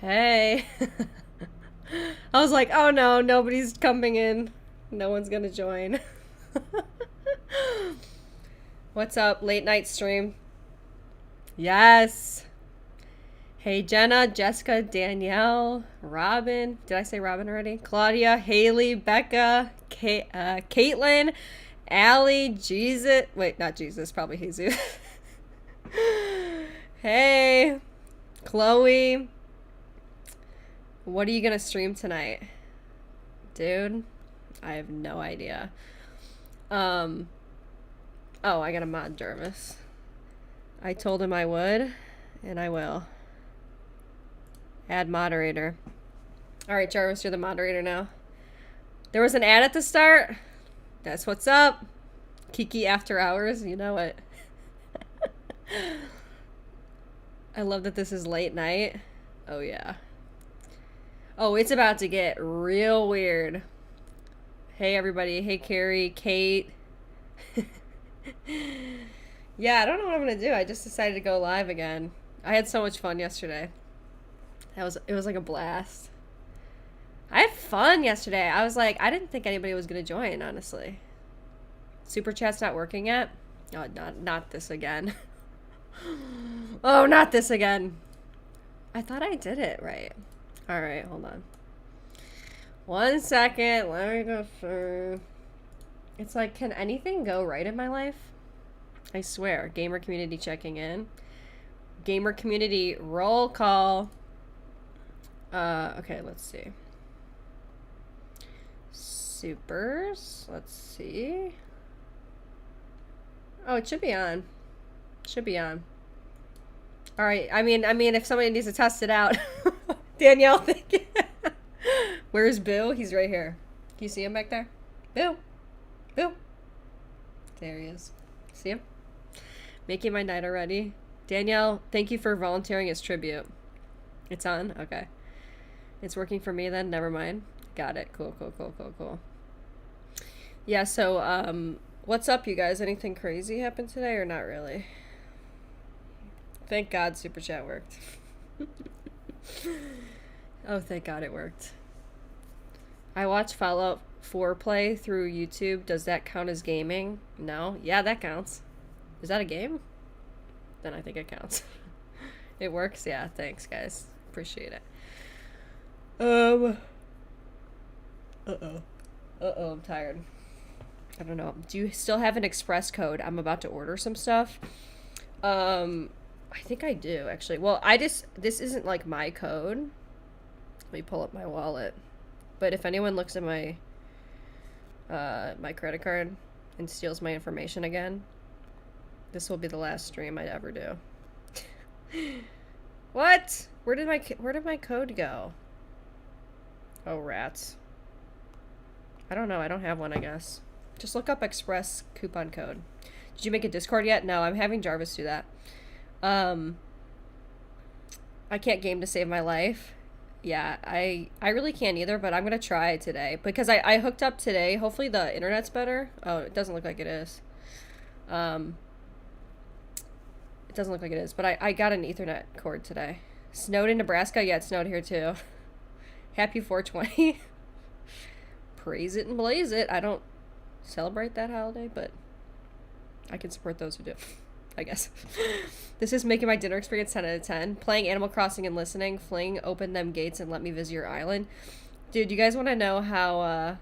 Hey. I was like, oh no, nobody's coming in. No one's gonna join. What's up? Late night stream. Yes. Hey, Jenna, Jessica, Danielle, Robin. Did I say Robin already? Claudia, Haley, Becca, Caitlin, Allie, Jesus. Wait, not Jesus, probably Jesus. Hey, Chloe. What are you gonna stream tonight? Dude, I have no idea. Oh, I gotta mod Jarvis. I told him I would, and I will. Add moderator. Alright, Jarvis, you're the moderator now. There was an ad at the start. That's what's up. Kiki After Hours, you know it. I love that this is late night. Oh, yeah. Oh, it's about to get real weird. Hey, everybody. Hey, Carrie, Kate. Yeah, I don't know what I'm going to do. I just decided to go live again. I had so much fun yesterday. It was like a blast. I had fun yesterday. I was like, I didn't think anybody was going to join, honestly. Super chat's not working yet? Oh, not this again. Oh, not this again. I thought I did it right. All right, hold on. 1 second. Let me go through. It's like, can anything go right in my life? I swear. Gamer community checking in. Gamer community roll call. Okay, let's see. Supers. Let's see. Oh, it should be on. Should be on. All right. I mean, if somebody needs to test it out. Danielle, thank you. Where's Boo? He's right here. Can you see him back there? Boo. Boo. There he is. See him? Making my night already. Danielle, thank you for volunteering as tribute. It's on? Okay. It's working for me then? Never mind. Got it. Cool. Yeah, so, what's up, you guys? Anything crazy happened today or not really? Thank God Super Chat worked. Oh, thank God it worked. I watch Fallout 4 play through YouTube. Does that count as gaming? No? Yeah, that counts. Is that a game? Then I think it counts. It works? Yeah, thanks, guys. Appreciate it. Uh-oh, I'm tired. I don't know. Do you still have an express code? I'm about to order some stuff. I think I do, actually. Well, this isn't like my code. Let me pull up my wallet. But if anyone looks at my my credit card and steals my information again, this will be the last stream I'd ever do. What? Where did my code go? Oh, rats. I don't know. I don't have one, I guess. Just look up express coupon code. Did you make a Discord yet? No, I'm having Jarvis do that. I can't game to save my life. Yeah, I really can't either, but I'm gonna try today because I hooked up today. Hopefully the internet's better. Oh, it doesn't look like it is. It doesn't look like it is, but I got an Ethernet cord today. Snowed in Nebraska? Yeah, it snowed here too. Happy 420. Praise it and blaze it. I don't celebrate that holiday, but I can support those who do, I guess. This is making my dinner experience 10 out of 10. Playing Animal Crossing and listening. Fling, open them gates and let me visit your island. Dude, you guys want to know how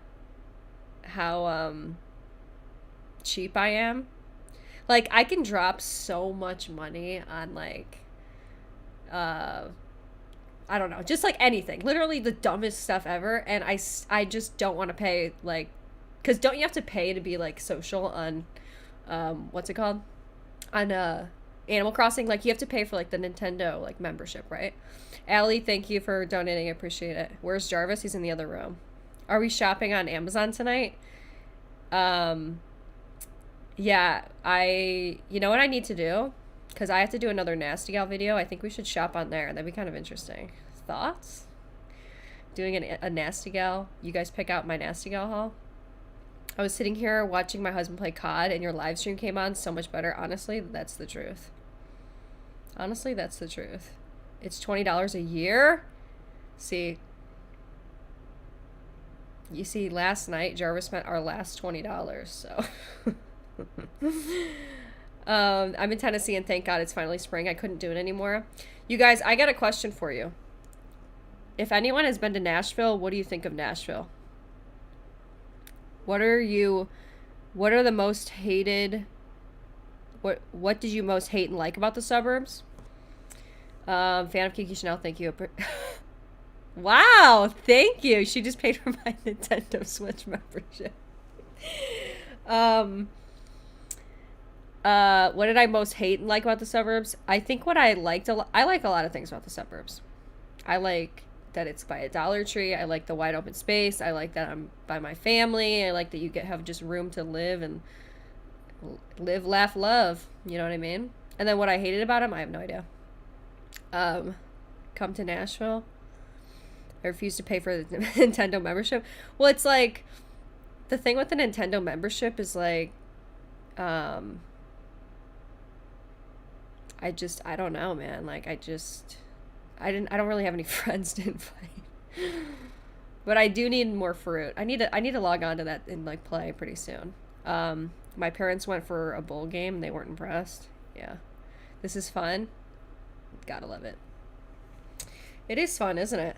cheap I am? Like, I can drop so much money on, like, I don't know, just like anything. Literally the dumbest stuff ever. And I just don't want to pay, like, because don't you have to pay to be, like, social on, what's it called? On, Animal Crossing? Like, you have to pay for, like, the Nintendo, like, membership, right? Allie, thank you for donating. I appreciate it. Where's Jarvis? He's in the other room. Are we shopping on Amazon tonight? Yeah, you know what I need to do? Because I have to do another Nasty Gal video. I think we should shop on there. That'd be kind of interesting. Thoughts? Doing a Nasty Gal. You guys pick out my Nasty Gal haul. I was sitting here watching my husband play COD and your live stream came on. So much better. Honestly, that's the truth. Honestly, that's the truth. It's $20 a year? See, you see, last night Jarvis spent our last $20, so. I'm in Tennessee, and thank God it's finally spring. I couldn't do it anymore. You guys, I got a question for you. If anyone has been to Nashville, what do you think of Nashville? What are the most hated, what did you most hate and like about the suburbs? Fan of Kiki Chanel, thank you. Wow, thank you. She just paid for my Nintendo Switch membership. What did I most hate and like about the suburbs? I think what I liked I like a lot of things about the suburbs. I like that it's by a Dollar Tree. I like the wide open space. I like that I'm by my family. I like that you have just room to live and live, laugh, love. You know what I mean? And then what I hated about them, I have no idea. Come to Nashville. I refuse to pay for the Nintendo membership. Well, it's like, the thing with the Nintendo membership is like, I don't know, man. Like, I don't really have any friends to invite. But I do need more fruit. I need to log on to that and like play pretty soon. My parents went for a bowl game. They weren't impressed. Yeah. This is fun. Gotta love it. It is fun, isn't it?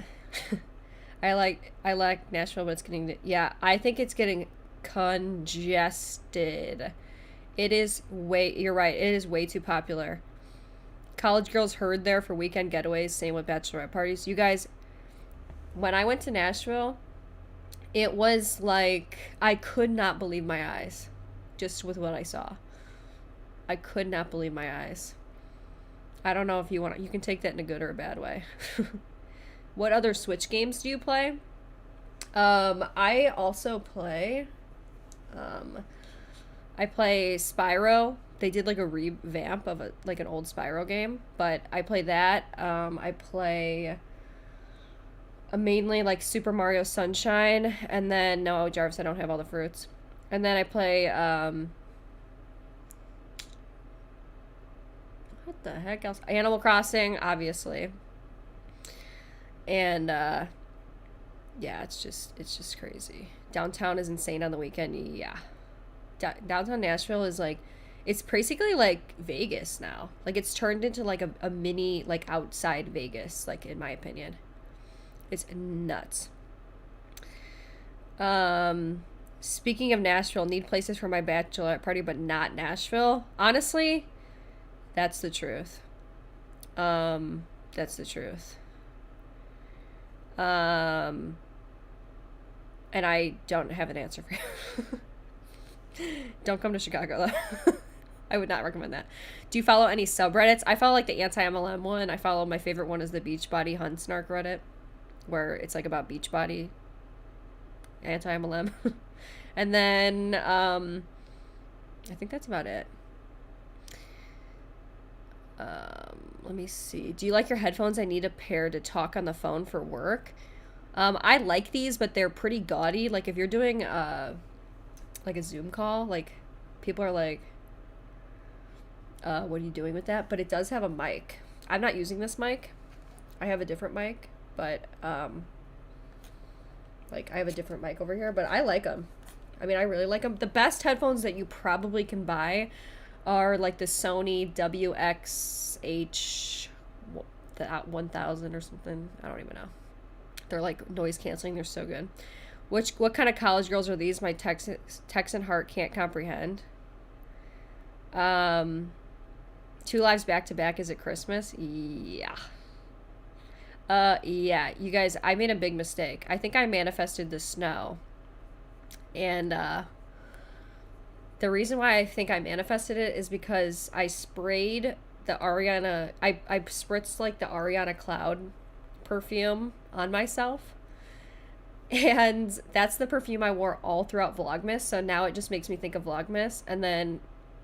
I like Nashville, but it's getting, yeah, I think it's getting congested. You're right, it is way too popular. College girls herd there for weekend getaways, same with bachelorette parties. You guys, when I went to Nashville, it was like, I could not believe my eyes just with what I saw. I could not believe my eyes. I don't know if you can take that in a good or a bad way. What other Switch games do you play? I also play, I play Spyro. They did like a revamp of an old Spyro game, but I play that. I play mainly like Super Mario Sunshine, and then, no, Jarvis, I don't have all the fruits. And then I play, what the heck else? Animal Crossing, obviously. And, yeah, it's just crazy. Downtown is insane on the weekend, yeah. Downtown Nashville is like, it's basically like Vegas now. Like, it's turned into like a mini, like, outside Vegas, like, in my opinion. It's nuts. Speaking of Nashville, need places for my bachelorette party, but not Nashville. Honestly, that's the truth. That's the truth. And I don't have an answer for you. Don't come to Chicago, though. I would not recommend that. Do you follow any subreddits? I follow, like, the anti-MLM one. I follow, my favorite one is the Beachbody Hunsnark Reddit, where it's, like, about Beachbody anti-MLM. And then, I think that's about it. Let me see. Do you like your headphones? I need a pair to talk on the phone for work. I like these, but they're pretty gaudy. Like, if you're doing, like a Zoom call, like, people are like, what are you doing with that? But it does have a mic. I'm not using this mic. I have a different mic, but, like, I have a different mic over here, but I like them. I mean, I really like them. The best headphones that you probably can buy are like the Sony WXH 1000 or something. I don't even know. They're like noise canceling. They're so good. What kind of college girls are these? My Texan heart can't comprehend. 2 lives back to back. Is it Christmas? Yeah. Yeah, you guys, I made a big mistake. I think I manifested the snow. And, the reason why I think I manifested it is because I sprayed the Ariana, I spritzed like the Ariana Cloud perfume on myself. And that's the perfume I wore all throughout Vlogmas. So now it just makes me think of Vlogmas. And then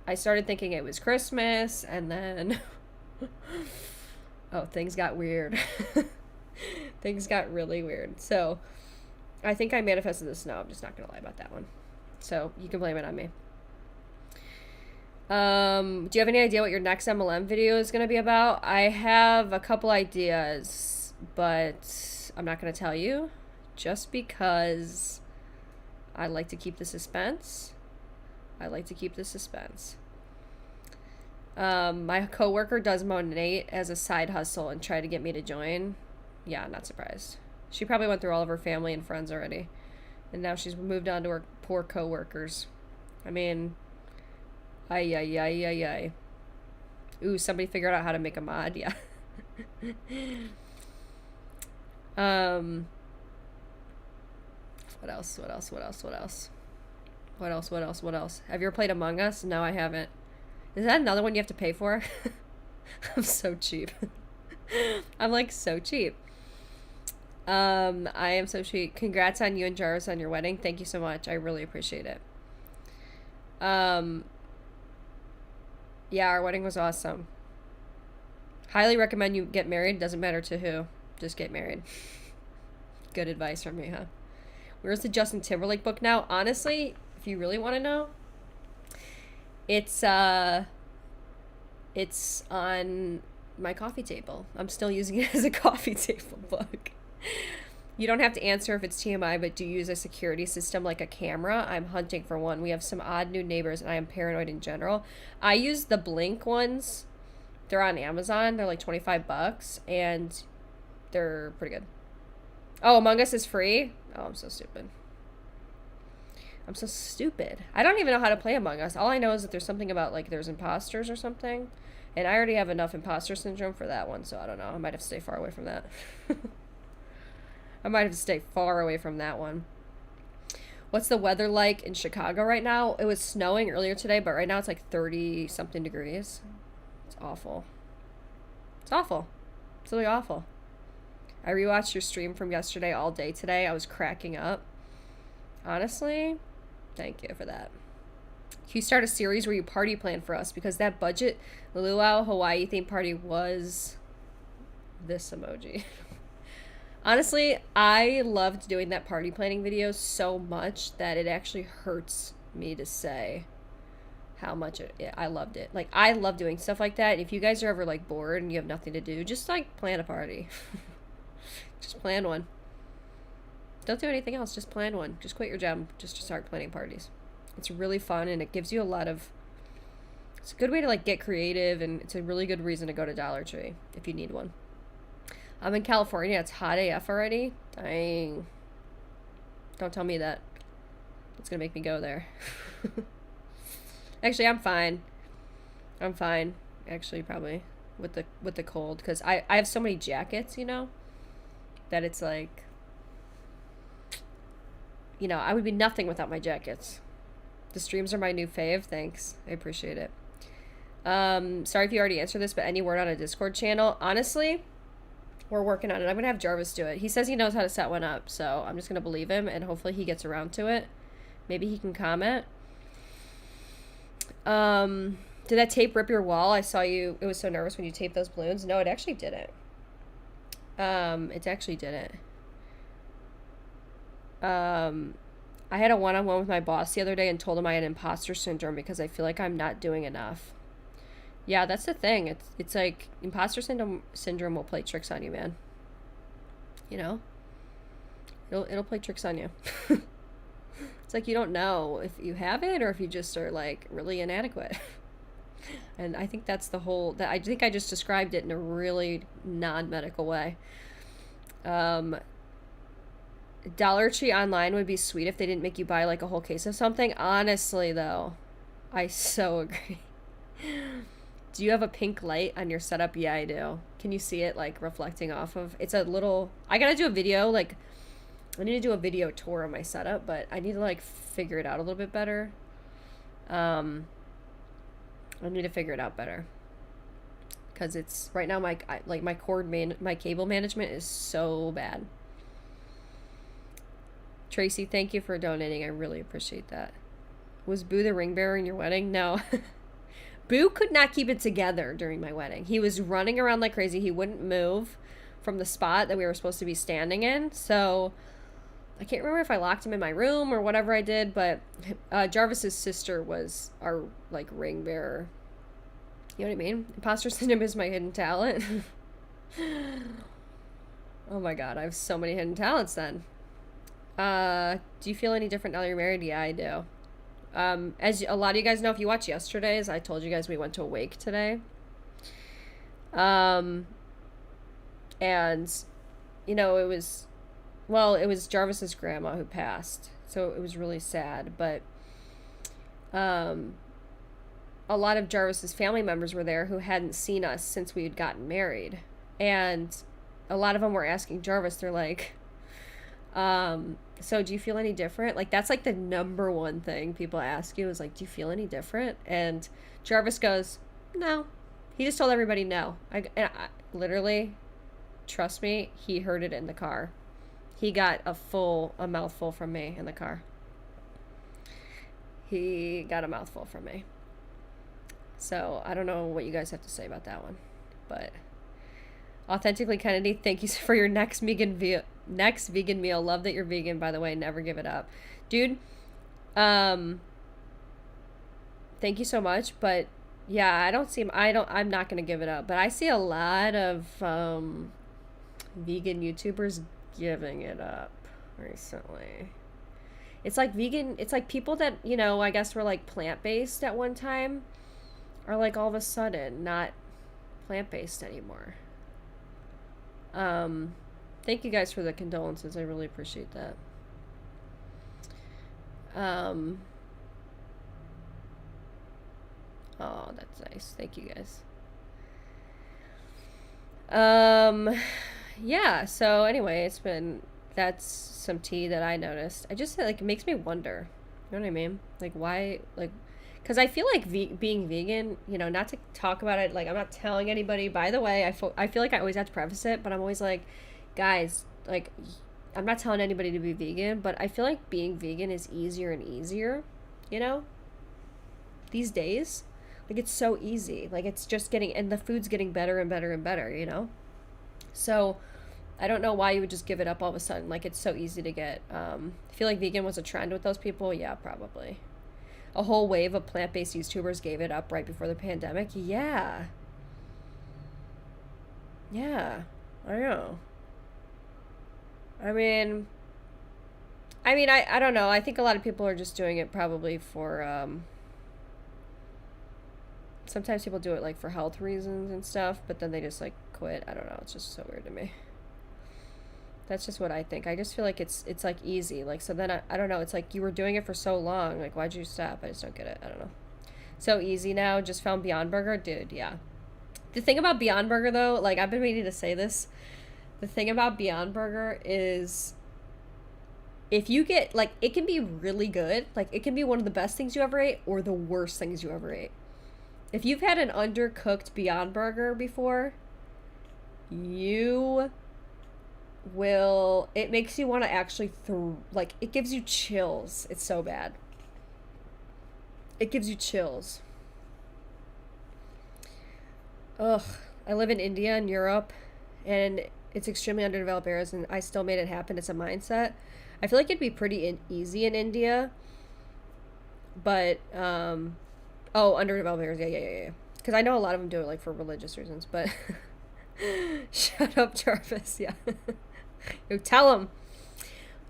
I started thinking it was Christmas. And then, oh, things got weird. Things got really weird. So I think I manifested the snow. I'm just not going to lie about that one. So you can blame it on me. Do you have any idea what your next MLM video is going to be about? I have a couple ideas, but I'm not going to tell you just because I like to keep the suspense. My coworker does Monate as a side hustle and try to get me to join. Yeah, not surprised. She probably went through all of her family and friends already. And now she's moved on to her poor coworkers. I mean, ay. Ooh, somebody figured out how to make a mod. Yeah. What else? Have you ever played Among Us? No, I haven't. Is that another one you have to pay for? I'm so cheap. I'm like so cheap. I am so cheap. Congrats on you and Jarvis on your wedding. Thank you so much. I really appreciate it. Yeah, our wedding was awesome. Highly recommend you get married. Doesn't matter to who. Just get married. Good advice from me, huh? Where's the Justin Timberlake book now? Honestly, if you really want to know, it's on my coffee table. I'm still using it as a coffee table book. You don't have to answer if it's TMI, but do you use a security system like a camera? I'm hunting for one. We have some odd new neighbors, and I am paranoid in general. I use the Blink ones. They're on Amazon. They're like $25, and they're pretty good. Oh, Among Us is free? Oh, I'm so stupid. I don't even know how to play Among Us. All I know is that there's something about, like, there's imposters or something. And I already have enough imposter syndrome for that one, so I don't know. I might have to stay far away from that. What's the weather like in Chicago right now? It was snowing earlier today, but right now it's like 30-something degrees. It's awful. It's really awful. I rewatched your stream from yesterday all day today. I was cracking up. Honestly, thank you for that. Can you start a series where you party plan for us? Because that budget luau Hawaii theme party was this emoji. Honestly, I loved doing that party planning video so much that it actually hurts me to say how much I loved it. Like, I love doing stuff like that. If you guys are ever, like, bored and you have nothing to do, just, like, plan a party. Just plan one. Don't do anything else. Just plan one. Just quit your job. Just start planning parties. It's really fun, and it gives you a lot of... It's a good way to, like, get creative, and it's a really good reason to go to Dollar Tree if you need one. I'm in California. It's hot AF already. Dang. Don't tell me that. It's going to make me go there. Actually, I'm fine. Actually, probably. With the cold. Because I have so many jackets, you know? That it's like... You know, I would be nothing without my jackets. The streams are my new fave. Thanks. I appreciate it. Sorry if you already answered this, but any word on a Discord channel? Honestly, we're working on it. I'm going to have Jarvis do it. He says he knows how to set one up, so I'm just going to believe him, and hopefully he gets around to it. Maybe he can comment. Did that tape rip your wall? I saw you. It was so nervous when you taped those balloons. No, it actually didn't. I had a one-on-one with my boss the other day and told him I had imposter syndrome because I feel like I'm not doing enough. Yeah, that's the thing. It's like imposter syndrome will play tricks on you, man. You know? It'll play tricks on you. It's like you don't know if you have it or if you just are like really inadequate. And I think that's the whole... I think I just described it in a really non-medical way. Dollar Tree online would be sweet if they didn't make you buy like a whole case of something. Honestly, though, I so agree. Do you have a pink light on your setup? Yeah, I do. Can you see it like reflecting off of... It's a little... I gotta do a video, like... I need to do a video tour of my setup, but I need to like figure it out a little bit better. I need to figure it out better. Because it's... Right now, my cable management is so bad. Tracy, thank you for donating. I really appreciate that. Was Boo the ring bearer in your wedding? No. Boo could not keep it together during my wedding. He was running around like crazy. He wouldn't move from the spot that we were supposed to be standing in. So I can't remember if I locked him in my room or whatever I did, but Jarvis's sister was our like ring bearer. You know what I mean? Imposter syndrome is my hidden talent. Oh my god, I have so many hidden talents then. Do you feel any different now that you're married? Yeah, I do. As a lot of you guys know, if you watch yesterday's, I told you guys we went to a wake today. Um, and, it was, well, it was Jarvis's grandma who passed. So it was really sad. But um, a lot of Jarvis's family members were there who hadn't seen us since we had gotten married. And a lot of them were asking Jarvis, they're like, so do you feel any different? Like, that's like the number one thing people ask you is like, do you feel any different? And Jarvis goes, no. He just told everybody no. I literally, trust me, he heard it in the car. He got a mouthful from me in the car. He got a mouthful from me. So I don't know what you guys have to say about that one, but Authentically Kennedy, thank you for your next vegan meal. Love that you're vegan, by the way. Never give it up, dude. Thank you so much, but yeah, I'm not gonna give it up, but I see a lot of vegan YouTubers giving it up recently. It's like vegan. It's like people that I guess were like plant-based at one time are like all of a sudden not plant-based anymore. Thank you guys for the condolences. I really appreciate that. Oh, that's nice. Thank you guys. Yeah, so anyway, that's some tea that I noticed. I just, like, it makes me wonder. You know what I mean? Like, why, like, because I feel like being vegan, not to talk about it, like, I'm not telling anybody, by the way, I feel like I always have to preface it, but I'm always like, guys, like, I'm not telling anybody to be vegan, but I feel like being vegan is easier and easier, these days. Like, it's so easy. Like, it's just and the food's getting better and better and better, So, I don't know why you would just give it up all of a sudden. Like, it's so easy to get. I feel like vegan was a trend with those people. Yeah, probably. A whole wave of plant-based YouTubers gave it up right before the pandemic. Yeah. Yeah. I know. I mean, I don't know. I think a lot of people are just doing it probably for, sometimes people do it, like, for health reasons and stuff, but then they just, like, quit. I don't know. It's just so weird to me. That's just what I think. I just feel like it's like easy. Like, so then I don't know. It's like you were doing it for so long. Like, why'd you stop? I just don't get it. I don't know. So easy now. Just found Beyond Burger. Dude, yeah. The thing about Beyond Burger, though, like, I've been waiting to say this. The thing about Beyond Burger is if you get, like, it can be really good. Like, it can be one of the best things you ever ate or the worst things you ever ate. If you've had an undercooked Beyond Burger before, it makes you want to actually like, it gives you chills. It's so bad. It gives you chills. Ugh. I live in India and Europe, and it's extremely underdeveloped areas, and I still made it happen. It's a mindset. I feel like it'd be pretty easy in India, but underdeveloped areas. Yeah. Because I know a lot of them do it, like, for religious reasons, but shut up, Jarvis. Yeah. You tell him.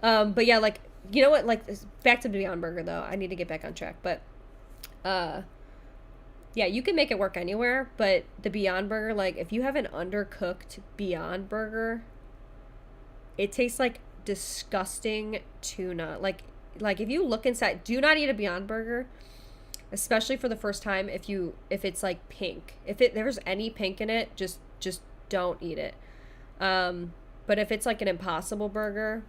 But yeah, like, you know what? Like, back to Beyond Burger, though. I need to get back on track. But, yeah, you can make it work anywhere. But the Beyond Burger, like, if you have an undercooked Beyond Burger, it tastes like disgusting tuna. Like if you look inside, do not eat a Beyond Burger, especially for the first time. If it's like pink, if there's any pink in it, just don't eat it. But if it's like an Impossible Burger,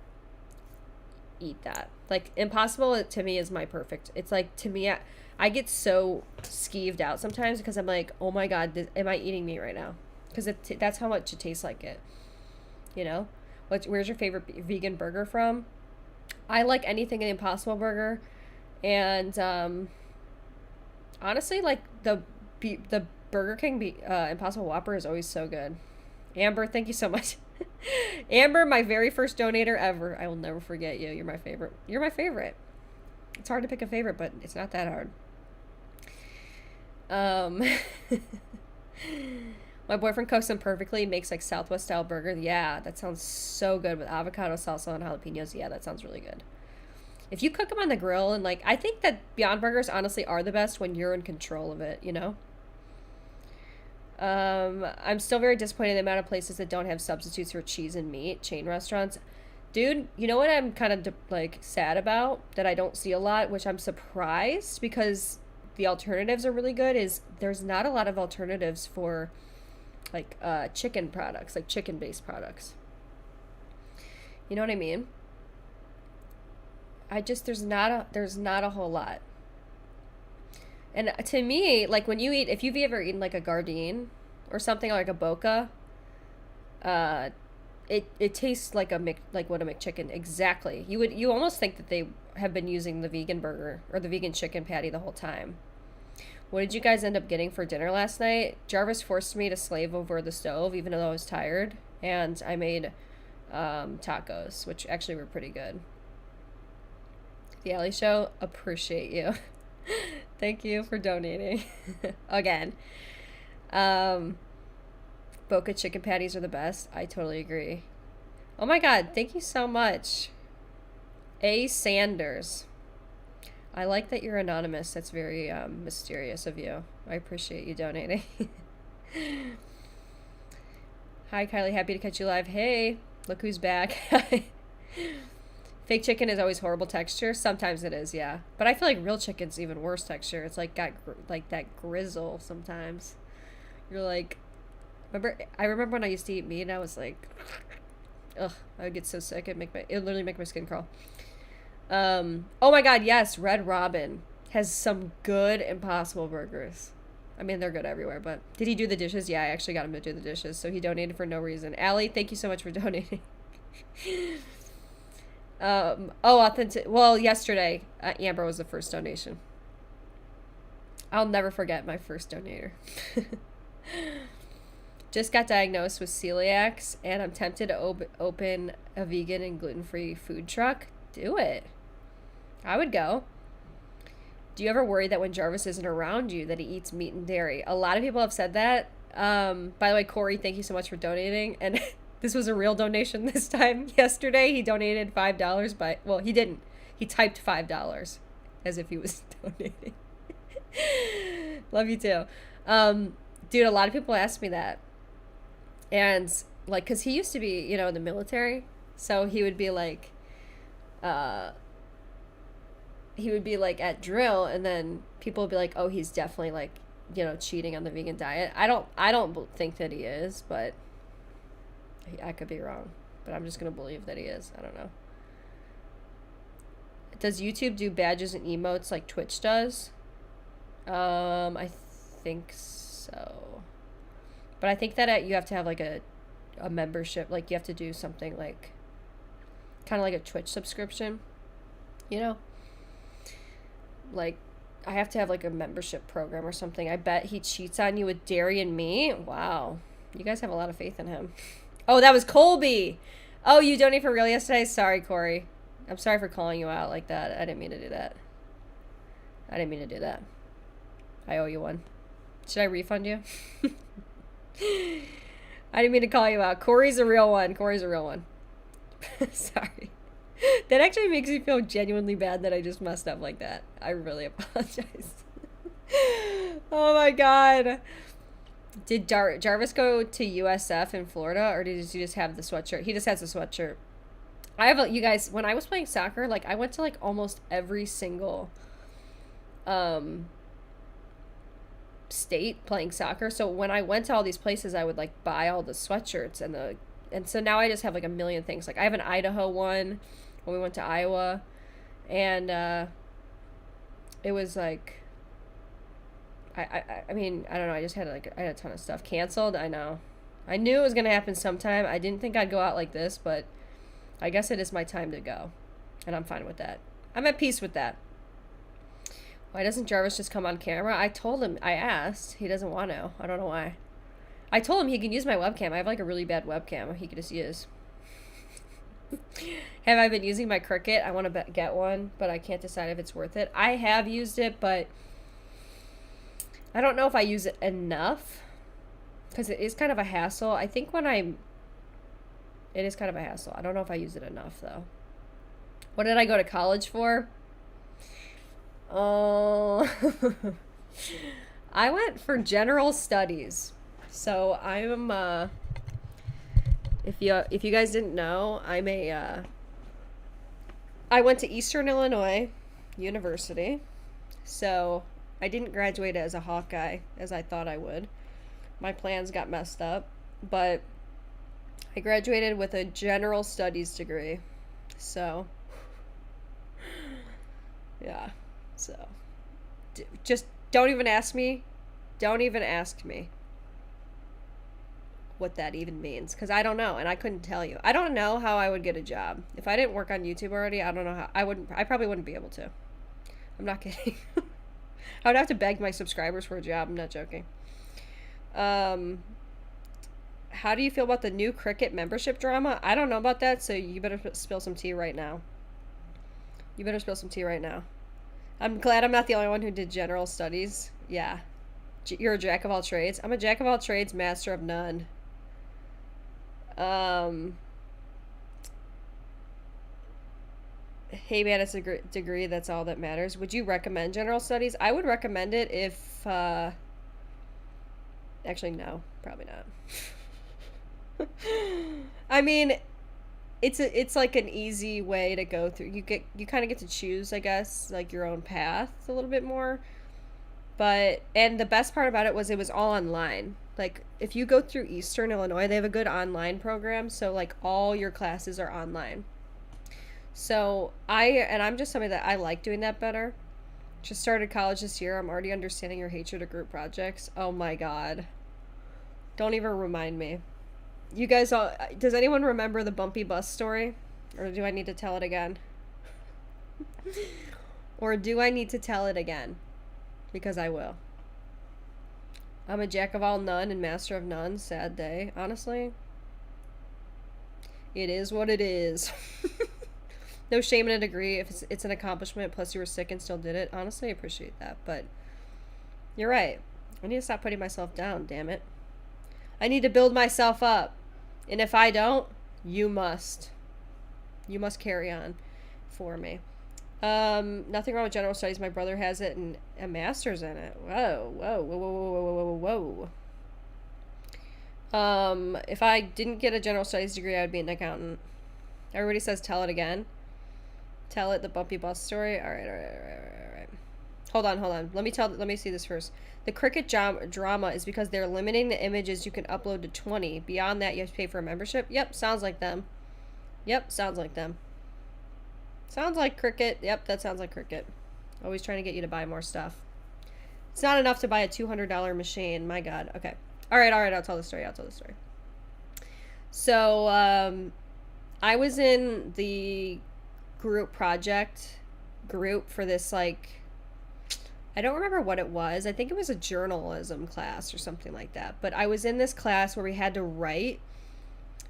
eat that. Like, Impossible to me is my perfect. It's like, to me, I get so skeeved out sometimes because I'm like, oh my god, am I eating meat right now? Because that's how much it tastes like it. Where's your favorite vegan burger from? I like anything in the Impossible Burger, and honestly, like, the Burger King Impossible Whopper is always so good. Amber, thank you so much. Amber, my very first donator ever. I will never forget you. You're my favorite. You're my favorite. It's hard to pick a favorite, but it's not that hard. My boyfriend cooks them perfectly, makes like Southwest style burger. Yeah, that sounds so good with avocado salsa and jalapenos. Yeah, that sounds really good. If you cook them on the grill and like, I think that Beyond Burgers honestly are the best when you're in control of it, you know? I'm still very disappointed in the amount of places that don't have substitutes for cheese and meat, chain restaurants. Dude, you know what I'm kind of like sad about that I don't see a lot, which I'm surprised because the alternatives are really good, is there's not a lot of alternatives for like chicken products, like chicken based products. You know what I mean? I just there's not a whole lot. And to me, like when you eat, if you've ever eaten like a Gardein or something like a Boca, uh, it tastes like like what a McChicken exactly. You almost think that they have been using the vegan burger or the vegan chicken patty the whole time. What did you guys end up getting for dinner last night? Jarvis forced me to slave over the stove, even though I was tired, and I made tacos, which actually were pretty good. The Alley Show, appreciate you. Thank you for donating. Again. Um, Boca chicken patties are the best. I totally agree. Oh my god, thank you so much. A. Sanders. I like that you're anonymous. That's very mysterious of you. I appreciate you donating. Hi, Kylie. Happy to catch you live. Hey, look who's back. Fake chicken is always horrible texture. Sometimes it is, yeah. But I feel like real chicken's even worse texture. It's like got like that grizzle sometimes. You're like, I remember when I used to eat meat and I was like, ugh, I would get so sick. It literally make my skin crawl. Oh my god, yes, Red Robin has some good Impossible burgers. I mean, they're good everywhere, but did he do the dishes? Yeah, I actually got him to do the dishes, so he donated for no reason. Allie, thank you so much for donating. Authentic. Well, yesterday, Amber was the first donation. I'll never forget my first donator. Just got diagnosed with celiacs, and I'm tempted to open a vegan and gluten-free food truck. Do it. I would go. Do you ever worry that when Jarvis isn't around you that he eats meat and dairy? A lot of people have said that. By the way, Corey, thank you so much for donating. And this was a real donation this time. Yesterday, he donated $5 well, he didn't. He typed $5 as if he was donating. Love you too. Dude, a lot of people ask me that. And like, cause he used to be, in the military. So he would be like, at drill, and then people would be like, oh, he's definitely like, cheating on the vegan diet. I don't think that he is, but I could be wrong, but I'm just going to believe that he is. I don't know. Does YouTube do badges and emotes like Twitch does? I think so. But I think that you have to have like a membership, like you have to do something like kind of like a Twitch subscription, like I have to have like a membership program or something. I bet he cheats on you with dairy and meat. Wow. You guys have a lot of faith in him. Oh, that was Colby. Oh, you donated for real yesterday? Sorry, Corey. I'm sorry for calling you out like that. I didn't mean to do that. I owe you one. Should I refund you? I didn't mean to call you out. Corey's a real one. Sorry. That actually makes me feel genuinely bad that I just messed up like that. I really apologize. Oh my god. Did Jarvis go to USF in Florida, or did he just have the sweatshirt? He just has a sweatshirt. You guys, when I was playing soccer, like I went to like almost every single state playing soccer. So when I went to all these places, I would like buy all the sweatshirts and so now I just have like a million things. Like I have an Idaho one when we went to Iowa, and it was like I mean, I don't know, I had a ton of stuff canceled. I know. I knew it was gonna happen sometime. I didn't think I'd go out like this, but I guess it is my time to go. And I'm fine with that. I'm at peace with that. Why doesn't Jarvis just come on camera? I told him, I asked. He doesn't want to. I don't know why. I told him he can use my webcam. I have like a really bad webcam he could just use. Have I been using my Cricut? I want to get one, but I can't decide if it's worth it. I have used it, but I don't know if I use it enough because it is kind of a hassle. I think it is kind of a hassle. I don't know if I use it enough, though. What did I go to college for? Oh, I went for general studies. So I'm, if you guys didn't know, I went to Eastern Illinois University. So I didn't graduate as a Hawkeye as I thought I would. My plans got messed up, but I graduated with a general studies degree. So, yeah. So, just don't even ask me. Don't even ask me what that even means, because I don't know, and I couldn't tell you. I don't know how I would get a job. If I didn't work on YouTube already, I don't know how. I probably wouldn't be able to. I'm not kidding. I would have to beg my subscribers for a job. I'm not joking. How do you feel about the new Cricut membership drama? I don't know about that, so you better spill some tea right now. You better spill some tea right now. I'm glad I'm not the only one who did general studies. Yeah. You're a jack of all trades. I'm a jack of all trades, master of none. Hey man, it's a degree, that's all that matters. Would you recommend general studies? I would recommend it if, actually, no, probably not. I mean, it's like an easy way to go through. You kind of get to choose, I guess, like your own path a little bit more. And the best part about it was all online. Like, if you go through Eastern Illinois, they have a good online program, so like all your classes are online. So I'm just somebody that I like doing that better. Just started college this year. I'm already understanding your hatred of group projects. Oh my god. Don't even remind me. You guys all, does anyone remember the bumpy bus story? Or do I need to tell it again? Or do I need to tell it again? Because I will. I'm a jack of all none and master of none. Sad day. Honestly, it is what it is. No shame in a degree if it's an accomplishment, plus you were sick and still did it. Honestly, I appreciate that, but you're right. I need to stop putting myself down, damn it. I need to build myself up. And if I don't, you must. You must carry on for me. Nothing wrong with general studies. My brother has it and a master's in it. Whoa, whoa, whoa, whoa, whoa, whoa, whoa. If I didn't get a general studies degree, I would be an accountant. Everybody says tell it again. Tell it, the bumpy bus story. All right. Hold on. Let me see this first. The Cricut drama is because they're limiting the images you can upload to 20. Beyond that, you have to pay for a membership. Yep, sounds like them. Sounds like Cricut. Yep, that sounds like Cricut. Always trying to get you to buy more stuff. It's not enough to buy a $200 machine. My God. Okay. All right. I'll tell the story. So, I was in the group for this, like, I don't remember what it was. I think it was a journalism class or something like that. But I was in this class where we had to write,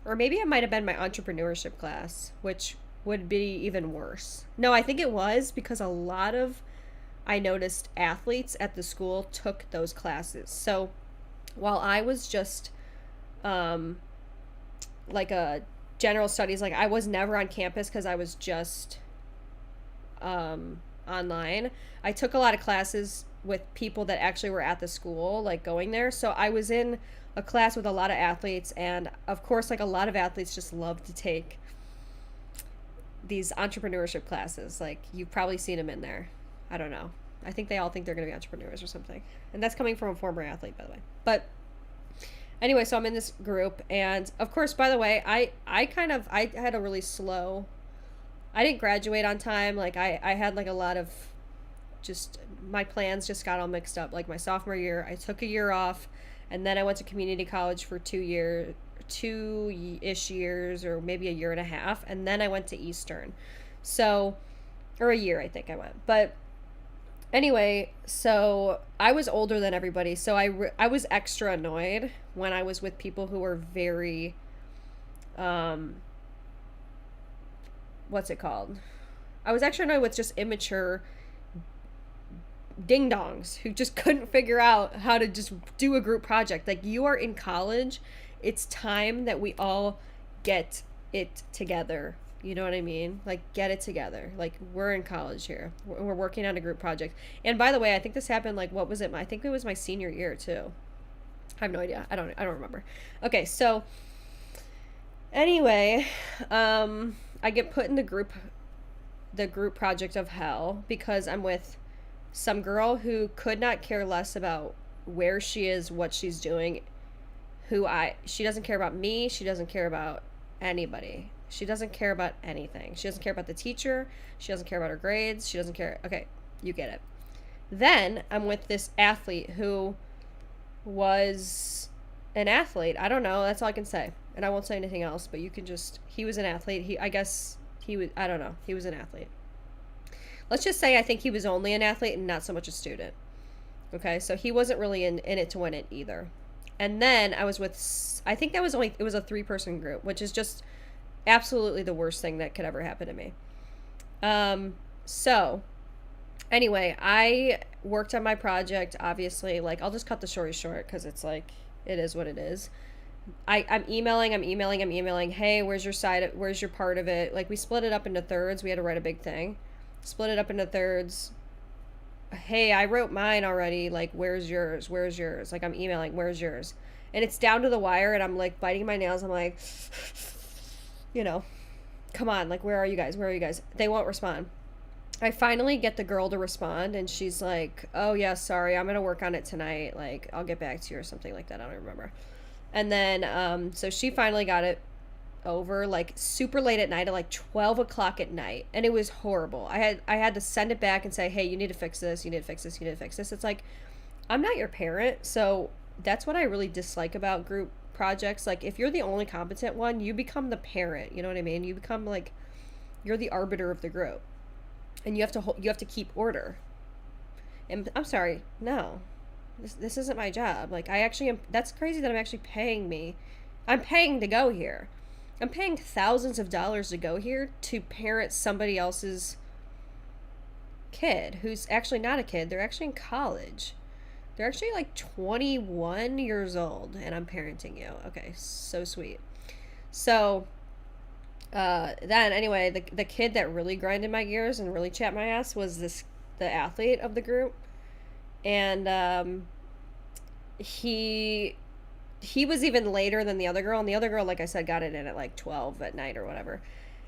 or maybe it might have been my entrepreneurship class, which would be even worse. No, I think it was, because I noticed athletes at the school took those classes. So while I was just like a general studies, like I was never on campus because I was just online. I took a lot of classes with people that actually were at the school, like going there. So I was in a class with a lot of athletes, and of course, like a lot of athletes just love to take these entrepreneurship classes. Like, you've probably seen them in there. I don't know. I think they all think they're going to be entrepreneurs or something. And that's coming from a former athlete, by the way. But anyway, so I'm in this group, and of course, by the way, I had a really slow, I didn't graduate on time. Like, I had like a lot of my plans just got all mixed up. Like, my sophomore year, I took a year off, and then I went to community college for 2-ish years, or maybe a year and a half, and then I went to Eastern. So, or a year, I think I went. But anyway, so I was older than everybody, so I was extra annoyed when I was with people who were very, what's it called? I was extra annoyed with just immature ding-dongs who just couldn't figure out how to just do a group project. Like, you are in college. It's time that we all get it together. You know what I mean? Like, get it together. Like, we're in college here. We're working on a group project. And by the way, I think this happened, like, what was it? I think it was my senior year, too. I have no idea. I don't remember. Okay, so anyway, I get put in the group project of hell because I'm with some girl who could not care less about where she is, what she's doing, she doesn't care about me, she doesn't care about anybody. She doesn't care about anything. She doesn't care about the teacher, she doesn't care about her grades, she doesn't care. Okay, you get it. Then I'm with this athlete who was an athlete. I don't know, that's all I can say. And I won't say anything else, but you can just, he was an athlete. I don't know. He was an athlete. Let's just say I think he was only an athlete and not so much a student. Okay, so he wasn't really in it to win it either. And then I was with, I think it was a 3-person group, which is just absolutely the worst thing that could ever happen to me. So anyway, I worked on my project, obviously. Like, I'll just cut the story short because it's like, it is what it is. I'm emailing. Hey, where's your side? Where's your part of it? Like, we split it up into thirds. We had to write a big thing. Split it up into thirds. Hey, I wrote mine already. Like, where's yours? Where's yours? Like, I'm emailing, where's yours? And it's down to the wire, and I'm, like, biting my nails. I'm like, you know, come on. Like, where are you guys? Where are you guys? They won't respond. I finally get the girl to respond, and she's like, oh, yeah, sorry. I'm going to work on it tonight. Like, I'll get back to you or something like that. I don't remember. And then, so she finally got it over, like, super late at night, at like 12 o'clock at night. And it was horrible. I had to send it back and say, hey, you need to fix this. You need to fix this. You need to fix this. It's like, I'm not your parent. So that's what I really dislike about group projects. Like, if you're the only competent one, you become the parent. You know what I mean? You become, like, you're the arbiter of the group. And you have to keep order. And I'm sorry, no. This isn't my job. Like, I actually am. That's crazy that I'm actually I'm paying to go here. I'm paying thousands of dollars to go here to parent somebody else's kid who's actually not a kid. They're actually in college. They're actually like 21 years old, and I'm parenting you. Okay, so sweet. So, then anyway, the kid that really grinded my gears and really chapped my ass was the athlete of the group. And he was even later than the other girl, and the other girl, like I said, got it in at like 12 at night or whatever.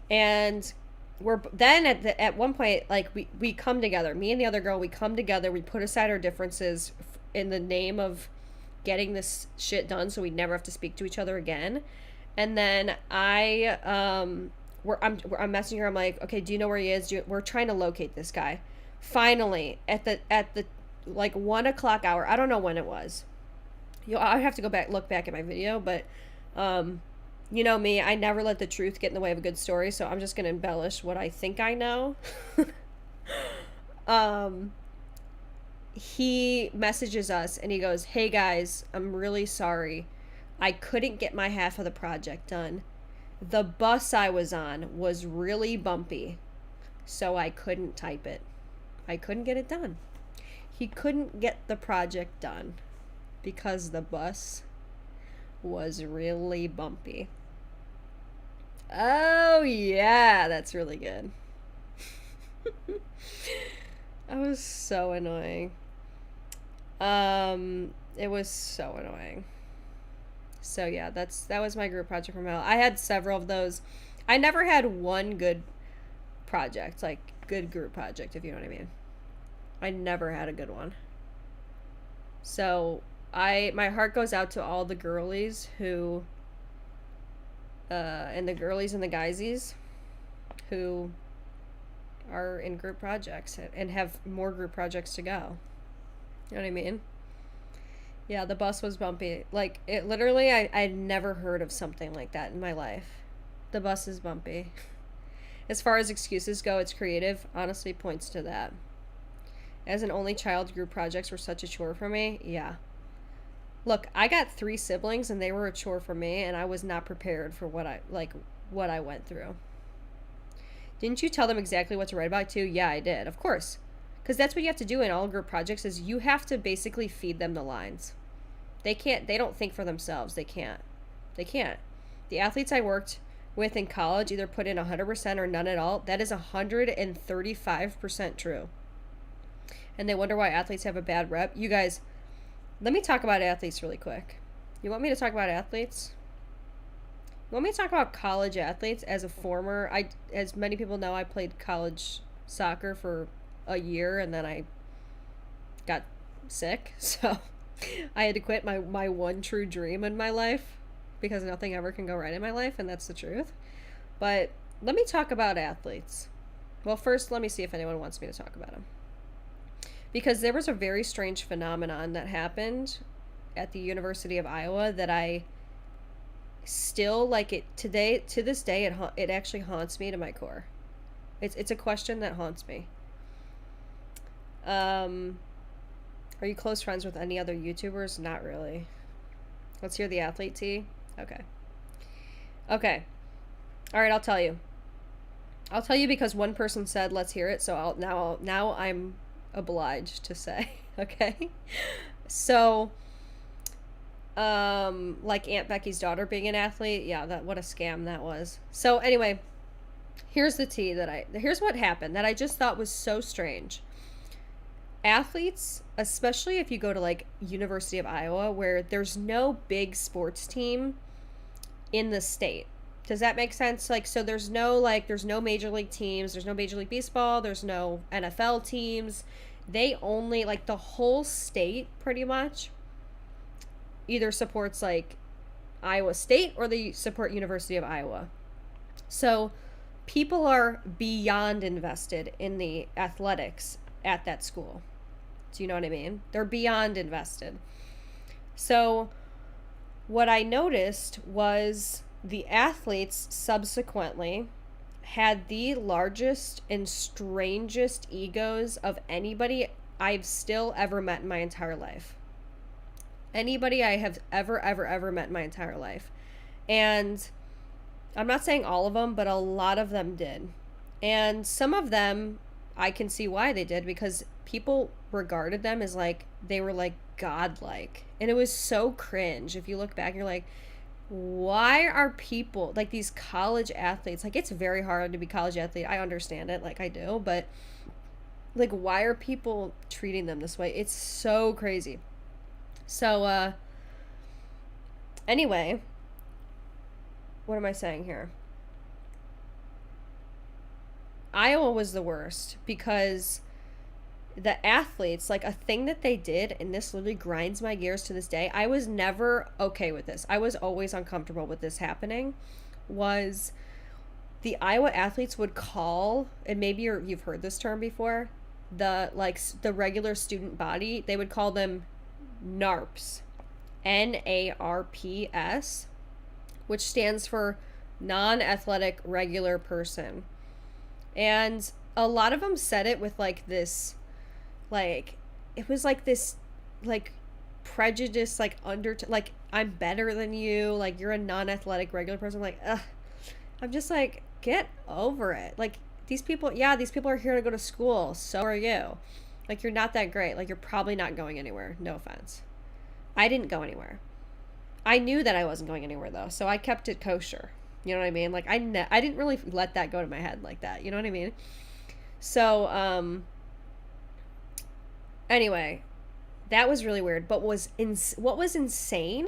And we're then at one point, like, we come together, me and the other girl, we come together, we put aside our differences in the name of getting this shit done so we never have to speak to each other again. And then I'm messaging her. I'm like, okay, do you know where he is? We're trying to locate this guy. Finally, at the like 1 o'clock hour, I don't know when it was. I have to look back at my video, but you know me, I never let the truth get in the way of a good story, so I'm just gonna embellish what I think I know. He messages us and he goes, hey guys, I'm really sorry. I couldn't get my half of the project done. The bus I was on was really bumpy, so I couldn't type it. I couldn't get it done. He couldn't get the project done because the bus was really bumpy. Oh, yeah, that's really good. That was so annoying. It was so annoying. So yeah, that was my group project from hell. I had several of those. I never had one good project, like good group project, if you know what I mean. I never had a good one. So my heart goes out to all the girlies who and the girlies and the guysies who are in group projects and have more group projects to go. You know what I mean? Yeah, the bus was bumpy. Like, it literally, I'd never heard of something like that in my life. The bus is bumpy. As far as excuses go, it's creative. Honestly, points to that. As an only child, group projects were such a chore for me. Yeah. Look, I got 3 siblings, and they were a chore for me, and I was not prepared for what I went through. Didn't you tell them exactly what to write about, too? Yeah, I did. Of course. Because that's what you have to do in all group projects is you have to basically feed them the lines. They don't think for themselves. They can't. The athletes I worked with in college either put in 100% or none at all. That is 135% true. And they wonder why athletes have a bad rep. You guys, let me talk about athletes really quick. You want me to talk about athletes? You want me to talk about college athletes? As a former, as many people know, I played college soccer for a year and then I got sick. So I had to quit my one true dream in my life because nothing ever can go right in my life, and that's the truth. But let me talk about athletes. Well, first, let me see if anyone wants me to talk about them. Because there was a very strange phenomenon that happened at the University of Iowa that I still, like, it today, to this day, it actually haunts me to my core. It's a question that haunts me. Are you close friends with any other YouTubers? Not really. Let's hear the athlete tea. Okay. All right, I'll tell you. Because one person said let's hear it, so now I'm obliged to say. Okay. So like Aunt Becky's daughter being an athlete, yeah, what a scam that was. So anyway, here's the tea here's what happened that I just thought was so strange. Athletes, especially if you go to like University of Iowa, where there's no big sports team in the state. Does that make sense? Like, so there's no major league teams, there's no Major League Baseball, there's no NFL teams. They only, like, the whole state pretty much either supports like Iowa State or they support University of Iowa. So people are beyond invested in the athletics at that school. Do you know what I mean? They're beyond invested. So what I noticed was the athletes subsequently had the largest and strangest egos of anybody I've still ever met in my entire life. Anybody I have ever met in my entire life. And I'm not saying all of them, but a lot of them did. And some of them, I can see why they did, because people regarded them as like, they were like godlike. And it was so cringe. If you look back, you're like, why are people, like these college athletes, like it's very hard to be college athlete. I understand it, like I do, but like, why are people treating them this way? It's so crazy. So, anyway, what am I saying here? Iowa was the worst because the athletes, like a thing that they did, and this literally grinds my gears to this day. I was never okay with this. I was always uncomfortable with this happening. Was the Iowa athletes would call, and maybe you've heard this term before, the regular student body, they would call them NARPs, NARPS, which stands for non-athletic regular person. And a lot of them said it with like this, like, it was like this, like, prejudice, like, like, I'm better than you, like, you're a non-athletic regular person. Like, ugh. I'm just like, get over it. Like, these people are here to go to school. So are you. Like, you're not that great. Like, you're probably not going anywhere. No offense. I didn't go anywhere. I knew that I wasn't going anywhere, though, so I kept it kosher. You know what I mean? Like, I didn't really let that go to my head like that. You know what I mean? So, anyway, that was really weird. But what was insane?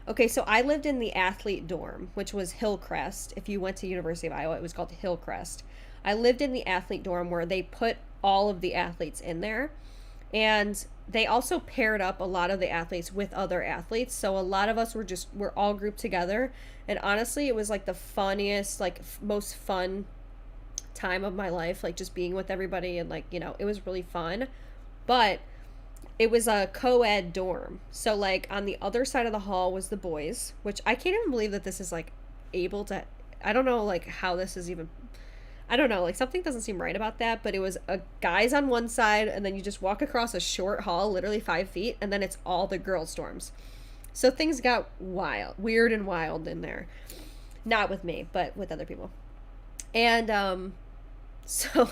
Okay, so I lived in the athlete dorm, which was Hillcrest. If you went to University of Iowa, it was called Hillcrest. I lived in the athlete dorm where they put all of the athletes in there. And they also paired up a lot of the athletes with other athletes. So a lot of us were all grouped together. And honestly, it was like the funniest, like most fun time of my life, like just being with everybody. And like, you know, it was really fun. But it was a co-ed dorm. So like on the other side of the hall was the boys, which I can't even believe that this is like able to, I don't know like how this is even, I don't know, like something doesn't seem right about that, but it was guys on one side, and then you just walk across a short hall, literally 5 feet, and then it's all the girls' dorms. So things got weird and wild in there. Not with me, but with other people. And so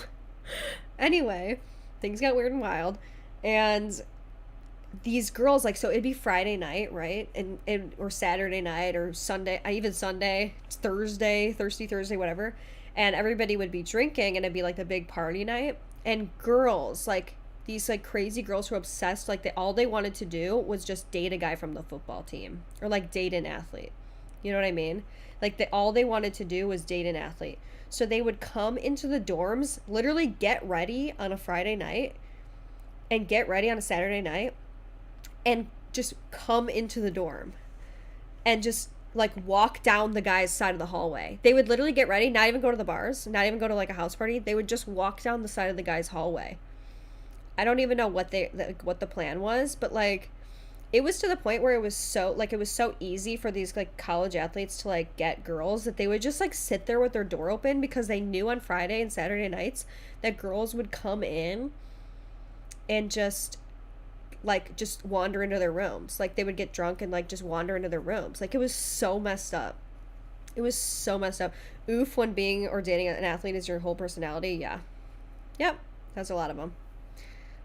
anyway, things got weird and wild. And these girls, like, so it'd be Friday night, right? And or Saturday night or Sunday, even Sunday, Thursday, Thirsty Thursday, whatever. And everybody would be drinking and it'd be like the big party night. And girls, like, these like crazy girls who were obsessed, like all they wanted to do was just date a guy from the football team or like date an athlete. You know what I mean? Like all they wanted to do was date an athlete. So they would come into the dorms, literally get ready on a Friday night and get ready on a Saturday night and just come into the dorm and just like walk down the guy's side of the hallway. They would literally get ready, not even go to the bars, not even go to like a house party. They would just walk down the side of the guy's hallway. I don't even know what the plan was, but like it was to the point where it was so easy for these like college athletes to like get girls that they would just like sit there with their door open because they knew on Friday and Saturday nights that girls would come in and just wander into their rooms. Like they would get drunk and like just wander into their rooms. Like it was so messed up. It was so messed up. Oof, when being or dating an athlete is your whole personality. Yeah. Yep. That's a lot of them.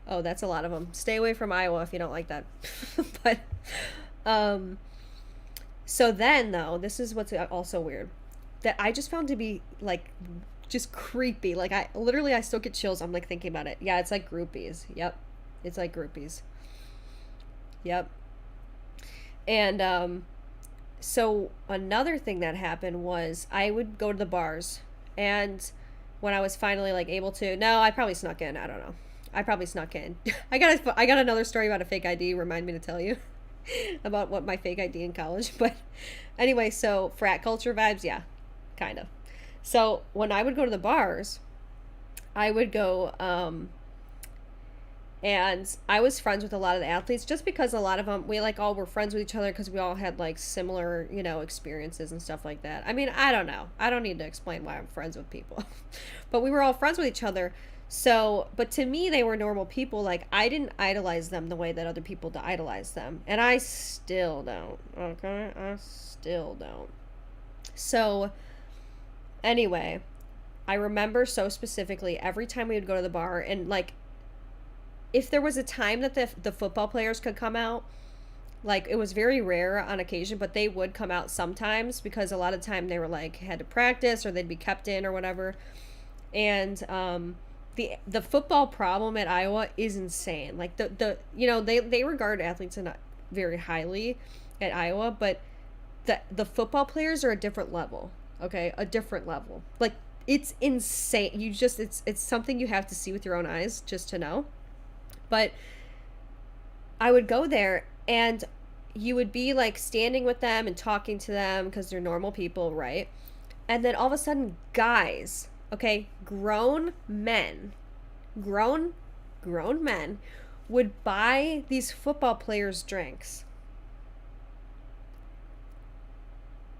Oh, that's a lot of them. Stay away from Iowa if you don't like that. But, so then though, this is what's also weird that I just found to be like just creepy. Like I still get chills. I'm like thinking about it. Yeah, it's like groupies. Yep. It's like groupies. Yep. And, so another thing that happened was I would go to the bars, and when I was finally like able to, no, I probably snuck in. I don't know. I probably snuck in. I got another story about a fake ID. Remind me to tell you about what my fake ID in college. But anyway, so frat culture vibes, yeah, kind of. So when I would go to the bars, I would go, and I was friends with a lot of the athletes just because a lot of them, we like all were friends with each other because we all had like similar, experiences and stuff like that. I mean, I don't know. I don't need to explain why I'm friends with people, but we were all friends with each other. So, but to me, they were normal people. Like, I didn't idolize them the way that other people idolize them. And I still don't. Okay? I still don't. So, anyway, I remember so specifically every time we would go to the bar, and, like, if there was a time that the football players could come out, like, it was very rare on occasion, but they would come out sometimes because a lot of the time they were, like, had to practice or they'd be kept in or whatever. And, the football problem at Iowa is insane. Like they regard athletes not very highly at Iowa, but the football players are a different level. Okay, a different level. Like it's insane. It's something you have to see with your own eyes just to know. But I would go there and you would be like standing with them and talking to them because they're normal people, right? And then all of a sudden, guys. Okay, grown men would buy these football players drinks.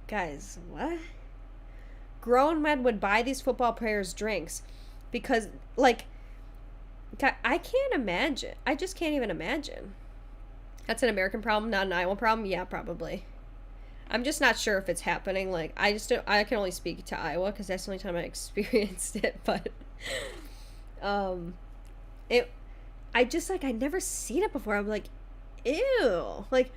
Guys, what? Grown men would buy these football players drinks because, like, I can't imagine. I just can't even imagine. That's an American problem, not an Iowa problem? Yeah, probably. I'm just not sure if it's happening. Like, I can only speak to Iowa because that's the only time I experienced it. But, I never seen it before. I'm like, ew. Like,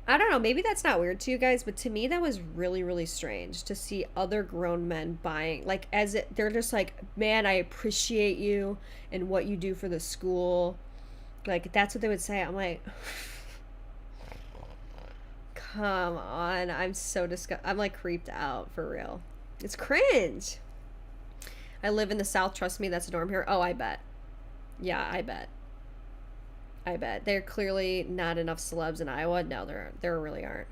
I don't know. Maybe that's not weird to you guys, but to me that was really, really strange to see other grown men buying. Like, they're just like, man, I appreciate you and what you do for the school. Like, that's what they would say. I'm like... Come on, I'm so I'm like creeped out for real. It's cringe. I live in the South, trust me, that's the norm here. Oh, I bet. Yeah, I bet. There are clearly not enough celebs in Iowa. No, there really aren't.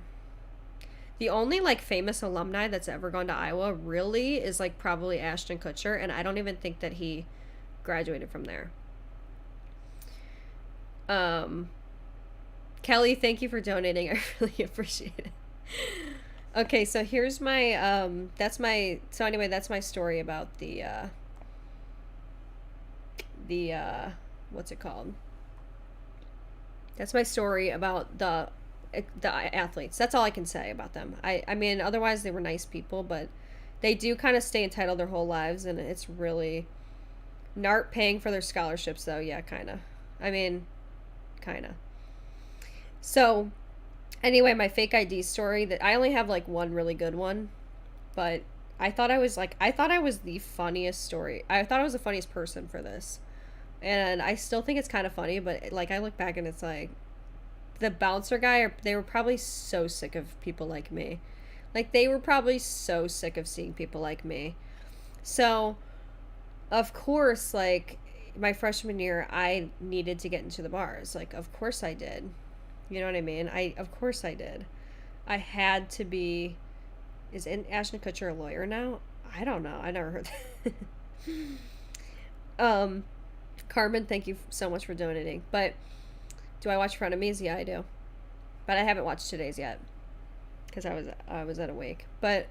The only like famous alumni that's ever gone to Iowa really is like probably Ashton Kutcher, and I don't even think that he graduated from there. Kelly, thank you for donating. I really appreciate it. Okay, so here's my that's my story about the what's it called? That's my story about the athletes. That's all I can say about them. I mean, otherwise they were nice people, but they do kind of stay entitled their whole lives, and it's really NARP paying for their scholarships, though. Yeah, kind of. I mean, kind of. So, anyway, my fake ID story, that I only have like one really good one, but I thought I was the funniest story. I thought I was the funniest person for this. And I still think it's kind of funny, but like I look back and it's like the bouncer guy, they were probably so sick of people like me. Like they were probably so sick of seeing people like me. So, of course, like my freshman year, I needed to get into the bars. Like, of course I did. You know what I mean? Of course I did. I had to be. Is Ashton Kutcher a lawyer now? I don't know. I never heard that. Carmen, thank you so much for donating. But do I watch Frenemies? Yeah, I do. But I haven't watched today's yet because I was at a wake. But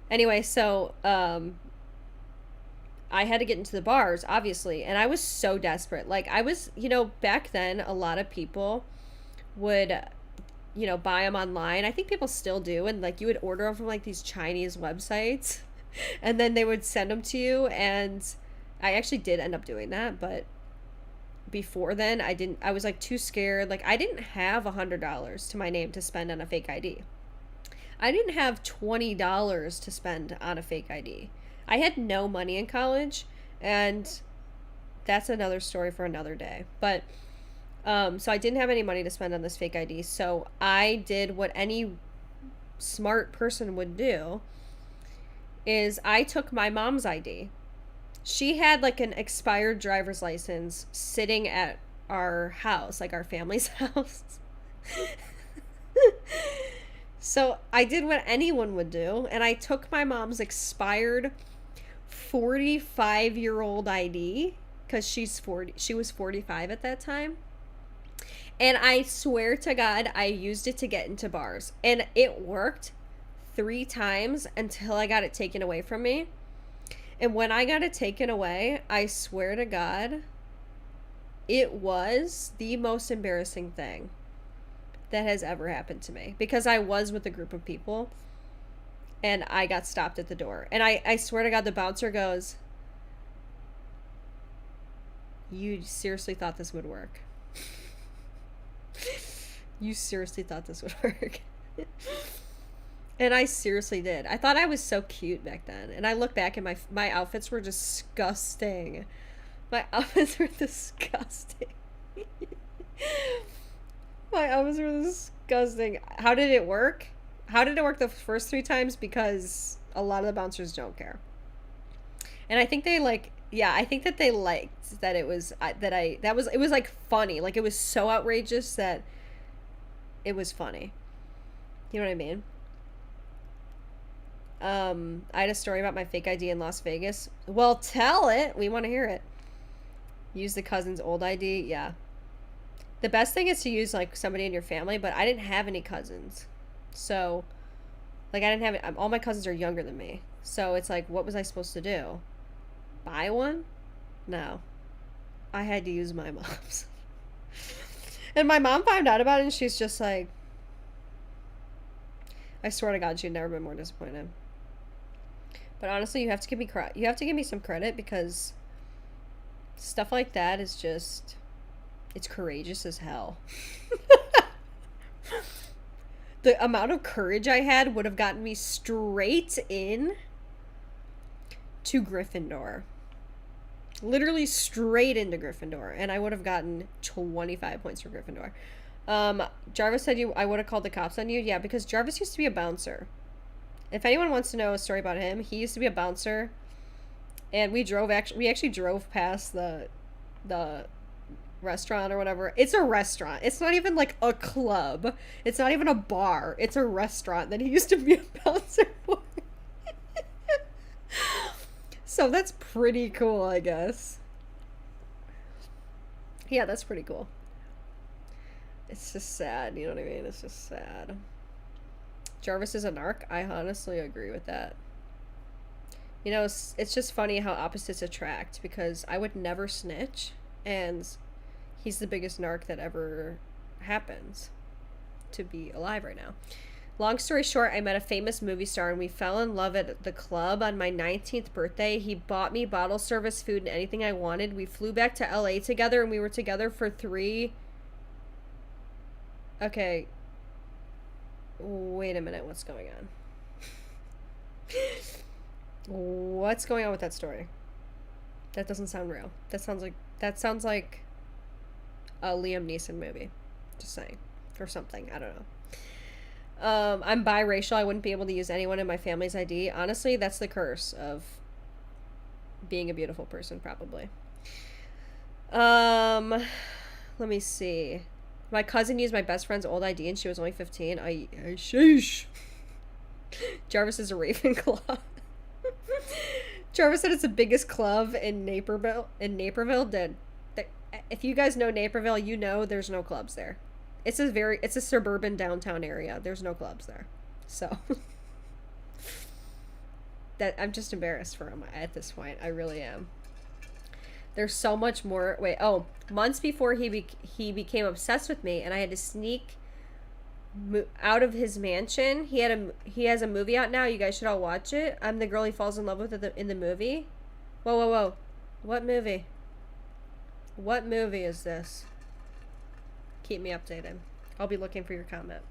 anyway, so I had to get into the bars, obviously, and I was so desperate. Like I was, back then, a lot of people would, buy them online. I think people still do, and like you would order them from like these Chinese websites, and then they would send them to you. And I actually did end up doing that, but before then, I was like too scared. Like I didn't have $100 to my name to spend on a fake ID. I didn't have $20 to spend on a fake ID. I had no money in college, and that's another story for another day. But so I didn't have any money to spend on this fake ID. So I did what any smart person would do, is I took my mom's ID. She had like an expired driver's license sitting at our house, like our family's house. So I did what anyone would do, and I took my mom's expired 45-year-old ID, because she was 45 at that time. And I swear to God, I used it to get into bars. And it worked 3 times until I got it taken away from me. And when I got it taken away, I swear to God, it was the most embarrassing thing that has ever happened to me. Because I was with a group of people, and I got stopped at the door. And I swear to God, the bouncer goes, "You seriously thought this would work? You seriously thought this would work?" And I seriously did. I thought I was so cute back then. And I look back and my outfits were disgusting. My outfits were disgusting. My outfits were disgusting. How did it work? How did it work the first 3 times? Because a lot of the bouncers don't care. And I think they I think that they liked that it was, it was like funny. Like it was so outrageous that it was funny. You know what I mean? I had a story about my fake ID in Las Vegas. Well, tell it. We want to hear it. Use the cousin's old ID. Yeah. The best thing is to use like somebody in your family, but I didn't have any cousins. So, like I didn't have all my cousins are younger than me. So it's like, what was I supposed to do? Buy one? No. I had to use my mom's. And my mom found out about it, and she's just like, I swear to God, she'd never been more disappointed. But honestly, you have to give me some credit, because stuff like that is just, it's courageous as hell. The amount of courage I had would have gotten me straight in to Gryffindor. Literally straight into Gryffindor, and I would have gotten 25 points for Gryffindor. Jarvis said I would have called the cops on you. Yeah, because Jarvis used to be a bouncer. If anyone wants to know a story about him, he used to be a bouncer, and we actually drove past the restaurant or whatever. It's a restaurant. It's not even like a club. It's not even a bar. It's a restaurant that he used to be a bouncer for. So that's pretty cool, I guess. Yeah, that's pretty cool. It's just sad, you know what I mean? It's just sad. Jarvis is a narc. I honestly agree with that. You know, it's just funny how opposites attract, because I would never snitch, and he's the biggest narc that ever happens to be alive right now. Long story short, I met a famous movie star and we fell in love at the club on my 19th birthday. He bought me bottle service food and anything I wanted. We flew back to LA together and we were together for 3. Okay. Wait a minute, what's going on? What's going on with that story? That doesn't sound real. That sounds like a Liam Neeson movie. Just saying. Or something. I don't know. I'm biracial. I wouldn't be able to use anyone in my family's ID. Honestly, that's the curse of being a beautiful person, probably. Let me see. My cousin used my best friend's old ID and she was only 15. I sheesh. Jarvis is a Ravenclaw. Jarvis said it's the biggest club in Naperville. If you guys know Naperville, you know there's no clubs there. It's a suburban downtown area. There's no clubs there. So that I'm just embarrassed for him at this point. I really am. There's so much more. Wait, months before he became obsessed with me and I had to sneak out of his mansion. He has a movie out now. You guys should all watch it. I'm the girl he falls in love with in the movie. Whoa. What movie? What movie is this? Keep me updated. I'll be looking for your comment.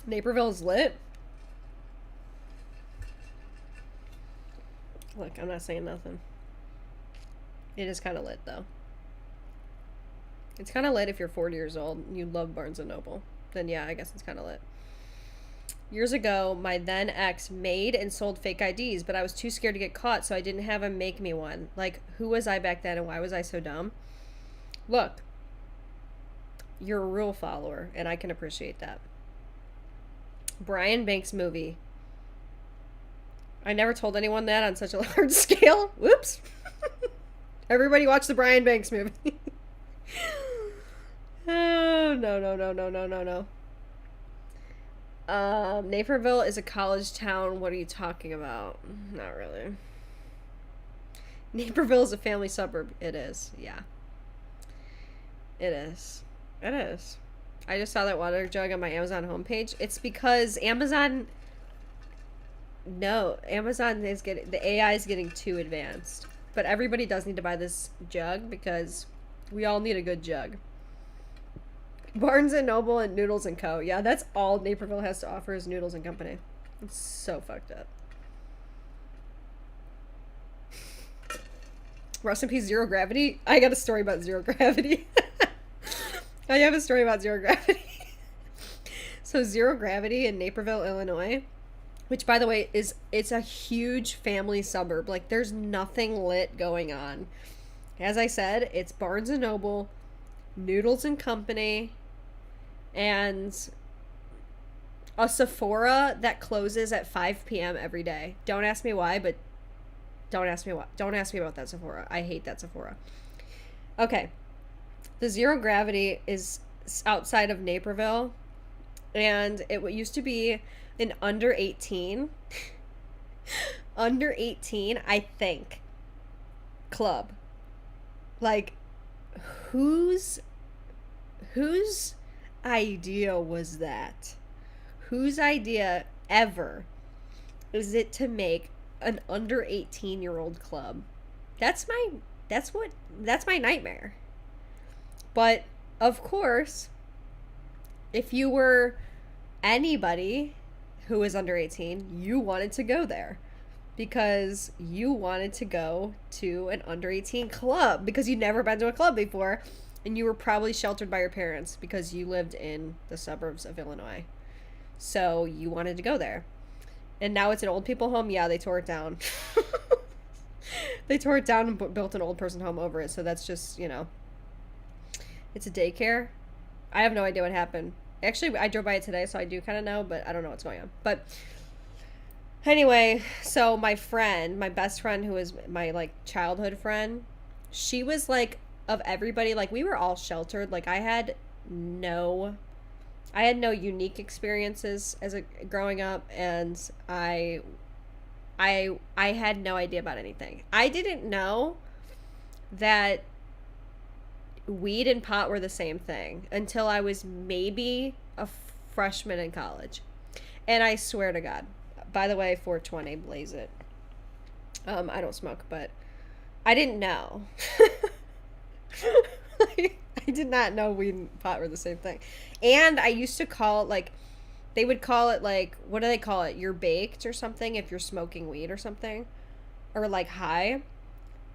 Naperville's lit. Look, I'm not saying nothing. It is kind of lit, though. It's kind of lit if you're 40 years old and you love Barnes & Noble. Then yeah, I guess it's kind of lit. Years ago, my then ex made and sold fake IDs, but I was too scared to get caught, so I didn't have him make me one. Like, who was I back then and why was I so dumb? Look, you're a rule follower, and I can appreciate that. Brian Banks movie. I never told anyone that on such a large scale. Whoops. Everybody watch the Brian Banks movie. Oh, no. Naperville is a college town. What are you talking about? Not really. Naperville is a family suburb. It is. Yeah. It is. I just saw that water jug on my Amazon homepage. It's because Amazon is getting, the AI is getting too advanced. But everybody does need to buy this jug because we all need a good jug. Barnes & Noble and Noodles & Co. Yeah, that's all Naperville has to offer is Noodles & Company. It's so fucked up. Rest in peace, Zero Gravity. I got a story about Zero Gravity. I have a story about Zero Gravity. So Zero Gravity in Naperville, Illinois, which by the way it's a huge family suburb. Like there's nothing lit going on. As I said, it's Barnes & Noble, Noodles & Company, and a Sephora that closes at 5 p.m. every day. Don't ask me why, but don't ask me about that Sephora. I hate that Sephora. Okay. The Zero Gravity is outside of Naperville, and it used to be an under 18 I think club. Like whose idea was that? Whose idea ever is it to make an under 18-year-old club? That's my nightmare. But of course, if you were anybody who was under 18, you wanted to go there because you wanted to go to an under 18 club because you'd never been to a club before and you were probably sheltered by your parents because you lived in the suburbs of Illinois. So you wanted to go there. And now it's an old people home. Yeah, they tore it down. They tore it down and built an old person home over it. So that's just, it's a daycare. I have no idea what happened. Actually, I drove by it today, so I do kind of know, but I don't know what's going on. But anyway, so my best friend, who was my, childhood friend, she was, of everybody, we were all sheltered. I had no unique experiences growing up, and I had no idea about anything. I didn't know that weed and pot were the same thing until I was maybe a freshman in college. And I swear to God, by the way, 420, blaze it. I don't smoke, but I didn't know. I did not know weed and pot were the same thing. And I used to call it, like, they would call it, like, what do they call it? You're baked or something if you're smoking weed or something. Or, like, high.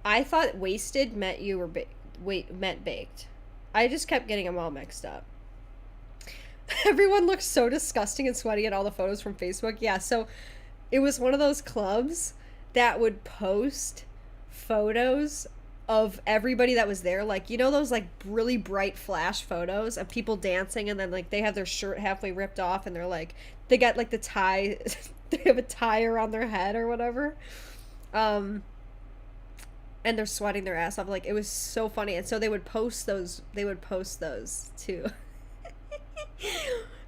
I thought wasted meant you were meant baked. I just kept getting them all mixed up. Everyone looked so disgusting and sweaty in all the photos from Facebook. Yeah, so it was one of those clubs that would post photos of everybody that was there, like, you know, those like really bright flash photos of people dancing, and then like they have their shirt halfway ripped off, and they're like, they got like the tie they have a tie around their head or whatever, and they're sweating their ass off. Like, it was so funny. And so they would post those too.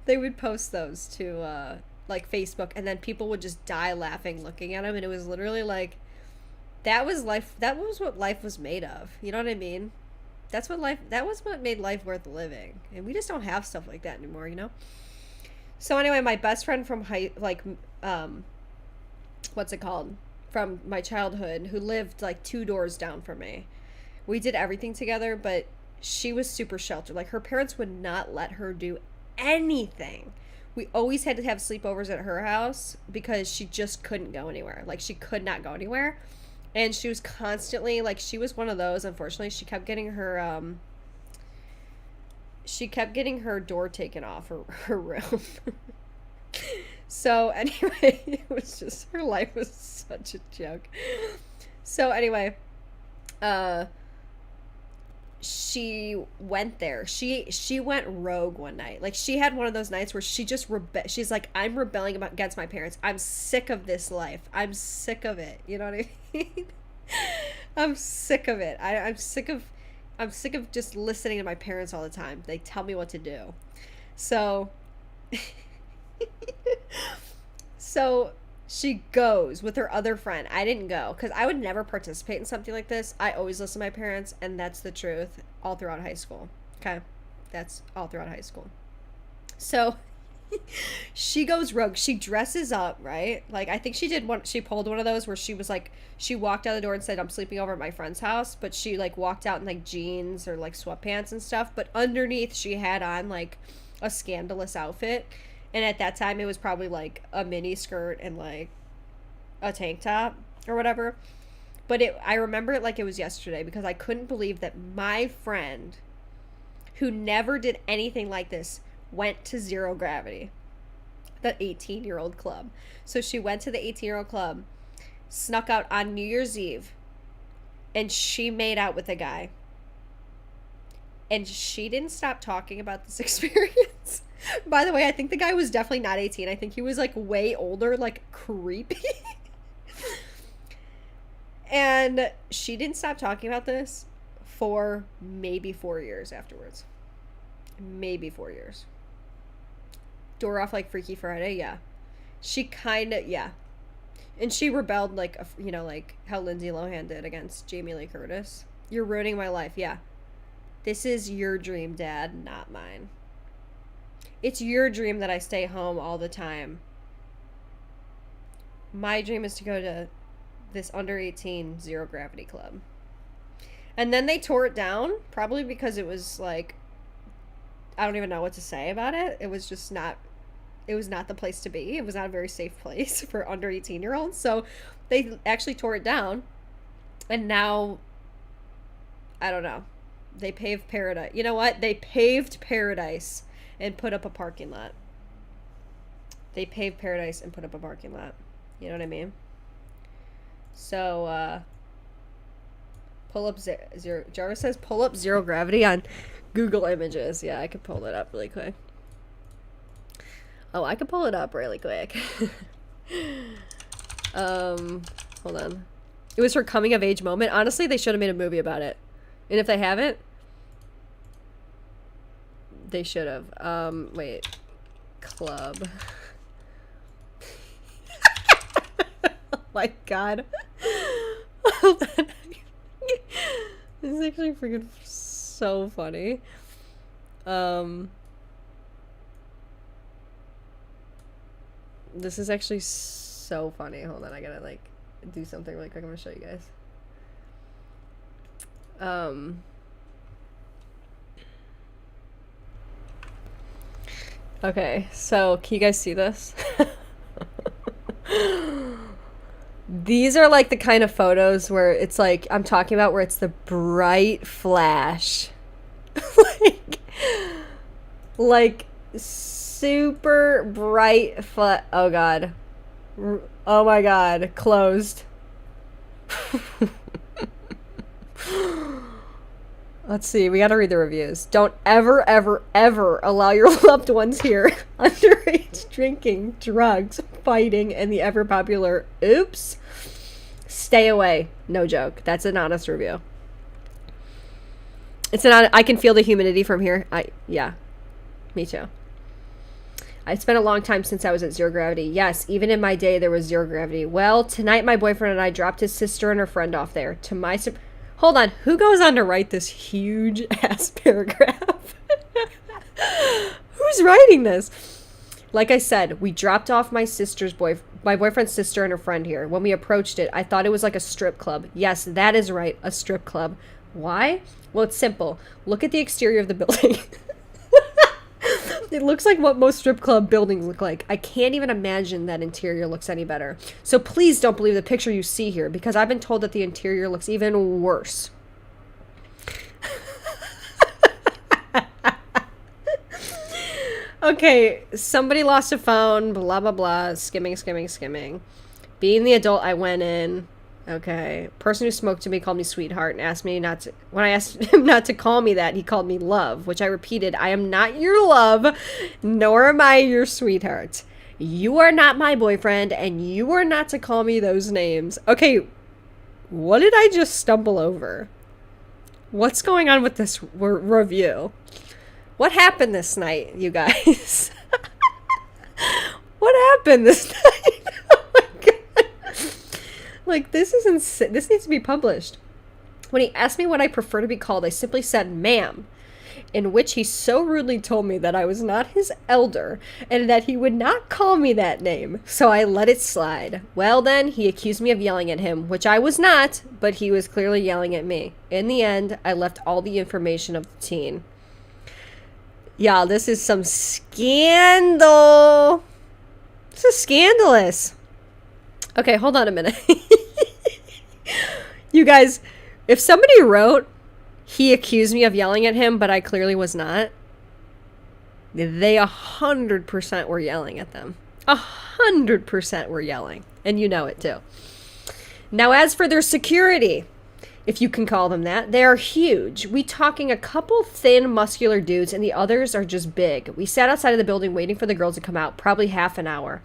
They would post those to like Facebook, and then people would just die laughing looking at them, and it was literally like, that was life. That was what life was made of. You know what I mean? That was what made life worth living. And we just don't have stuff like that anymore, you know? So anyway, my best friend from what's it called? From my childhood, who lived like 2 doors down from me. We did everything together, but she was super sheltered. Like, her parents would not let her do anything. We always had to have sleepovers at her house because she just couldn't go anywhere. Like, she could not go anywhere. And she was constantly, like, she was one of those, unfortunately, she kept getting her door taken off her room. So, anyway, it was just, her life was such a joke. So, anyway, she went there. She went rogue one night. Like, she had one of those nights where she just she's like, I'm rebelling against my parents. I'm sick of this life. I'm sick of it. You know what I mean? I'm sick of it. I'm sick of just listening to my parents all the time. They tell me what to do. So so she goes with her other friend. I didn't go because I would never participate in something like this. I always listen to my parents, and that's the truth all throughout high school. Okay? That's all throughout high school. So she goes rogue. She dresses up, right? Like, I think she pulled one of those where she was like, she walked out the door and said, I'm sleeping over at my friend's house, but she like walked out in like jeans or like sweatpants and stuff, but underneath she had on like a scandalous outfit. And at that time, it was probably, like, a mini skirt and, like, a tank top or whatever. But I remember it like it was yesterday because I couldn't believe that my friend, who never did anything like this, went to Zero Gravity, the 18-year-old club. So she went to the 18-year-old club, snuck out on New Year's Eve, and she made out with a guy. And she didn't stop talking about this experience. By the way, I think the guy was definitely not 18. I think he was, like, way older, like, creepy. And she didn't stop talking about this for maybe 4 years afterwards. Maybe 4 years. Door off like Freaky Friday, yeah. She kind of, yeah. And she rebelled, like, you know, like how Lindsay Lohan did against Jamie Lee Curtis. You're ruining my life, yeah. This is your dream, Dad, not mine. It's your dream that I stay home all the time. My dream is to go to this under 18 Zero Gravity club. And then they tore it down, probably because it was like, I don't even know what to say about it. It was just not, it was not the place to be. It was not a very safe place for under 18-year-olds. So they actually tore it down. And now, I don't know. They paved paradise. You know what? They paved paradise and put up a parking lot. They paved paradise and put up a parking lot. You know what I mean? So, pull up zero. Jarvis says pull up Zero Gravity on Google Images. Yeah, I could pull it up really quick. Oh, I could pull it up really quick. Hold on. It was her coming of age moment. Honestly, they should have made a movie about it. And if they haven't, they should have. Wait. Club. Oh my god. Hold on. This is actually freaking so funny. This is actually so funny. Hold on, I gotta like do something really quick. I'm gonna show you guys. Okay, so can you guys see this? These are like the kind of photos where it's like I'm talking about, where it's the bright flash. like super bright oh god. Oh my god, closed. Let's see, we gotta read the reviews. Don't ever, ever, ever allow your loved ones here. Underage drinking, drugs, fighting, and the ever popular oops. Stay away. No joke. That's an honest review. It's an I can feel the humidity from here. Yeah. Me too. I spent a long time since I was at zero gravity. Yes, even in my day there was zero gravity. Well, tonight my boyfriend and I dropped his sister and her friend off there. To my hold on, who goes on to write this huge ass paragraph? Who's writing this? Like I said, we dropped off my boyfriend's sister and her friend here. When we approached it, I thought it was like a strip club. Yes, that is right, a strip club. Why? Well, it's simple. Look at the exterior of the building. It looks like what most strip club buildings look like. I can't even imagine that interior looks any better. So please don't believe the picture you see here, because I've been told that the interior looks even worse. Okay, somebody lost a phone, blah, blah, blah, skimming. Being the adult I went in. Okay. Person who spoke to me called me sweetheart and asked me not to... When I asked him not to call me that, he called me love, which I repeated, I am not your love, nor am I your sweetheart. You are not my boyfriend, and you are not to call me those names. Okay, what did I just stumble over? What's going on with this review? What happened this night, you guys? What happened this night? Oh my god. Like, this is insane. This needs to be published. When he asked me what I prefer to be called, I simply said, ma'am, in which he so rudely told me that I was not his elder and that he would not call me that name. So I let it slide. Well then, he accused me of yelling at him, which I was not, but he was clearly yelling at me. In the end, I left all the information of the teen. Yeah, this is some scandal. This is scandalous. Okay, hold on a minute. You guys, if somebody wrote, he accused me of yelling at him, but I clearly was not, they 100% were yelling at them. 100% were yelling. And you know it too. Now, as for their security, if you can call them that, they are huge. We talking a couple thin, muscular dudes, and the others are just big. We sat outside of the building waiting for the girls to come out, probably half an hour.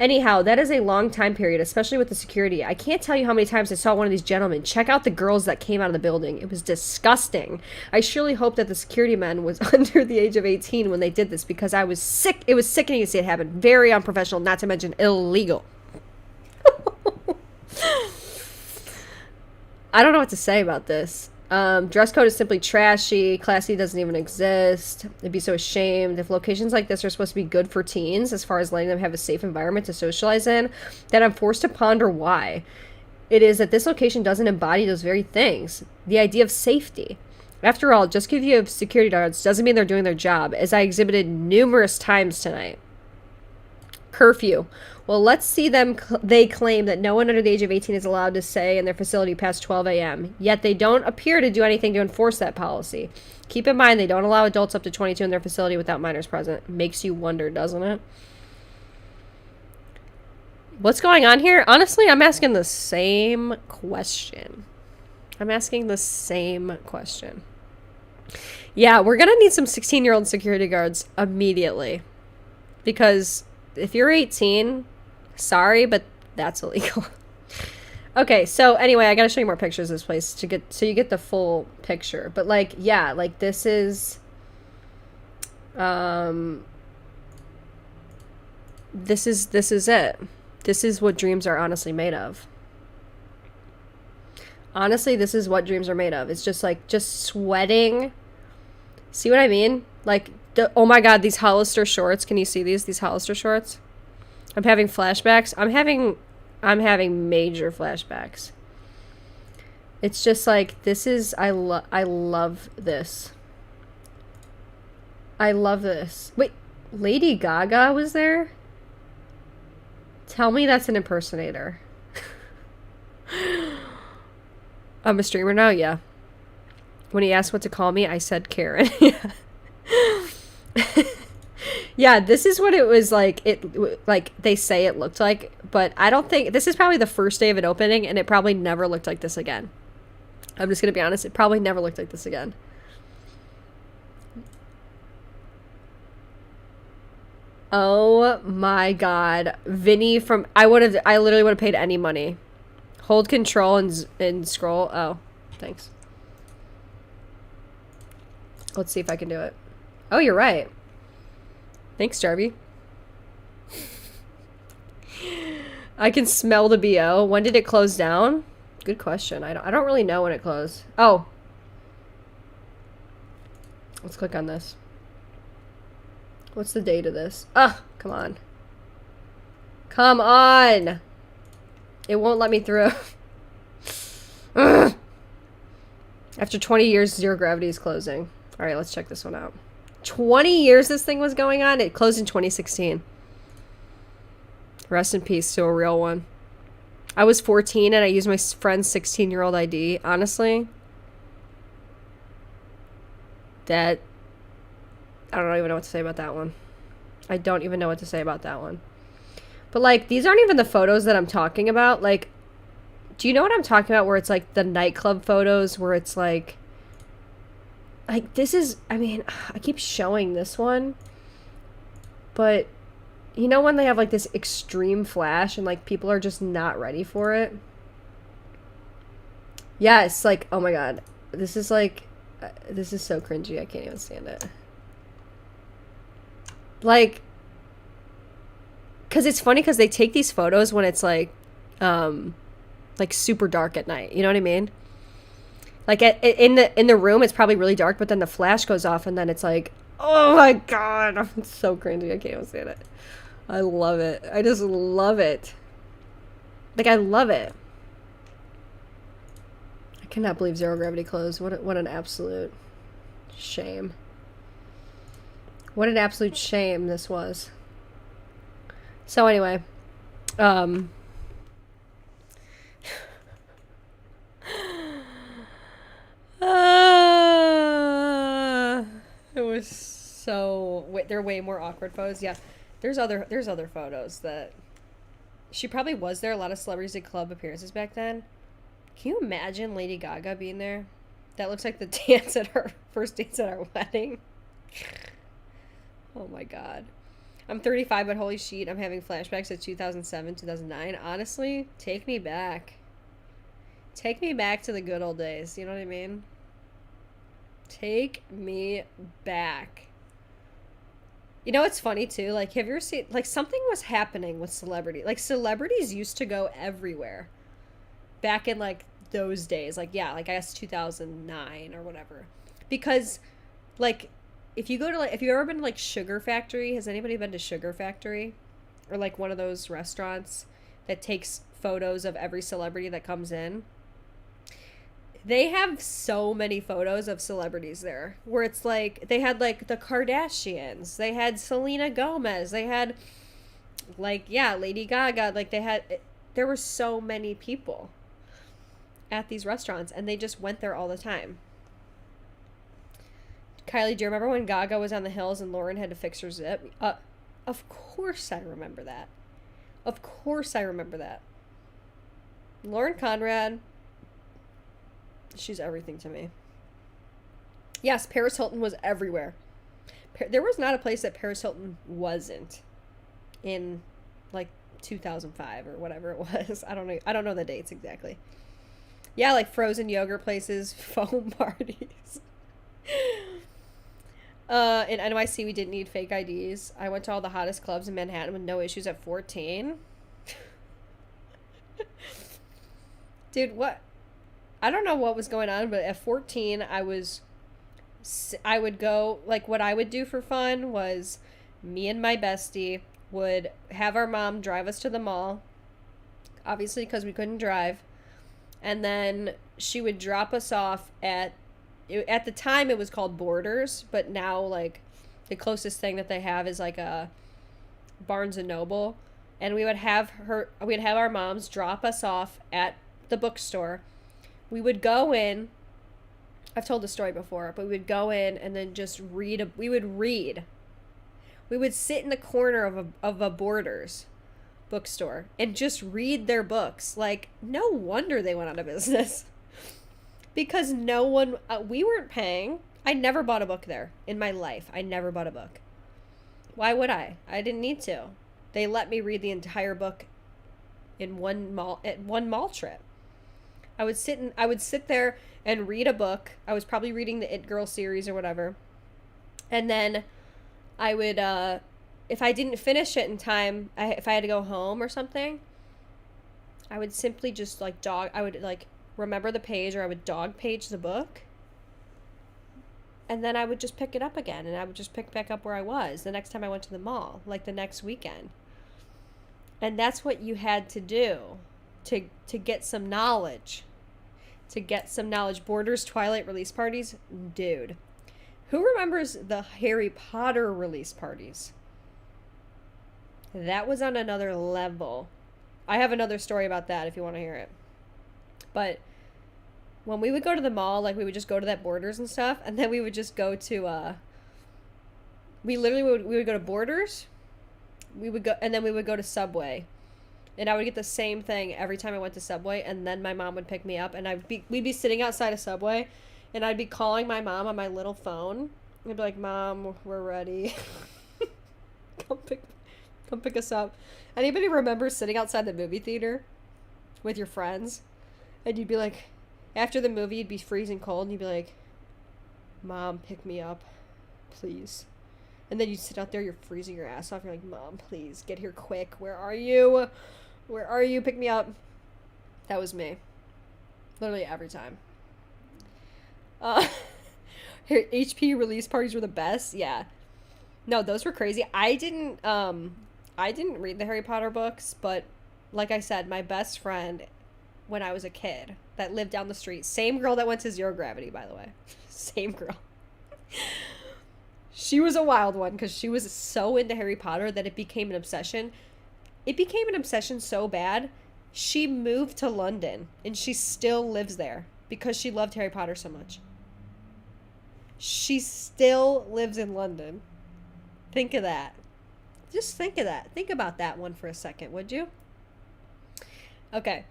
Anyhow, that is a long time period, especially with the security. I can't tell you how many times I saw one of these gentlemen check out the girls that came out of the building. It was disgusting. I surely hope that the security man was under the age of 18 when they did this, because I was sick. It was sickening to see it happen. Very unprofessional, not to mention illegal. I don't know what to say about this. Dress code is simply trashy. Classy doesn't even exist. I'd be so ashamed. If locations like this are supposed to be good for teens, as far as letting them have a safe environment to socialize in, then I'm forced to ponder why it is that this location doesn't embody those very things. The idea of safety. After all, just because you have security guards doesn't mean they're doing their job, as I exhibited numerous times tonight. Curfew. Well, let's see them. They claim that no one under the age of 18 is allowed to stay in their facility past 12 a.m. Yet they don't appear to do anything to enforce that policy. Keep in mind, they don't allow adults up to 22 in their facility without minors present. Makes you wonder, doesn't it? What's going on here? Honestly, I'm asking the same question. Yeah, we're going to need some 16-year-old security guards immedately. Because if you're 18... sorry, but that's illegal. Okay, so anyway, I gotta show you more pictures of this place to get so you get the full picture. But like, yeah, like this is this is it. This is what dreams are honestly made of. Honestly, this is what dreams are made of. It's just like, just sweating. See what I mean? Like, oh my god, these Hollister shorts. Can you see these Hollister shorts? I'm having flashbacks. I'm having major flashbacks. It's just like, this is, I love this. I love this. Wait, Lady Gaga was there? Tell me that's an impersonator. I'm a streamer now? Yeah. When he asked what to call me, I said Karen. Yeah. Yeah, this is what it was like. Like they say it looked like, but I don't think this is probably the first day of it opening, and it probably never looked like this again. I'm just gonna be honest, it probably never looked like this again. Oh my god. Vinny from I literally would have paid any money. Hold control and scroll. Oh, thanks. Let's see if I can do it. Oh, you're right. Thanks, Jarvie. I can smell the BO. When did it close down? Good question. I don't really know when it closed. Oh. Let's click on this. What's the date of this? Ah, come on. Come on! It won't let me through. After 20 years, Zero Gravity is closing. Alright, let's check this one out. 20 years this thing was going on? It closed in 2016. Rest in peace to a real one. I was 14 and I used my friend's 16-year-old ID. Honestly, that... I don't even know what to say about that one. I don't even know what to say about that one. But, like, these aren't even the photos that I'm talking about. Like, do you know what I'm talking about? Where it's, like, the nightclub photos where it's, like, this is, I mean, I keep showing this one. But, you know when they have, like, this extreme flash and, like, people are just not ready for it? Yeah, it's like, oh my god. This is, like, this is so cringy. I can't even stand it. Like, because it's funny because they take these photos when it's like super dark at night. You know what I mean? Like in the room, it's probably really dark, but then the flash goes off, and then it's like, oh my god, it's so cringy. I can't even stand it. I love it. I just love it. Like, I love it. I cannot believe Zero Gravity closed. What an absolute shame. What an absolute shame this was. So anyway, it was so they're way more awkward photos. Yeah, there's other photos that she probably was there. A lot of celebrities did club appearances back then. Can you imagine Lady Gaga being there? That looks like the dance at her first dance at our wedding. Oh my god. I'm 35, but holy shit, I'm having flashbacks of 2007, 2009. Honestly, take me back. Take me back to the good old days. You know what I mean? Take me back. You know what's funny, too? Like, have you ever seen... Like, something was happening with celebrity. Like, celebrities used to go everywhere. Back in, like, those days. Like, yeah, like, I guess 2009 or whatever. Because, like... If you go to, like, if you've ever been to, like, Sugar Factory, has anybody been to Sugar Factory? Or, like, one of those restaurants that takes photos of every celebrity that comes in? They have so many photos of celebrities there. Where it's, like, they had, like, the Kardashians. They had Selena Gomez. They had, like, yeah, Lady Gaga. Like, they had, there were so many people at these restaurants. And they just went there all the time. Kylie, do you remember when Gaga was on the hills and Lauren had to fix her zip? Of course I remember that. Of course I remember that. Lauren Conrad, she's everything to me. Yes, Paris Hilton was everywhere. There was not a place that Paris Hilton wasn't in, like, 2005 or whatever it was. I don't know the dates exactly. Yeah, like frozen yogurt places, foam parties. In NYC, we didn't need fake IDs. I went to all the hottest clubs in Manhattan with no issues at 14. Dude, what? I don't know what was going on, but at 14, I would go, like, what I would do for fun was me and my bestie would have our mom drive us to the mall, obviously because we couldn't drive, and then she would drop us off at the time it was called Borders, but now, like, the closest thing that they have is like a Barnes and Noble, and we'd have our moms drop us off at the bookstore. We would go in. I've told the story before, but we would go in and then just read. We would read. We would sit in the corner of a Borders bookstore and just read their books. Like, no wonder they went out of business. Because no one, we weren't paying. I never bought a book there in my life. I never bought a book. Why would I? I didn't need to. They let me read the entire book in one mall trip. I would sit there and read a book. I was probably reading the It Girl series or whatever. And then I would, if I didn't finish it in time, if I had to go home or something, I would simply just I would remember the page, or I would dog page the book. And then I would just pick it up again, and I would just pick back up where I was the next time I went to the mall, like the next weekend. And that's what you had to do to get some knowledge. To get some knowledge. Borders Twilight release parties? Dude. Who remembers the Harry Potter release parties? That was on another level. I have another story about that if you want to hear it. But when we would go to the mall, like, we would just go to that Borders and stuff, and then we would just go to, we would go to Borders, and then we would go to Subway, and I would get the same thing every time I went to Subway, and then my mom would pick me up, and we'd be sitting outside of Subway, and I'd be calling my mom on my little phone. I'd be like, Mom, we're ready. Come pick us up. Anybody remember sitting outside the movie theater with your friends? And you'd be like, after the movie, you'd be freezing cold, and you'd be like, Mom, pick me up, please. And then you'd sit out there, you're freezing your ass off. You're like, Mom, please, get here quick. Where are you? Where are you? Pick me up. That was me. Literally every time. HP release parties were the best. Yeah. No, those were crazy. I didn't read the Harry Potter books, but like I said, my best friend when I was a kid that lived down the street, same girl that went to Zero Gravity, by the way. Same girl. She was a wild one because she was so into Harry Potter that it became an obsession. It became an obsession so bad, she moved to London and she still lives there because she loved Harry Potter so much. She still lives in London. Think of that. Just think of that. Think about that one for a second, would you? Okay.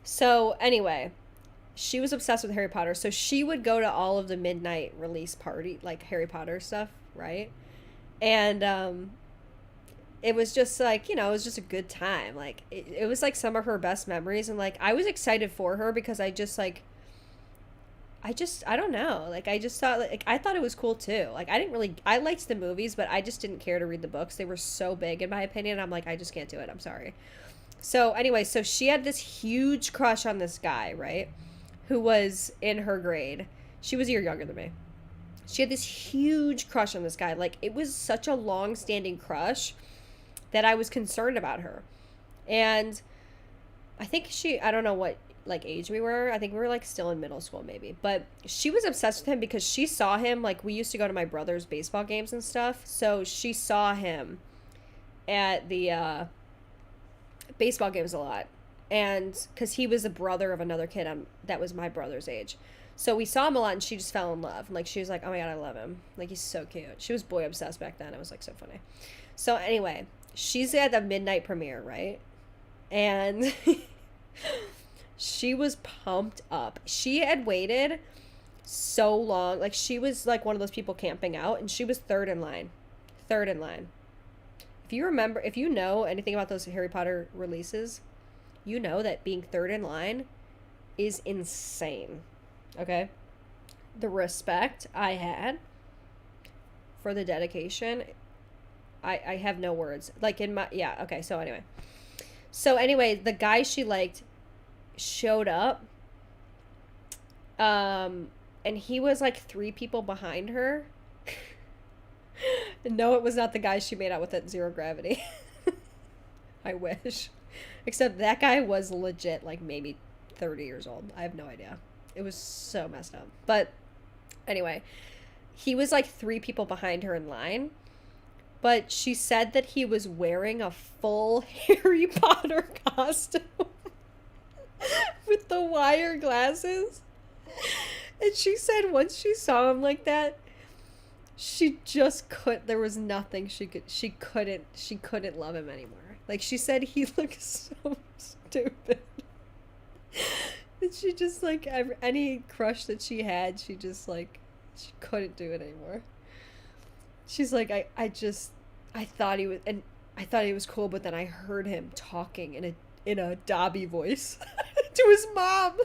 So, anyway, she was obsessed with Harry Potter. So, she would go to all of the midnight release party, like Harry Potter stuff, right? And it was just like, it was just a good time. Like, it was like some of her best memories. And, like, I was excited for her because I don't know. Like, I just thought, like, I thought it was cool too. Like, I liked the movies, but I just didn't care to read the books. They were so big, in my opinion. I'm like, I just can't do it. I'm sorry. So, anyway, so she had this huge crush on this guy, right? Who was in her grade. She was a year younger than me. She had this huge crush on this guy. Like, it was such a long-standing crush that I was concerned about her. And I think I don't know what, like, age we were. I think we were, like, still in middle school maybe, but she was obsessed with him because she saw him, like, we used to go to my brother's baseball games and stuff, so she saw him at the baseball games a lot, and because he was a brother of another kid that was my brother's age, so we saw him a lot, and she just fell in love. Like, she was like, oh my god, I love him, like, he's so cute. She was boy obsessed back then. It was, like, so funny. So anyway, she's at the midnight premiere, right? And she was pumped up. She had waited so long. Like, she was, like, one of those people camping out, and she was third in line. If you know anything about those Harry Potter releases, you know that being third in line is insane. Okay? The respect I had for the dedication, I have no words. Like, okay, so anyway, the guy she liked showed up, And he was like 3 people behind her. No, it was not the guy she made out with at Zero Gravity. I wish. Except that guy was legit like maybe 30 years old. I have no idea. It was so messed up. But anyway, he was like 3 people behind her in line. But she said that he was wearing a full Harry Potter costume with the wire glasses. And she said once she saw him like that, she just there was nothing she couldn't love him anymore. Like, she said he looked so stupid. And she just, like, any crush that she had, she just, like, she couldn't do it anymore. She's like, I thought he was cool, but then I heard him talking in a Dobby voice to his mom.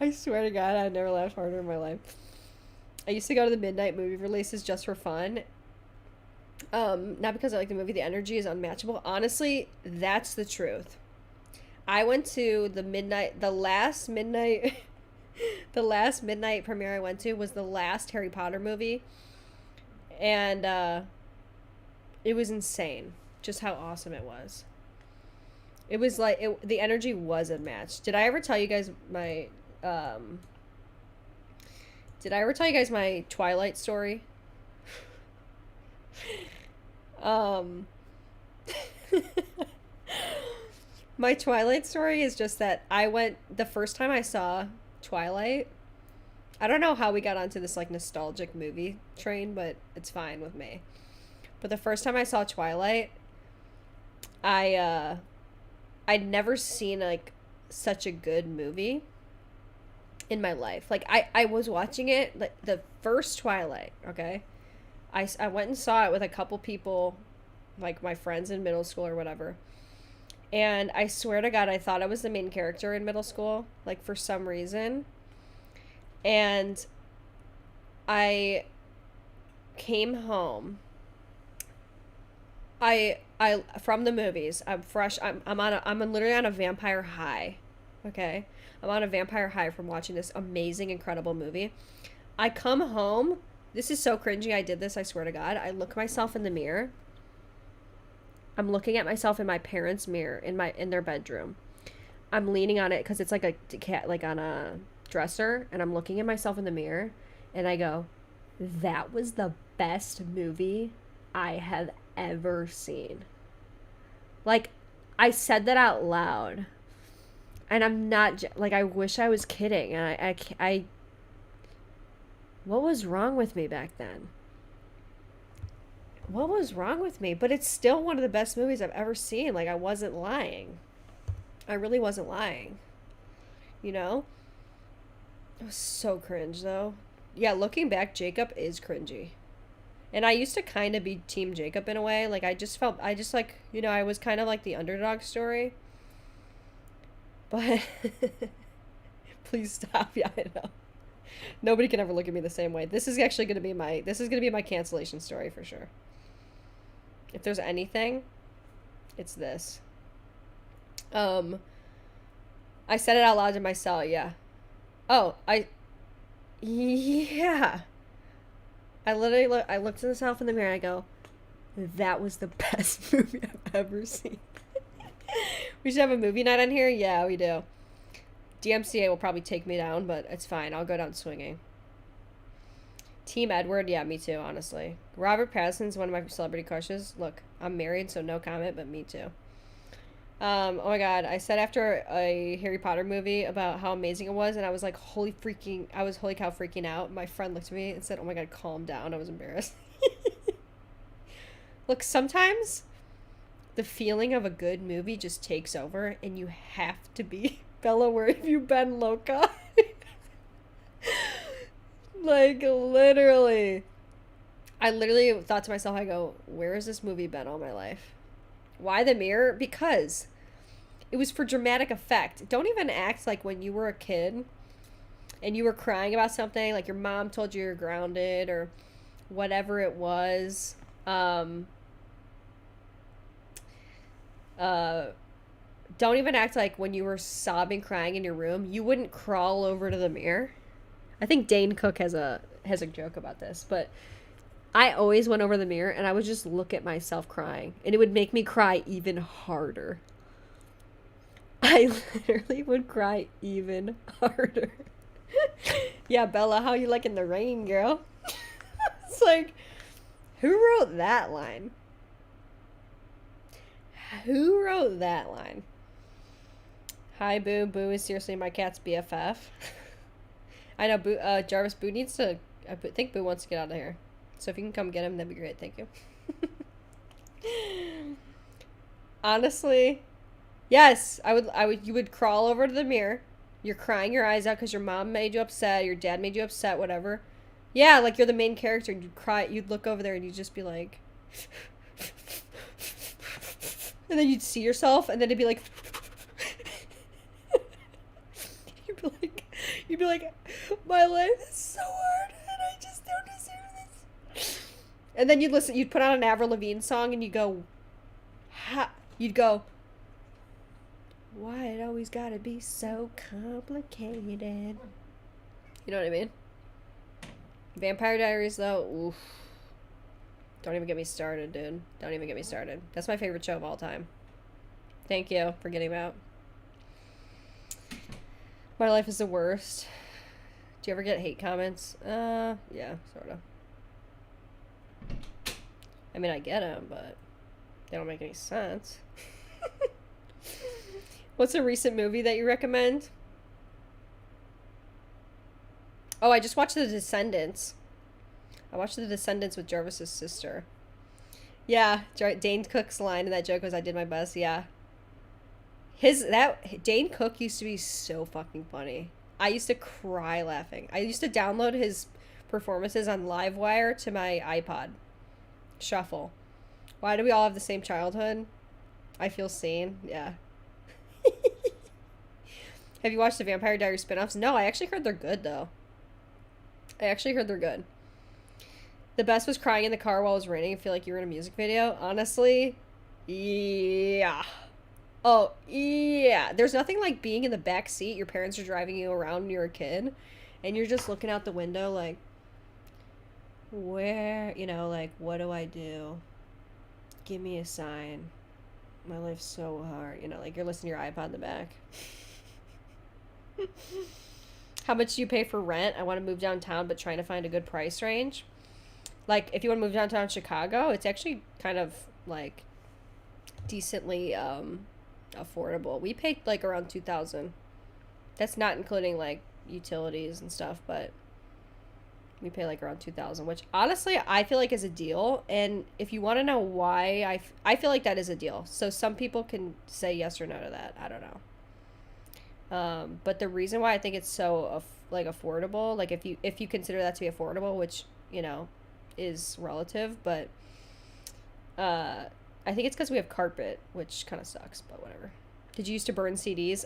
I swear to God, I never laughed harder in my life. I used to go to the midnight movie releases just for fun. Not because I like the movie. The energy is unmatchable. Honestly, that's the truth. I went to the last midnight premiere I went to was the last Harry Potter movie. And, it was insane. Just how awesome it was. It was like, the energy was unmatched. Did I ever tell you guys my Twilight story? My Twilight story is just that the first time I saw Twilight, I don't know how we got onto this like nostalgic movie train, but it's fine with me. But the first time I saw Twilight, I'd never seen like such a good movie in my life. Like, I was watching it, like the first Twilight, okay? I went and saw it with a couple people, like my friends in middle school or whatever. And I swear to God, I thought I was the main character in middle school, like for some reason. And I came home. I from the movies. I'm fresh. I'm literally on a vampire high. Okay? I'm on a vampire high from watching this amazing, incredible movie. I come home. This is so cringy. I did this, I swear to God. I look myself in the mirror. I'm looking at myself in my parents' mirror in their bedroom. I'm leaning on it because it's like on a dresser, and I'm looking at myself in the mirror, and I go, "That was the best movie I have ever seen." Like, I said that out loud, and I'm not like, I wish I was kidding, and I what was wrong with me back then? What was wrong with me? But it's still one of the best movies I've ever seen. Like, I wasn't lying. I really wasn't lying. You know? It was so cringe, though. Yeah, looking back, Jacob is cringy. And I used to kind of be Team Jacob in a way. Like, I was kind of like the underdog story. But please stop. Yeah, I know. Nobody can ever look at me the same way. This is actually going to be my cancellation story for sure. If there's anything, it's this. I said it out loud to myself, yeah. Yeah. I literally I looked at myself in the mirror and I go, that was the best movie I've ever seen. We should have a movie night on here? Yeah, we do. DMCA will probably take me down, but it's fine. I'll go down swinging. Team Edward, yeah, me too, honestly. Robert Pattinson's one of my celebrity crushes. Look, I'm married, so no comment, but me too. Oh my God, I said after a Harry Potter movie about how amazing it was, and I was like, holy cow freaking out. My friend looked at me and said, oh my God, calm down. I was embarrassed. Look, sometimes the feeling of a good movie just takes over, and you have to be, Bella, where have you been, loca? Like, literally. I literally thought to myself, I go, where has this movie been all my life? Why the mirror? Because it was for dramatic effect. Don't even act like when you were a kid and you were crying about something, like your mom told you you're grounded or whatever it was. don't even act like when you were sobbing, crying in your room, you wouldn't crawl over to the mirror. I think Dane Cook has a joke about this, but I always went over the mirror and I would just look at myself crying, and it would make me cry even harder. I literally would cry even harder. Yeah, Bella, how you liking the rain, girl? It's like, who wrote that line? Who wrote that line? Hi, Boo. Boo is seriously my cat's BFF. I know, Boo. Jarvis, Boo needs to. I think Boo wants to get out of here. So if you can come get him, that'd be great. Thank you. Honestly, yes, I would. You would crawl over to the mirror. You're crying your eyes out because your mom made you upset, your dad made you upset, whatever. Yeah, like you're the main character. You'd cry. You'd look over there and you'd just be like, and then you'd see yourself, and then it'd be like. You'd be like, my life is so hard, and I just don't deserve this. And then you'd put on an Avril Lavigne song, and you'd go, why it always gotta be so complicated? You know what I mean? Vampire Diaries, though, oof. Don't even get me started, dude. Don't even get me started. That's my favorite show of all time. Thank you for getting me out. My life is the worst. Do you ever get hate comments? Yeah, sort of. I mean, I get them, but they don't make any sense. What's a recent movie that you recommend? Oh, I just watched The Descendants. I watched The Descendants with Jarvis's sister. Yeah, Dane Cook's line in that joke was, I did my best, yeah. Dane Cook used to be so fucking funny. I used to cry laughing. I used to download his performances on Livewire to my iPod. Shuffle. Why do we all have the same childhood? I feel seen. Yeah. Have you watched the Vampire Diaries spinoffs? No, I actually heard they're good, though. The best was crying in the car while it was raining and feel like you were in a music video. Honestly, yeah. Oh, yeah. There's nothing like being in the back seat. Your parents are driving you around when you're a kid, and you're just looking out the window like, where, like, what do I do? Give me a sign. My life's so hard. Like you're listening to your iPod in the back. How much do you pay for rent? I want to move downtown, but trying to find a good price range. Like, if you want to move downtown Chicago, it's actually kind of, like, decently, affordable. We paid like around $2,000. That's not including like utilities and stuff, but we pay like around $2,000, which honestly I feel like is a deal. And if you want to know why, I feel like that is a deal. So some people can say yes or no to that. I don't know. But the reason why I think it's so like affordable, like if you consider that to be affordable, which is relative, but I think it's because we have carpet, which kind of sucks, but whatever. Did you used to burn CDs?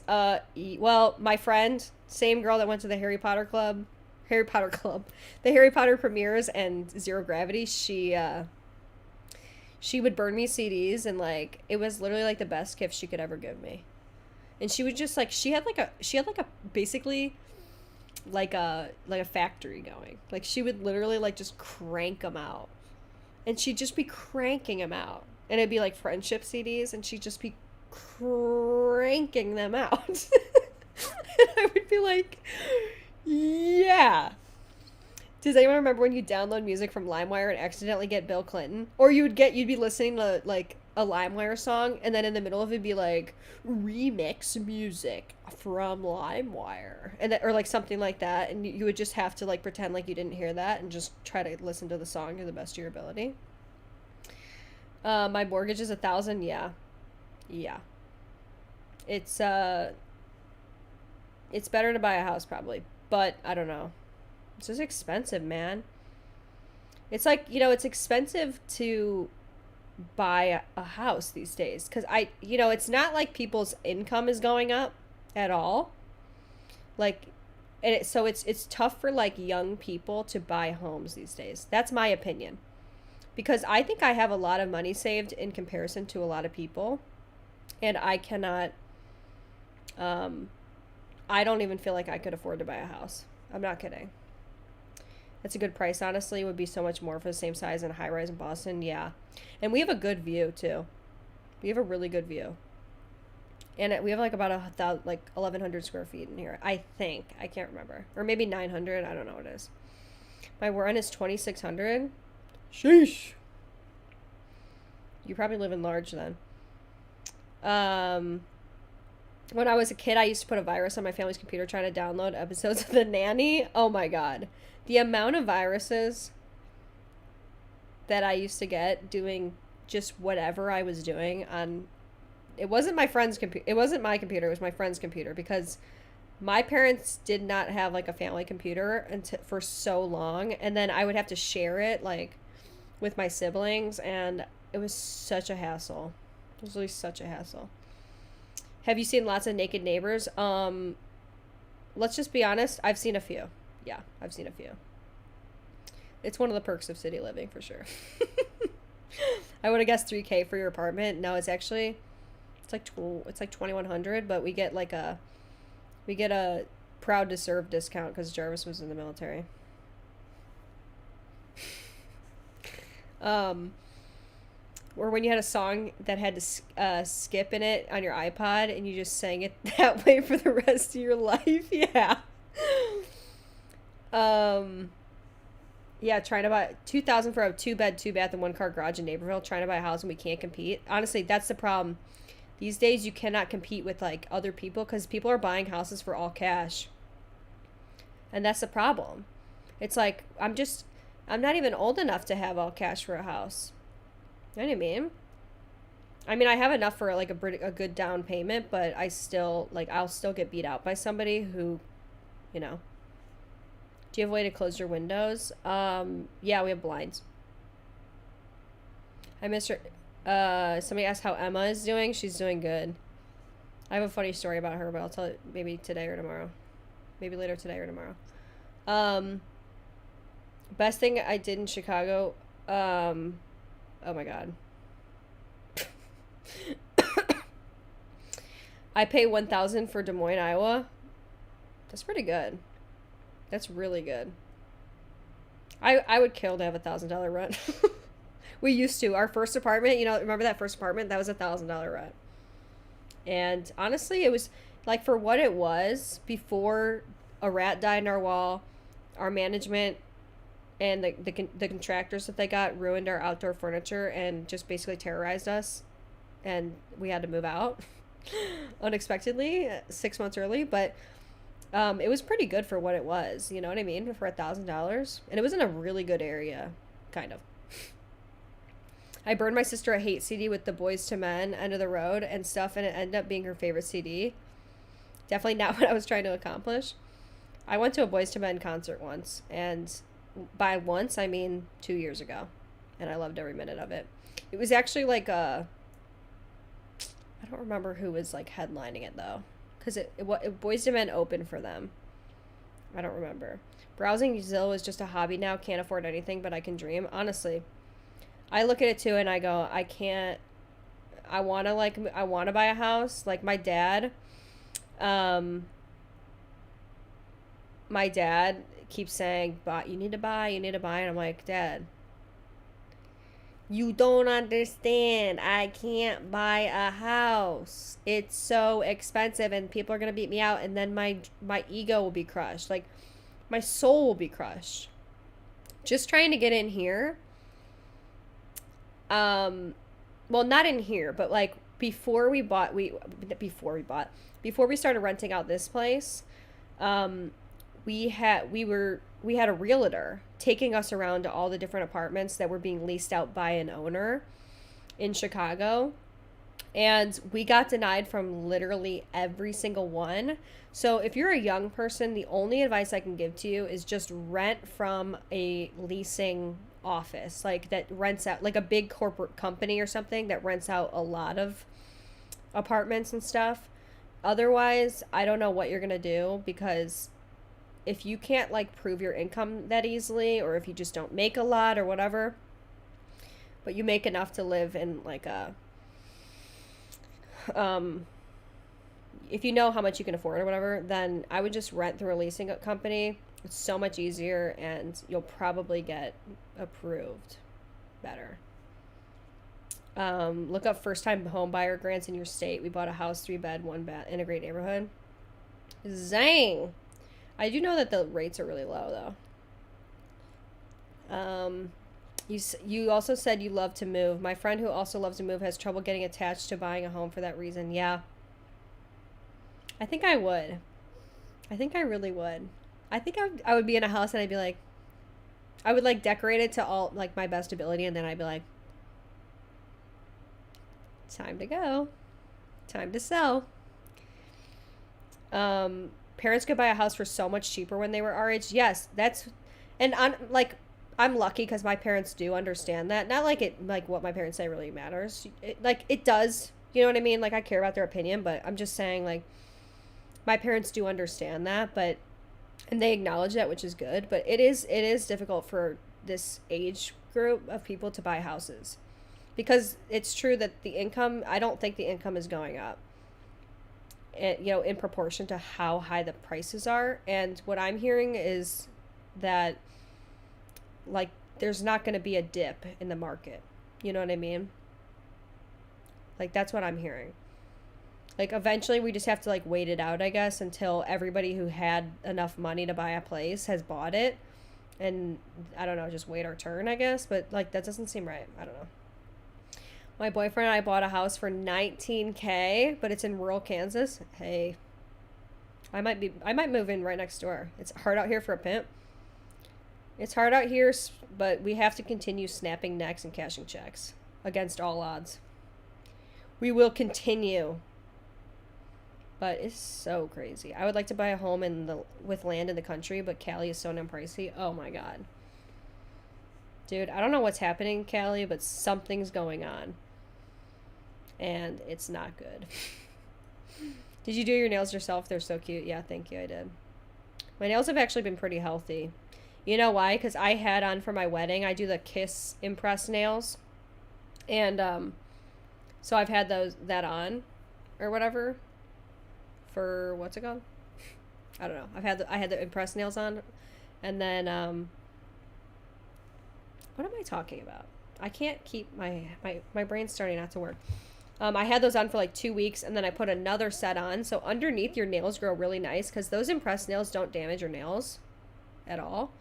Well, my friend, same girl that went to the Harry Potter Club, the Harry Potter premieres and Zero Gravity, she would burn me CDs, and like it was literally like the best gift she could ever give me. And she would just like she had like a basically like a factory going. Like she would literally like just crank them out, and she'd just be cranking them out. And it'd be like friendship CDs, and she'd just be cranking them out. And I would be like, yeah. Does anyone remember when you download music from LimeWire and accidentally get Bill Clinton? Or you'd be listening to like a LimeWire song, and then in the middle of it be like, remix music from LimeWire. And or like something like that. And you would just have to like pretend like you didn't hear that and just try to listen to the song to the best of your ability. My mortgage is $1,000. Yeah. It's better to buy a house probably, but I don't know. It's just expensive, man. It's like, it's expensive to buy a house these days. 'Cause it's not like people's income is going up at all. Like, so it's tough for like young people to buy homes these days. That's my opinion. Because I think I have a lot of money saved in comparison to a lot of people. And I cannot Um, I don't even feel like I could afford to buy a house. I'm not kidding. It's a good price, honestly. It would be so much more for the same size in a high rise in Boston. Yeah. And we have a good view, too. We have a really good view. And we have like about 1,100 square feet in here, I think. I can't remember. Or maybe 900. I don't know what it is. My rent is 2,600. Sheesh. You probably live in large then. When I was a kid, I used to put a virus on my family's computer trying to download episodes of The Nanny. Oh my god. The amount of viruses that I used to get doing just whatever I was doing on... It wasn't my friend's computer. It wasn't my computer. It was my friend's computer because my parents did not have like a family computer for so long. And then I would have to share it like with my siblings. And it was such a hassle. It was really such a hassle. Have you seen lots of naked neighbors? Let's just be honest. I've seen a few. Yeah, I've seen a few. It's one of the perks of city living for sure. I would have guessed $3,000 for your apartment. No, it's actually, it's like 2,100, but we get a proud to serve discount because Jarvis was in the military. Or when you had a song that had to skip in it on your iPod and you just sang it that way for the rest of your life. Yeah. Yeah, trying to buy $2,000 for a 2-bed, 2-bath, and 1-car garage in Naperville. Trying to buy a house and we can't compete. Honestly, that's the problem. These days, you cannot compete with like other people because people are buying houses for all cash, and that's the problem. It's like I'm not even old enough to have all cash for a house. You know what I mean? I mean, I have enough for like a good down payment, but I'll still get beat out by somebody who, you know. Do you have a way to close your windows? Yeah, we have blinds. I miss her. Somebody asked how Emma is doing. She's doing good. I have a funny story about her, but I'll tell it maybe today or tomorrow. Maybe later today or tomorrow. Best thing I did in Chicago. Oh my god. I pay $1,000 for Des Moines, Iowa. That's pretty good. That's really good. I would kill to have $1,000 rent. We used to. Our first apartment, you know, remember that first apartment? That was $1,000 rent. And honestly, it was like for what it was before a rat died in our wall, our management and the contractors that they got ruined our outdoor furniture and just basically terrorized us. And we had to move out unexpectedly 6 months early. But it was pretty good for what it was. You know what I mean? For $1,000. And it was in a really good area, kind of. I burned my sister a hate CD with the Boys to Men, End of the Road, and stuff, and it ended up being her favorite CD. Definitely not what I was trying to accomplish. I went to a Boys to Men concert once, and by once, I mean 2 years ago, and I loved every minute of it. It was actually like I don't remember who was like headlining it, though, because Boys to Men opened for them. I don't remember. Browsing Zillow is just a hobby now. Can't afford anything, but I can dream. Honestly. I look at it too and I go, I can't, I want to buy a house. Like my dad keeps saying, you need to buy. And I'm like, Dad, you don't understand. I can't buy a house. It's so expensive and people are going to beat me out. And then my ego will be crushed. Like my soul will be crushed. Just trying to get in here. Well, not in here, but like before we started renting out this place, we had a realtor taking us around to all the different apartments that were being leased out by an owner in Chicago. And we got denied from literally every single one. So if you're a young person, the only advice I can give to you is just rent from a leasing office, like that rents out, like a big corporate company or something that rents out a lot of apartments and stuff. Otherwise, I don't know what you're gonna do, because if you can't like prove your income that easily, or if you just don't make a lot or whatever, but you make enough to live in like a if you know how much you can afford or whatever, then I would just rent through a leasing company. It's so much easier, and you'll probably get approved better. Look up first-time home buyer grants in your state. We bought a house, 3-bed, 1 bath in a great neighborhood. Zang! I do know that the rates are really low, though. You also said you love to move. My friend who also loves to move has trouble getting attached to buying a home for that reason. Yeah. I think I would. I think I really would. I think I would be in a house and I'd be like, I would like decorate it to all like my best ability, and then I'd be like, time to go. Time to sell. Parents could buy a house for so much cheaper when they were our age. Yes, and I'm lucky because my parents do understand that. Not like what my parents say really matters. It does. You know what I mean? Like, I care about their opinion, but I'm just saying, like, my parents do understand that, and they acknowledge that, which is good. But it is difficult for this age group of people to buy houses, because it's true that I don't think the income is going up. In proportion to how high the prices are. And what I'm hearing is that, like, there's not going to be a dip in the market. You know what I mean? Like, that's what I'm hearing. Like, eventually we just have to, like, wait it out, I guess, until everybody who had enough money to buy a place has bought it. And, I don't know, just wait our turn, I guess. But, like, that doesn't seem right. I don't know. My boyfriend and I bought a house for $19,000, but it's in rural Kansas. Hey, I might move in right next door. It's hard out here for a pimp. It's hard out here, but we have to continue snapping necks and cashing checks against all odds. We will continue. But it's so crazy. I would like to buy a home with land in the country, but Cali is so damn pricey. Oh my god. Dude, I don't know what's happening in Cali, but something's going on. And it's not good. Did you do your nails yourself? They're so cute. Yeah, thank you. I did. My nails have actually been pretty healthy. You know why? Because I had on for my wedding, I do the Kiss Impress nails. And so I've had that on or whatever for, what's it called? I don't know. I had the Impress nails on. And then what am I talking about? I can't keep my brain's starting not to work. I had those on for like 2 weeks, and then I put another set on. So underneath, your nails grow really nice, because those impressed nails don't damage your nails at all.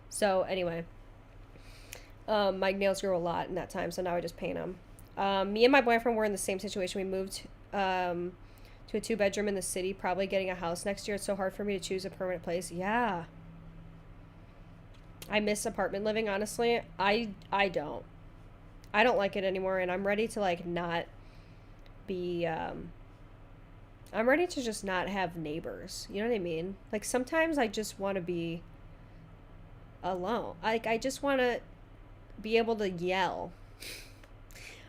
So anyway, my nails grew a lot in that time, so now I just paint them. Me and my boyfriend were in the same situation. We moved to a 2-bedroom in the city, probably getting a house next year. It's so hard for me to choose a permanent place. Yeah. I miss apartment living, honestly. I don't like it anymore, and I'm ready to, like, not be, I'm ready to just not have neighbors. You know what I mean? Like, sometimes I just want to be alone. Like, I just want to be able to yell.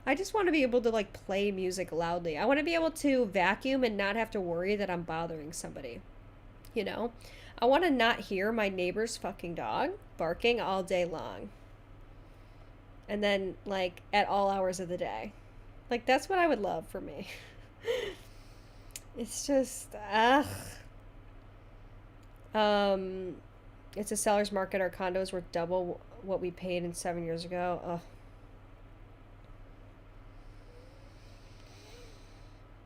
I just want to be able to, like, play music loudly. I want to be able to vacuum and not have to worry that I'm bothering somebody. You know? I want to not hear my neighbor's fucking dog barking all day long. And then, like, at all hours of the day. Like, that's what I would love for me. It's just, ugh. It's a seller's market. Our condos were double what we paid in 7 years ago. Ugh.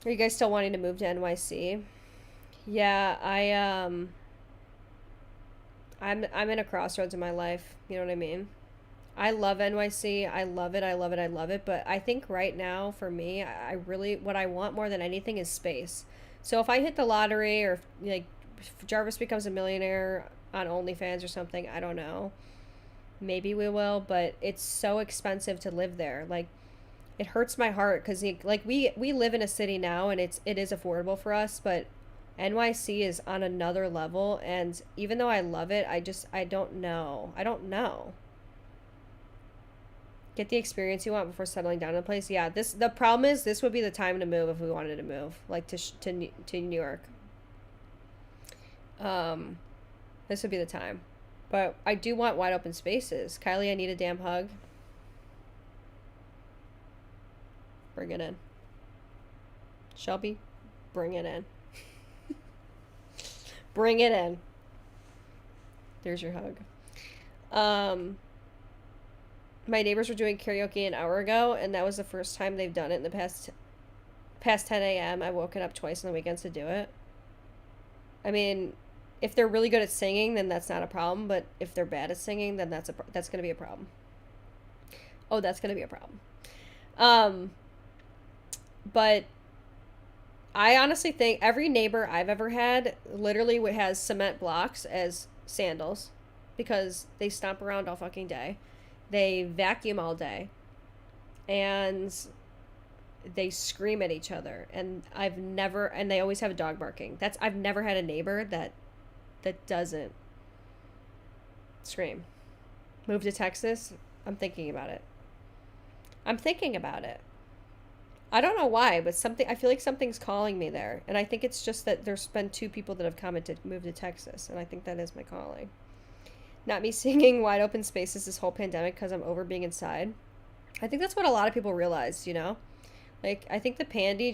Are you guys still wanting to move to NYC? Yeah, I'm in a crossroads in my life. You know what I mean? I love NYC. I love it. I love it. I love it. But I think right now, for me, I really, what I want more than anything is space. So if I hit the lottery, or like if Jarvis becomes a millionaire on OnlyFans or something, I don't know. Maybe we will, but it's so expensive to live there. Like, it hurts my heart because, like, we live in a city now, and it is affordable for us, but NYC is on another level, and even though I love it, I don't know. Get the experience you want before settling down in a place. Yeah, the problem is this would be the time to move if we wanted to move, like to New York. This would be the time. But I do want wide open spaces. Kylie, I need a damn hug. Bring it in. Shelby, bring it in. Bring it in. There's your hug. My neighbors were doing karaoke an hour ago, and that was the first time they've done it in the past 10 a.m. I've woken up twice on the weekends to do it. I mean, if they're really good at singing, then that's not a problem. But if they're bad at singing, then that's going to be a problem. Oh, that's going to be a problem. But I honestly think every neighbor I've ever had literally has cement blocks as sandals because they stomp around all fucking day. They vacuum all day. And they scream at each other. And they always have a dog barking. I've never had a neighbor that doesn't scream. Move to Texas? I'm thinking about it. I don't know why, but I feel like something's calling me there. And I think it's just that there's been 2 people that have commented, move to Texas. And I think that is my calling. Not me singing wide open spaces this whole pandemic because I'm over being inside. I think that's what a lot of people realized, you know? Like, I think the pandy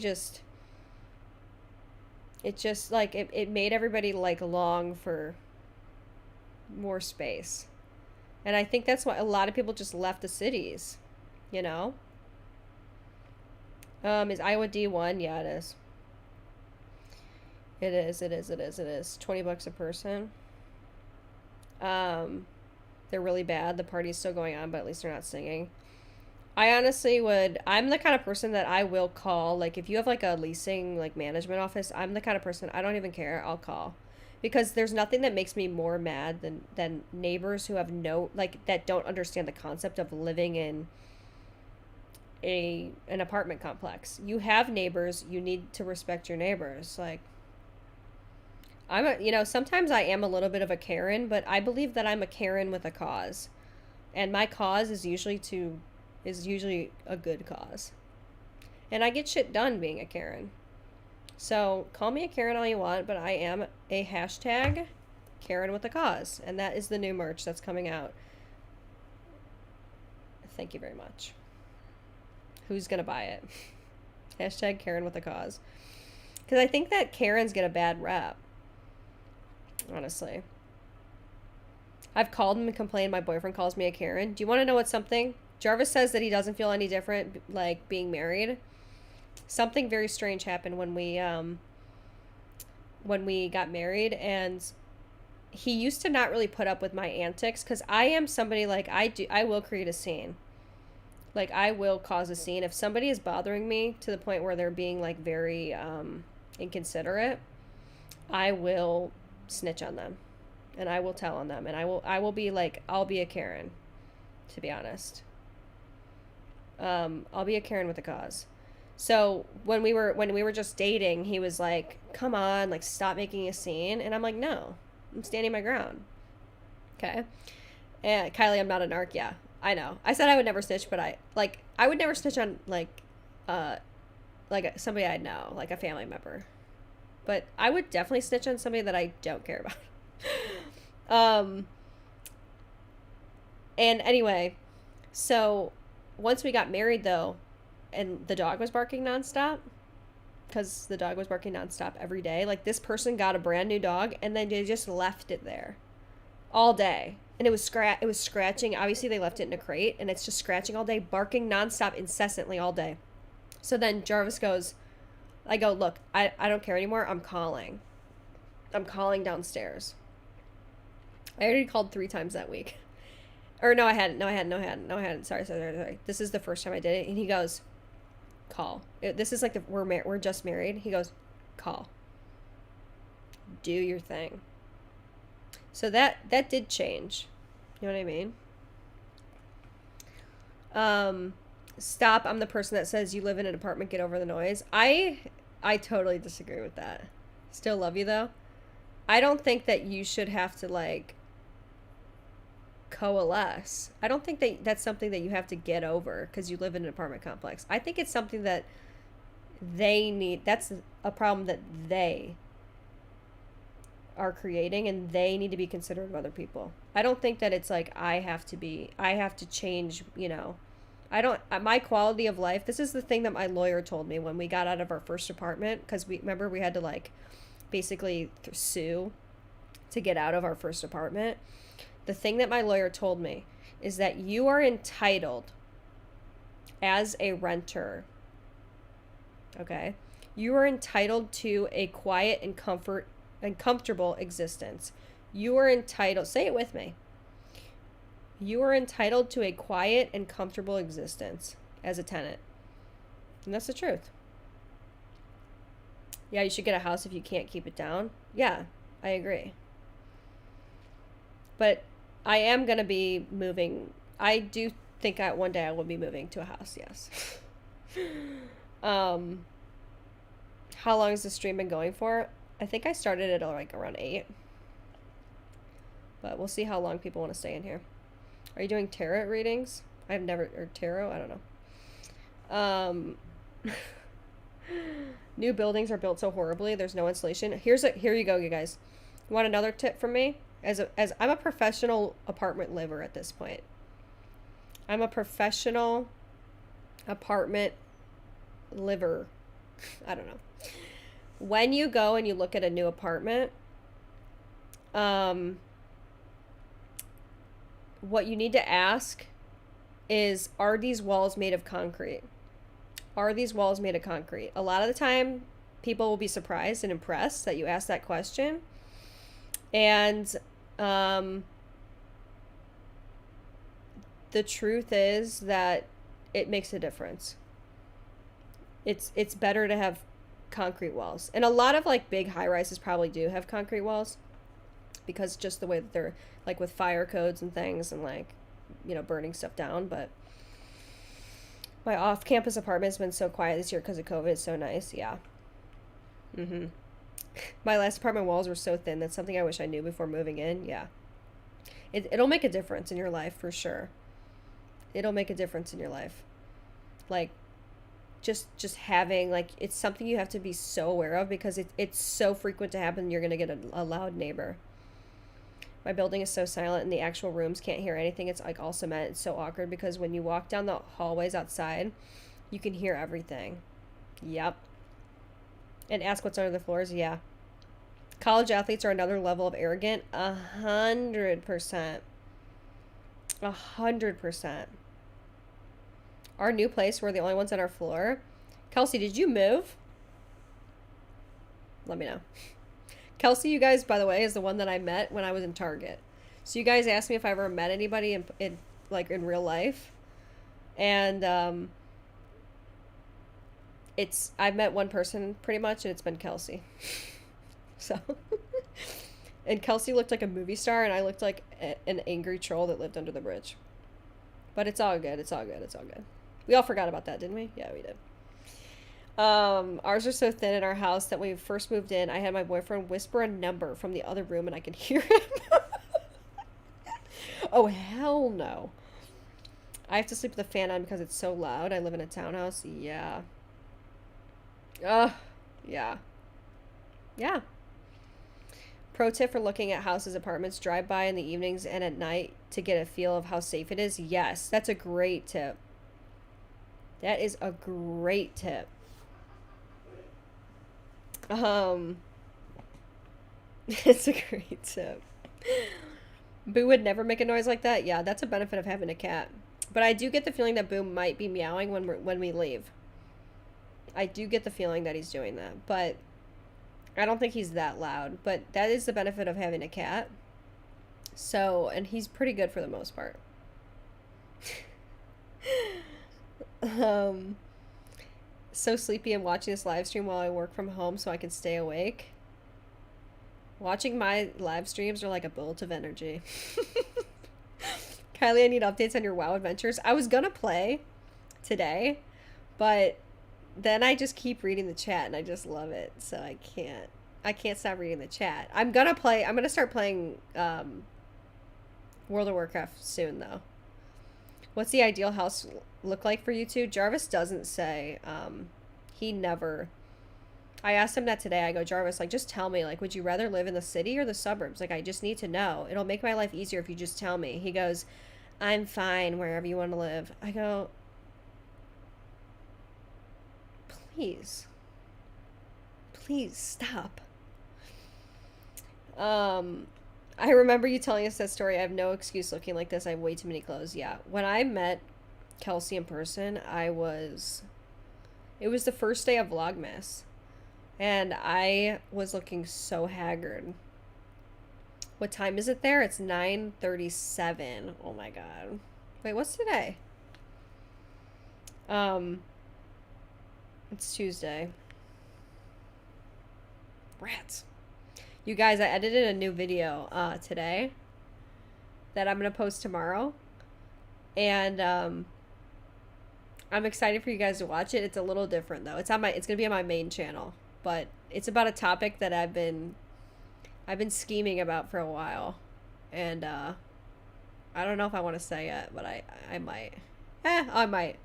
it made everybody, like, long for more space. And I think that's why a lot of people just left the cities, you know? Is Iowa D1? Yeah, it is. It is. $20 a person. They're really bad. The party's still going on, but at least they're not singing. I honestly I'm the kind of person that I will call, like, if you have, like, a leasing, like, management office, I'm the kind of person, I don't even care, I'll call. Because there's nothing that makes me more mad than neighbors who have that don't understand the concept of living in an apartment complex. You have neighbors, you need to respect your neighbors. Like, sometimes I am a little bit of a Karen, but I believe that I'm a Karen with a cause. And my cause is usually a good cause. And I get shit done being a Karen. So call me a Karen all you want, but I am a hashtag Karen with a cause. And that is the new merch that's coming out. Thank you very much. Who's going to buy it? Hashtag Karen with a cause. Because I think that Karens get a bad rap. Honestly. I've called him and complained my boyfriend calls me a Karen. Do you want to know what's something? Jarvis says that he doesn't feel any different, like, being married. Something very strange happened when we got married, and he used to not really put up with my antics, because I am somebody, like, I will create a scene. Like, I will cause a scene. If somebody is bothering me to the point where they're being, like, very inconsiderate, I will snitch on them. And I will tell on them. And I will be, like, I'll be a Karen, to be honest. I'll be a Karen with a cause. So when we were just dating, he was like, come on, like, stop making a scene. And I'm like, no, I'm standing my ground. Okay. And Kylie, I'm not a narc. Yeah, I know. I said I would never snitch, but I would never snitch on, like somebody I know, like a family member. But I would definitely snitch on somebody that I don't care about. And anyway, so once we got married, though, and the dog was barking nonstop, because the dog was barking nonstop every day. Like, this person got a brand new dog, and then they just left it there all day. And it was scratching. Obviously, they left it in a crate, and it's just scratching all day, barking nonstop, incessantly all day. So then Jarvis goes, I go, look, I don't care anymore. I'm calling downstairs. I already called 3 times that week. Or no, I hadn't. Sorry. This is the first time I did it. And he goes, call. This is like we're just married. He goes, call. Do your thing. So that did change. You know what I mean? Stop. I'm the person that says you live in an apartment, get over the noise. I totally disagree with that. Still love you, though. I don't think that you should have to, like, coalesce. I don't think that that's something that you have to get over because you live in an apartment complex. I think it's something that they need. That's a problem that they are creating, and they need to be considerate of other people. I don't think that it's like I have to change, my quality of life. This is the thing that my lawyer told me when we got out of our first apartment, because we had to, like, basically sue to get out of our first apartment. The thing that my lawyer told me is that you are entitled as a renter, okay? You are entitled to a quiet and comfortable existence. You are entitled, say it with me. You are entitled to a quiet and comfortable existence as a tenant. And that's the truth. Yeah, you should get a house if you can't keep it down. Yeah, I agree. But I am going to be moving. I do think one day I will be moving to a house, yes. How long has the stream been going for? I think I started it like around 8. But we'll see how long people want to stay in here. Are you doing tarot readings? I've never, or tarot? I don't know. New buildings are built so horribly. There's no insulation. Here you go, you guys. You want another tip from me? As I'm a professional apartment liver at this point. I'm a professional apartment liver. I don't know. When you go and you look at a new apartment, what you need to ask is, are these walls made of concrete? Are these walls made of concrete? A lot of the time, people will be surprised and impressed that you asked that question. And the truth is that it makes a difference. It's better to have concrete walls. And a lot of like big high rises probably do have concrete walls, because just the way that they're like with fire codes and things and like, you know, burning stuff down. But my off-campus apartment has been so quiet this year because of COVID. It's so nice. Yeah. My last apartment walls were so thin. That's something I wish I knew before moving in. Yeah. It'll make a difference in your life for sure. It'll make a difference in your life. Like, just having, like, it's something you have to be so aware of, because it's so frequent to happen. You're going to get a loud neighbor. My building is so silent and the actual rooms can't hear anything. It's like all cement. It's so awkward because when you walk down the hallways outside, you can hear everything. Yep. And ask what's under the floors. Yeah. College athletes are another level of arrogant. 100%. 100%. Our new place, we're the only ones on our floor. Kelsey, did you move? Let me know. Kelsey, you guys, by the way, is the one that I met when I was in Target. So you guys asked me if I ever met anybody in like in real life. And I've met one person pretty much, and it's been Kelsey. So and Kelsey looked like a movie star, and I looked like an angry troll that lived under the bridge. But it's all good. It's all good. It's all good. We all forgot about that, didn't we? Yeah, we did. Ours are so thin in our house that when we first moved in, I had my boyfriend whisper a number from the other room and I could hear him. Oh, hell no. I have to sleep with the fan on because it's so loud. I live in a townhouse. Yeah. Yeah. Yeah. Pro tip for looking at houses, apartments, drive by in the evenings and at night to get a feel of how safe it is. Yes, that's a great tip. That is a great tip. It's a great tip. Boo would never make a noise like that. Yeah, that's a benefit of having a cat. But I do get the feeling that Boo might be meowing when we leave. I do get the feeling that he's doing that, but I don't think he's that loud. But that is the benefit of having a cat. So, and he's pretty good for the most part. So sleepy and watching this live stream while I work from home so I can stay awake. Watching my live streams are like a bolt of energy. Kylie, I need updates on your WoW adventures. I was gonna play today, but then I just keep reading the chat and I just love it. So I can't stop reading the chat. I'm gonna start playing World of Warcraft soon though. What's the ideal house look like for you two? Jarvis doesn't say. He never. I asked him that today. I go, Jarvis, like, just tell me, like, would you rather live in the city or the suburbs? Like, I just need to know. It'll make my life easier if you just tell me. He goes, I'm fine wherever you want to live. I go, please stop. I remember you telling us that story. I have no excuse looking like this. I have way too many clothes. Yeah. When I met Kelsey in person, it was the first day of Vlogmas. And I was looking so haggard. What time is it there? It's 9:37. Oh my god. Wait, what's today? It's Tuesday. Rats. You guys, I edited a new video today that I'm gonna post tomorrow. And I'm excited for you guys to watch it. It's a little different though. It's gonna be on my main channel. But it's about a topic that I've been scheming about for a while. And I don't know if I want to say it, but I might. I might.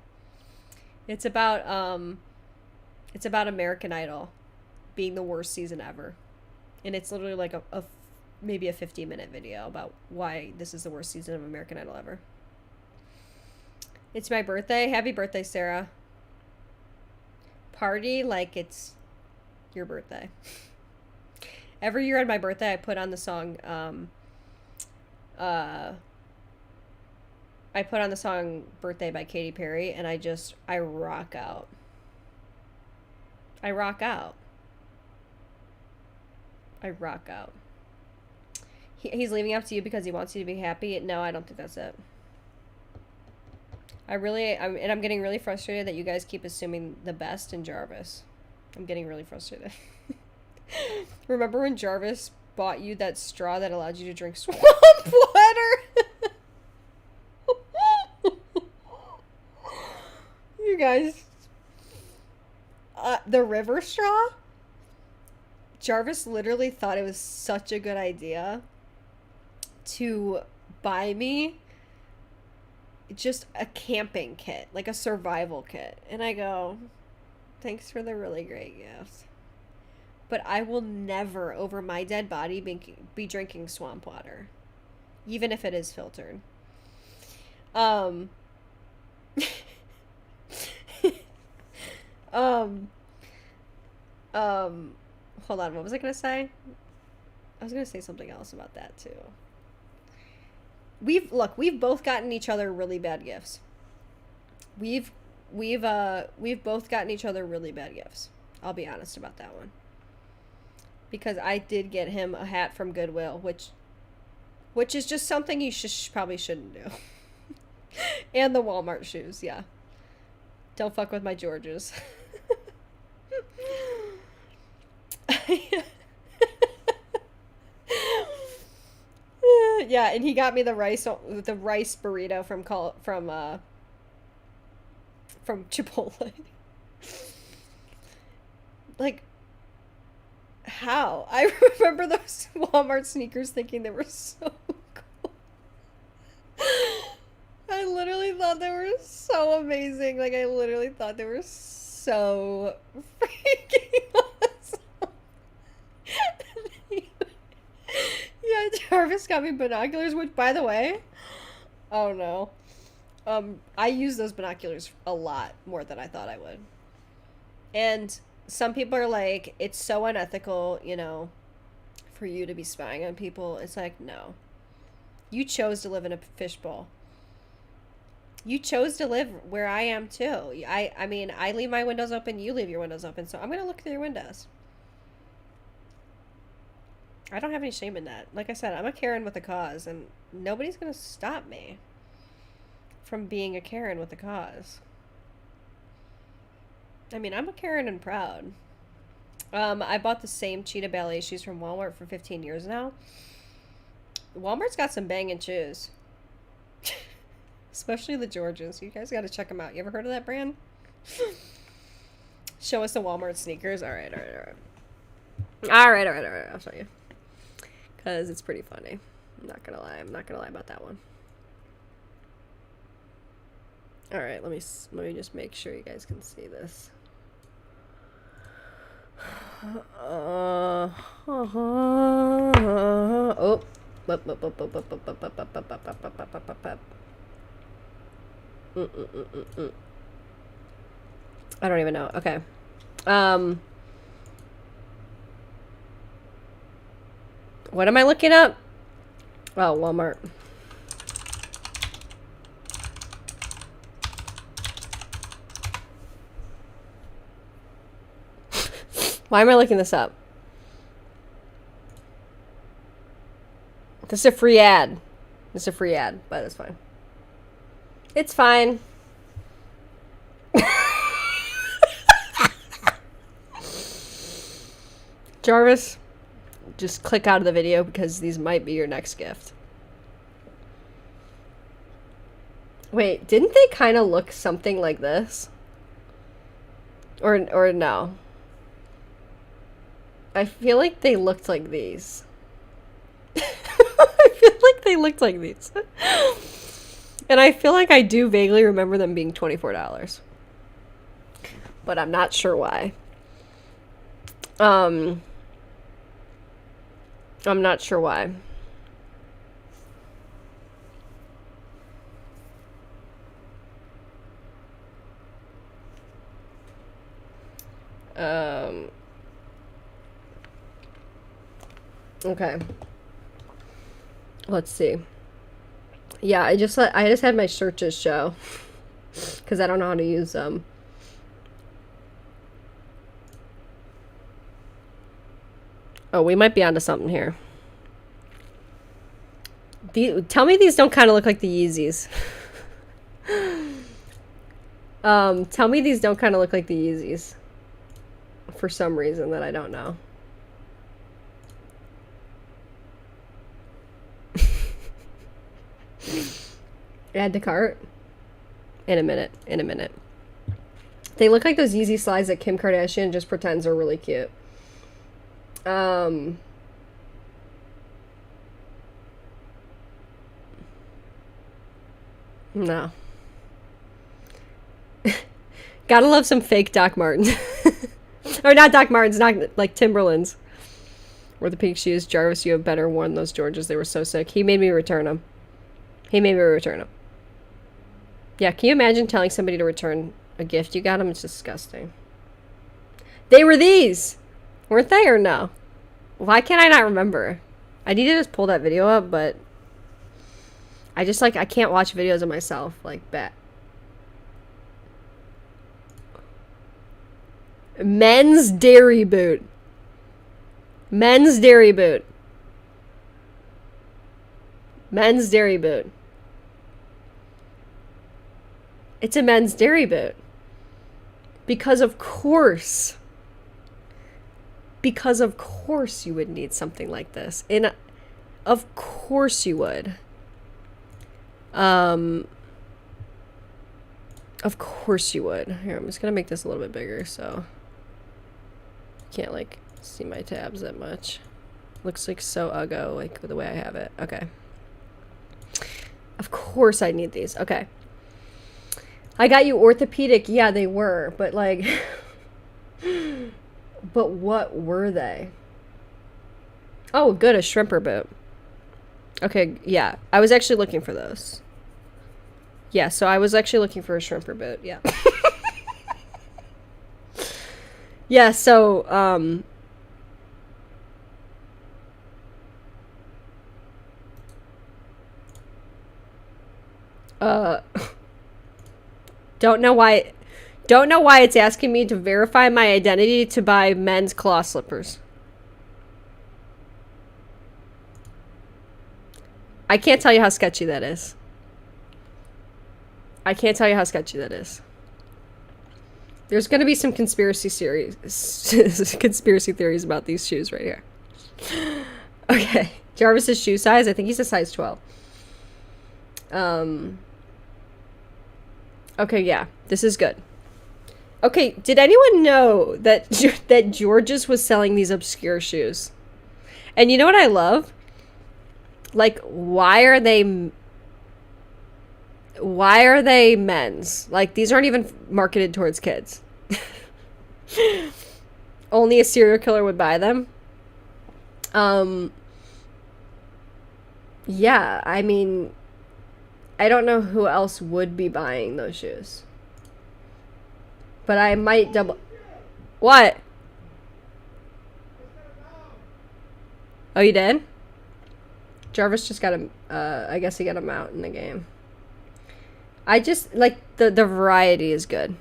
It's about American Idol being the worst season ever. And it's literally like maybe a 50-minute video about why this is the worst season of American Idol ever. It's my birthday. Happy birthday, Sarah. Party like it's your birthday. Every year on my birthday, I put on the song, Birthday by Katy Perry, and I rock out. I rock out. He's leaving up to you because he wants you to be happy. No, I don't think that's it. I'm getting really frustrated that you guys keep assuming the best in Jarvis. I'm getting really frustrated. Remember when Jarvis bought you that straw that allowed you to drink swamp water? You guys, the river straw? Jarvis literally thought it was such a good idea to buy me just a camping kit, like a survival kit. And I go, thanks for the really great gift. But I will never, over my dead body, be drinking swamp water. Even if it is filtered. Hold on, what was I gonna say? I was gonna say something else about that too. We've both gotten each other really bad gifts. We've both gotten each other really bad gifts. I'll be honest about that one. Because I did get him a hat from Goodwill, which is just something you probably shouldn't do. And the Walmart shoes, yeah. Don't fuck with my Georges. Yeah, and he got me the rice burrito from Chipotle. Like, how? I remember those Walmart sneakers thinking they were so cool. I literally thought they were so amazing. Like, I literally thought they were so freaking awesome. Yeah, Jarvis got me binoculars, which, by the way, oh no. I use those binoculars a lot more than I thought I would. And some people are like, it's so unethical, for you to be spying on people. It's like, no. You chose to live in a fishbowl. You chose to live where I am too. I mean, I leave my windows open, you leave your windows open, so I'm going to look through your windows. I don't have any shame in that. Like I said, I'm a Karen with a cause, and nobody's going to stop me from being a Karen with a cause. I mean, I'm a Karen and proud. I bought the same cheetah ballet shoes from Walmart for 15 years now. Walmart's got some banging shoes. Especially the Georges. You guys got to check them out. You ever heard of that brand? Show us the Walmart sneakers. All right. I'll show you. Because it's pretty funny. I'm not going to lie. I'm not going to lie about that one. All right. Let me just make sure you guys can see this. Oh. I don't even know. Okay. What am I looking up? Oh, Walmart. Why am I looking this up? This is a free ad. This is a free ad, but it's fine. It's fine. Jarvis, just click out of the video because these might be your next gift. Wait, didn't they kind of look something like this? Or no? I feel like they looked like these. I feel like they looked like these. And I feel like I do vaguely remember them being $24. But I'm not sure why. I'm not sure why. Okay. Let's see. Yeah, I just had my searches show because I don't know how to use them. Oh, we might be onto something here. Tell me these don't kind of look like the Yeezys. Tell me these don't kind of look like the Yeezys. For some reason that I don't know. Add to cart. In a minute. They look like those Yeezy slides that Kim Kardashian just pretends are really cute. No. Gotta love some fake Doc Martens. Or not Doc Martens, not like Timberlands. Or the pink shoes. Jarvis, you have better worn those Georges. They were so sick. He made me return them. Yeah, can you imagine telling somebody to return a gift you got them? It's disgusting. They were these! Weren't they or no? Why can't I not remember? I need to just pull that video up, but I just I can't watch videos of myself like that. Men's dairy boot. Men's dairy boot. Men's dairy boot. It's a men's dairy boot. Because of course. Because of course you would need something like this. Of course you would. Of course you would. Here, I'm just gonna make this a little bit bigger so you can't see my tabs that much. Looks like so uggo like the way I have it. Okay. Of course I need these. Okay. I got you orthopedic. Yeah, they were, but but what were they? Oh, good, a shrimper boot. Okay, yeah. I was actually looking for those. Yeah, so I was actually looking for a shrimper boot. Yeah. Yeah, so don't know why it's asking me to verify my identity to buy men's claw slippers. I can't tell you how sketchy that is. There's going to be some conspiracy theories about these shoes right here. Okay. Jarvis's shoe size, I think he's a size 12. Okay, yeah. This is good. Okay, did anyone know that George's was selling these obscure shoes? And you know what I love? Why are they men's? These aren't even marketed towards kids. Only a serial killer would buy them. Yeah, I mean, I don't know who else would be buying those shoes. But I might double... What? Oh, you did? Jarvis just got a, I guess he got a mount in the game. I just, like, the variety is good.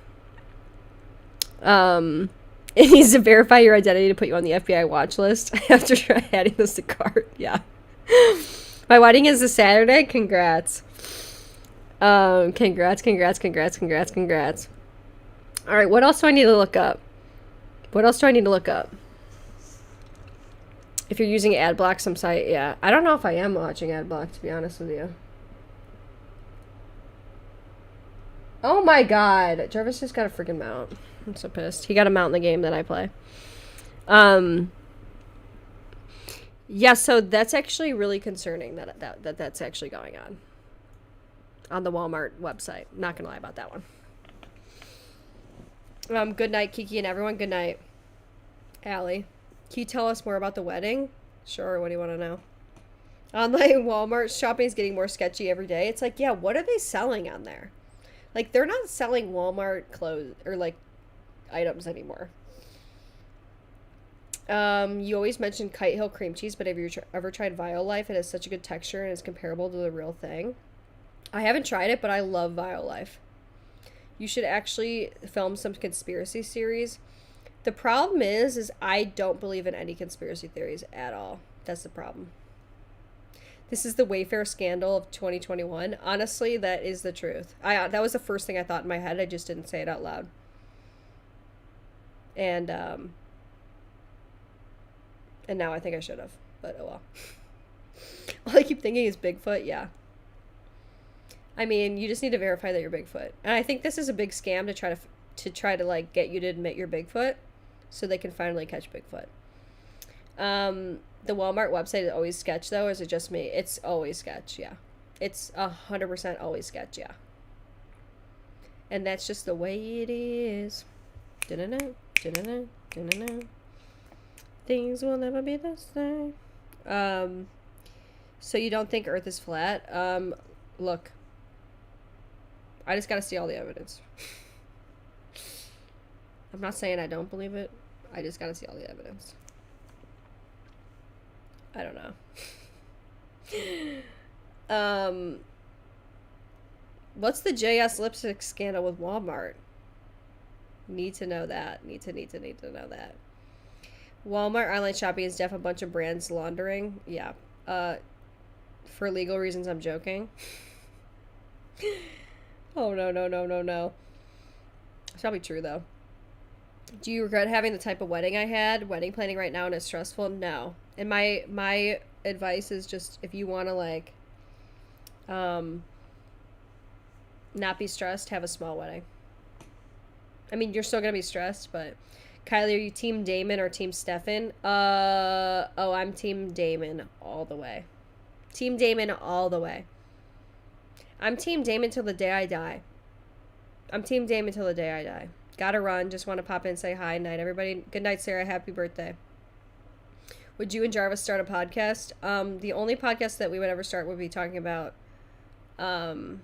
It needs to verify your identity to put you on the FBI watch list. I have to try adding this to cart. Yeah. My wedding is this Saturday. Congrats. Congrats. All right, what else do I need to look up? If you're using AdBlock, some site, yeah. I don't know if I am watching AdBlock, to be honest with you. Oh my god. Jarvis just got a freaking mount. I'm so pissed. He got a mount in the game that I play. Yeah, so that's actually really concerning that's actually going on the Walmart website. Not gonna lie about that one. Good night, Kiki and everyone. Good night. Allie, can you tell us more about the wedding? Sure, what do you want to know? Online Walmart shopping is getting more sketchy every day. It's like, yeah, what are they selling on there? Like, they're not selling Walmart clothes or, like, items anymore. You always mention Kite Hill cream cheese, but have you ever tried Violife? It has such a good texture and is comparable to the real thing. I haven't tried it, but I love Violife. You should actually film some conspiracy series. The problem is I don't believe in any conspiracy theories at all. That's the problem. This is the Wayfair scandal of 2021. Honestly, that is the truth. That was the first thing I thought in my head. I just didn't say it out loud. And now I think I should have, but oh well. All I keep thinking is Bigfoot, yeah. I mean, you just need to verify that you're Bigfoot. And I think this is a big scam to try to like get you to admit you're Bigfoot so they can finally catch Bigfoot. The Walmart website is always sketch though, or is it just me? It's always sketch, yeah. It's 100% always sketch, yeah. And that's just the way it is. Things will never be the same. So you don't think Earth is flat? Look. I just gotta see all the evidence. I'm not saying I don't believe it. I just gotta see all the evidence. I don't know. What's the JS lipstick scandal with Walmart? Need to know that. Need to know that. Walmart online shopping is definitely a bunch of brands laundering. Yeah. For legal reasons, I'm joking. Oh, no. It's probably true, though. Do you regret having the type of wedding I had? Wedding planning right now and it's stressful? No. And my advice is just if you want to, like, not be stressed, have a small wedding. I mean, you're still going to be stressed, but... Kylie, are you Team Damon or Team Stefan? I'm Team Damon all the way. Team Damon all the way. I'm Team Damon till the day I die. Gotta run. Just want to pop in and say hi. Night, everybody. Good night, Sarah. Happy birthday. Would you and Jarvis start a podcast? The only podcast that we would ever start would be talking about, talking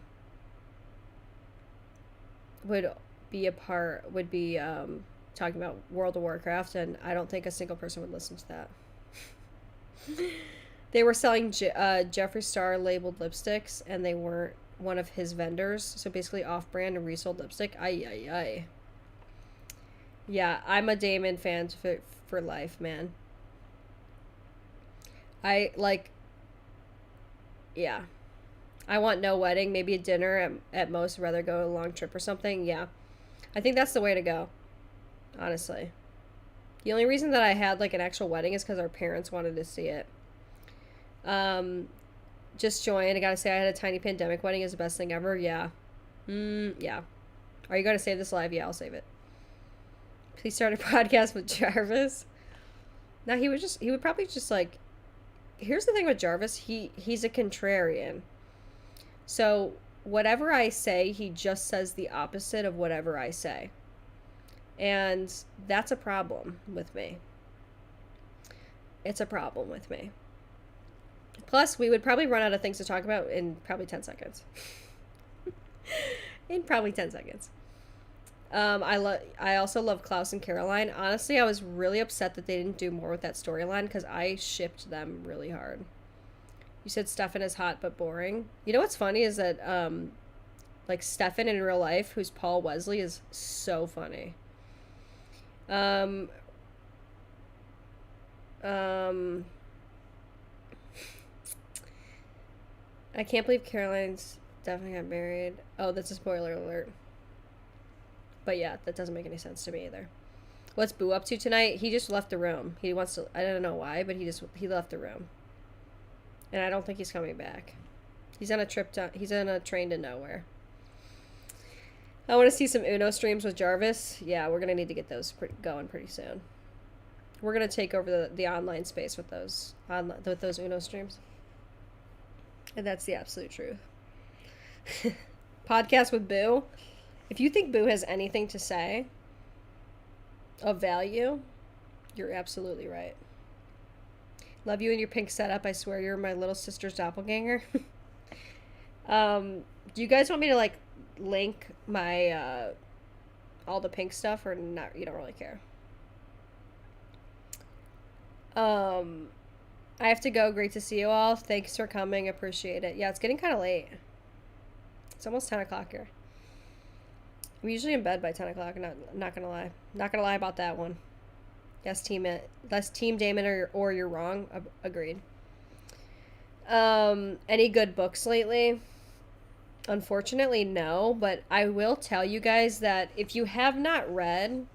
about World of Warcraft, and I don't think a single person would listen to that. They were selling Jeffree Star labeled lipsticks, and they weren't one of his vendors, so basically off-brand and resold lipstick. Ay. Yeah, I'm a Damon fan for life, man. Yeah. I want no wedding, maybe a dinner at most, rather go on a long trip or something. Yeah. I think that's the way to go. Honestly. The only reason that I had, like, an actual wedding is because our parents wanted to see it. Just joined. I gotta say, I had a tiny pandemic wedding. Is the best thing ever. Yeah. Yeah. Are you gonna save this live? Yeah, I'll save it. Please start a podcast with Jarvis. Now, he would probably just, like... Here's the thing with Jarvis. He's a contrarian. So, whatever I say, he just says the opposite of whatever I say. And that's a problem with me. It's a problem with me. Plus, we would probably run out of things to talk about in probably 10 seconds. I also love Klaus and Caroline. Honestly, I was really upset that they didn't do more with that storyline because I shipped them really hard. You said Stefan is hot but boring. You know what's funny is that like Stefan in real life, who's Paul Wesley, is so funny. Um, um, I can't believe Caroline's definitely got married. Oh, that's a spoiler alert. But yeah, that doesn't make any sense to me either. What's Boo up to tonight? He just left the room. He wants to. I don't know why, but he left the room, and I don't think he's coming back. He's on a trip to. He's on a train to nowhere. I want to see some Uno streams with Jarvis. Yeah, we're gonna need to get those going pretty soon. We're gonna take over the online space with those Uno streams, and that's the absolute truth. Podcast with Boo. If you think Boo has anything to say of value, you're absolutely right. Love you and your pink setup. I swear you're my little sister's doppelganger. Do you guys want me to like link my all the pink stuff or not? You don't really care. I have to go. Great to see you all. Thanks for coming. Appreciate it. Yeah, it's getting kind of late. It's almost 10 o'clock here. I'm usually in bed by 10 o'clock. Not gonna lie. Not gonna lie about that one. Yes, Team Damon, or you're wrong. Agreed. Any good books lately? Unfortunately, no. But I will tell you guys that if you have not read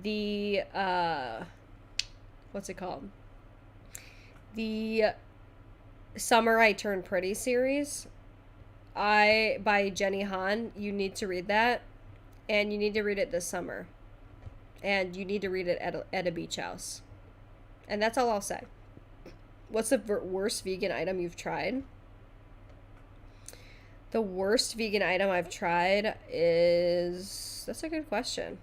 the what's it called? The Summer I Turned Pretty series, by Jenny Han, you need to read that, and you need to read it this summer, and you need to read it at a beach house, and that's all I'll say. What's the worst vegan item you've tried? The worst vegan item I've tried is... That's a good question.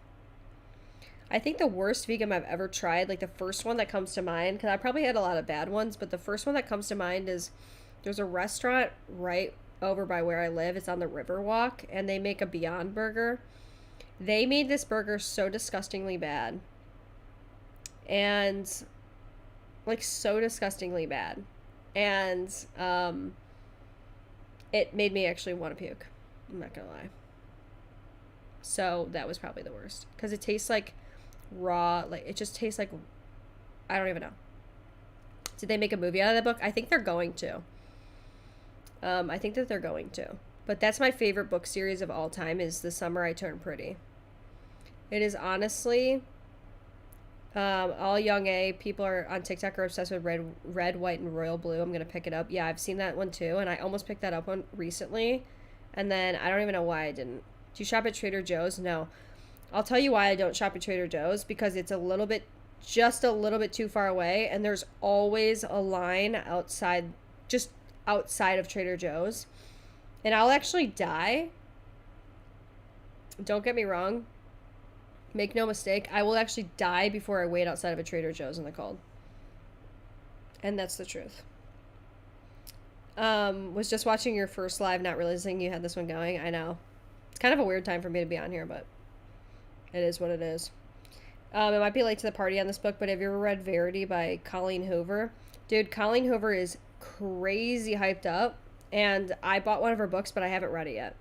I think the worst vegan I've ever tried, like the first one that comes to mind, because I probably had a lot of bad ones, but the first one that comes to mind is there's a restaurant right over by where I live. It's on the Riverwalk, and they make a Beyond Burger. They made this burger so disgustingly bad. And like so disgustingly bad. And it made me actually want to puke. I'm not gonna lie. So that was probably the worst. Because it tastes like raw, like it just tastes like, I don't even know. Did they make a movie out of that book? I think they're going to. I think that they're going to. But that's my favorite book series of all time, is The Summer I Turned Pretty. It is honestly, all young A people are on TikTok are obsessed with red, white, and royal blue. I'm gonna pick it up. Yeah, I've seen that one too, and I almost picked that up one recently, and then I don't even know why I didn't. Do you shop at Trader Joe's? No. I'll tell you why I don't shop at Trader Joe's, because it's just a little bit too far away, and there's always a line just outside of Trader Joe's, and I'll actually die. Don't get me wrong. Make no mistake, I will actually die before I wait outside of a Trader Joe's in the cold. And that's the truth. Was just watching your first live, not realizing you had this one going. I know. It's kind of a weird time for me to be on here, but it is what it is. It might be late to the party on this book, but have you ever read Verity by Colleen Hoover? Dude, Colleen Hoover is crazy hyped up, and I bought one of her books, but I haven't read it yet.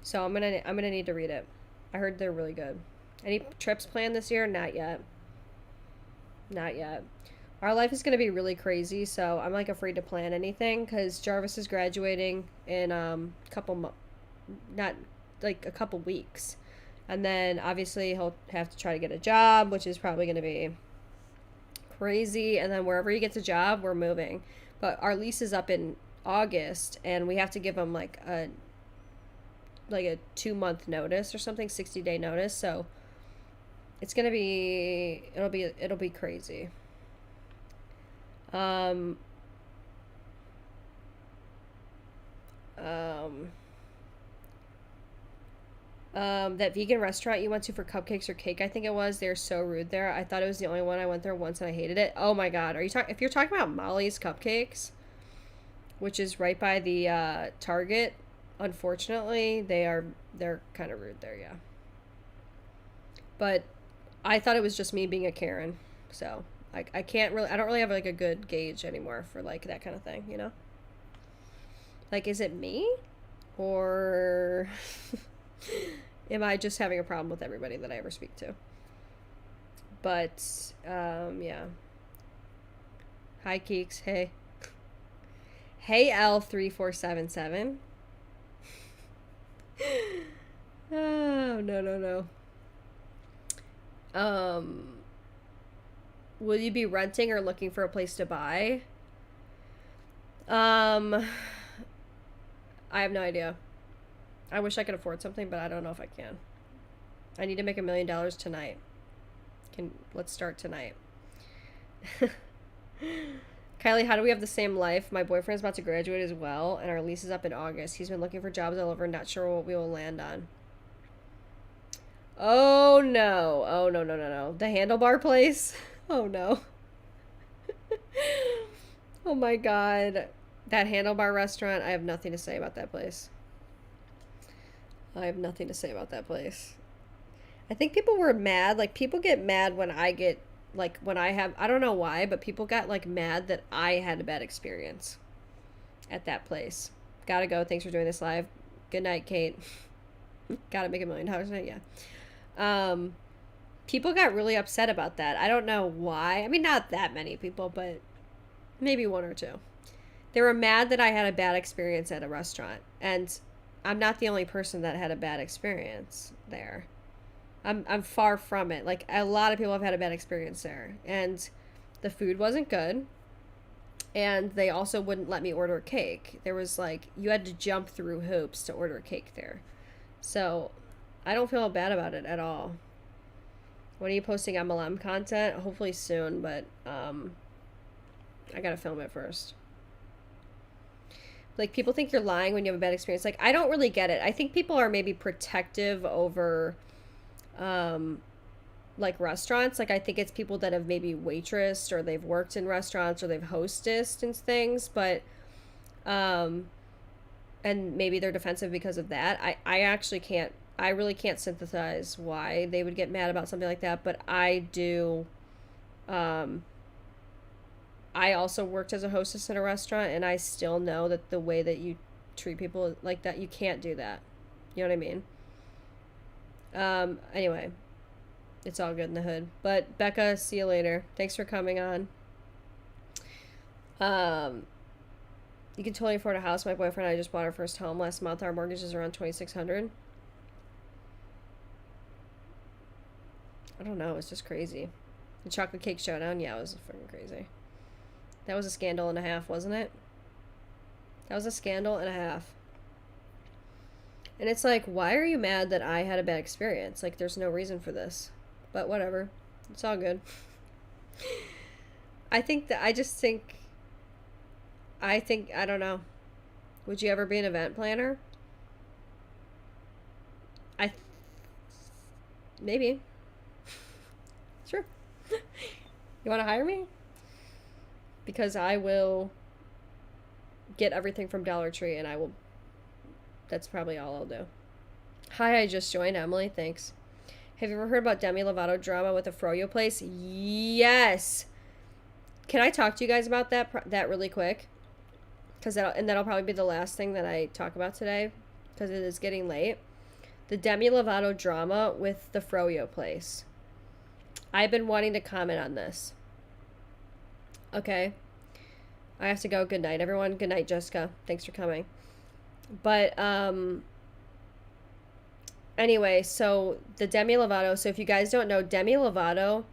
So I'm gonna need to read it. I heard they're really good. Any trips planned this year? Not yet. Not yet. Our life is going to be really crazy, so I'm like afraid to plan anything, because Jarvis is graduating in a couple weeks. And then obviously he'll have to try to get a job, which is probably going to be crazy. And then wherever he gets a job, we're moving. But our lease is up in August, and we have to give him like a 2-month notice or something, 60-day notice. So it's gonna be, it'll be crazy. That vegan restaurant you went to for cupcakes or cake, I think it was, they're so rude there. I thought it was the only one. I went there once and I hated it. Oh my god, if you're talking about Molly's Cupcakes, which is right by the Target, unfortunately, they're kind of rude there, yeah. But I thought it was just me being a Karen, so I don't really have like a good gauge anymore for like that kind of thing, you know? Like, is it me? Or am I just having a problem with everybody that I ever speak to? But, yeah. Hi, Keeks. Hey. Hey, L3477. Oh, no. Will you be renting or looking for a place to buy? I have no idea. I wish I could afford something, but I don't know if I can. I need to make $1 million tonight. Let's start tonight. Kylie, how do we have the same life? My boyfriend's about to graduate as well, and our lease is up in August. He's been looking for jobs all over, not sure what we will land on. Oh no. Oh no. The handlebar place? Oh no. Oh my god. That handlebar restaurant, I have nothing to say about that place. I have nothing to say about that place. I think people were mad. Like, people get mad when I get, like, when I have, I don't know why, but people got, like, mad that I had a bad experience at that place. Gotta go. Thanks for doing this live. Good night, Kate. Gotta make $1 million tonight, yeah. People got really upset about that. I don't know why. I mean, not that many people, but maybe one or two. They were mad that I had a bad experience at a restaurant, and I'm not the only person that had a bad experience there. I'm far from it. Like, a lot of people have had a bad experience there, and the food wasn't good, and they also wouldn't let me order cake. There was, like, you had to jump through hoops to order cake there. So I don't feel bad about it at all. When are you posting MLM content? Hopefully soon, but I gotta film it first. Like, people think you're lying when you have a bad experience. Like, I don't really get it. I think people are maybe protective over like restaurants. Like, I think it's people that have maybe waitressed, or they've worked in restaurants, or they've hostessed and things, but and maybe they're defensive because of that. I really can't synthesize why they would get mad about something like that, but I do. I also worked as a hostess in a restaurant, and I still know that the way that you treat people like that, you can't do that. You know what I mean? Anyway, it's all good in the hood. But Becca, see you later. Thanks for coming on. You can totally afford a house. My boyfriend and I just bought our first home last month. Our mortgage is around $2,600. I don't know. It's just crazy. The chocolate cake showdown, yeah, it was freaking crazy. That was a scandal and a half, wasn't it? That was a scandal and a half. And it's like, why are you mad that I had a bad experience? Like, there's no reason for this. But whatever. It's all good. I don't know. Would you ever be an event planner? Maybe. Sure. You want to hire me? Because I will get everything from Dollar Tree, and that's probably all I'll do. Hi, I just joined, Emily. Thanks. Have you ever heard about Demi Lovato drama with the Froyo place? Yes. Can I talk to you guys about that really quick? That'll probably be the last thing that I talk about today, because it is getting late. The Demi Lovato drama with the Froyo place. I've been wanting to comment on this. Okay. I have to go. Good night, everyone. Good night, Jessica. Thanks for coming. But, anyway, so the Demi Lovato, so if you guys don't know, Demi Lovato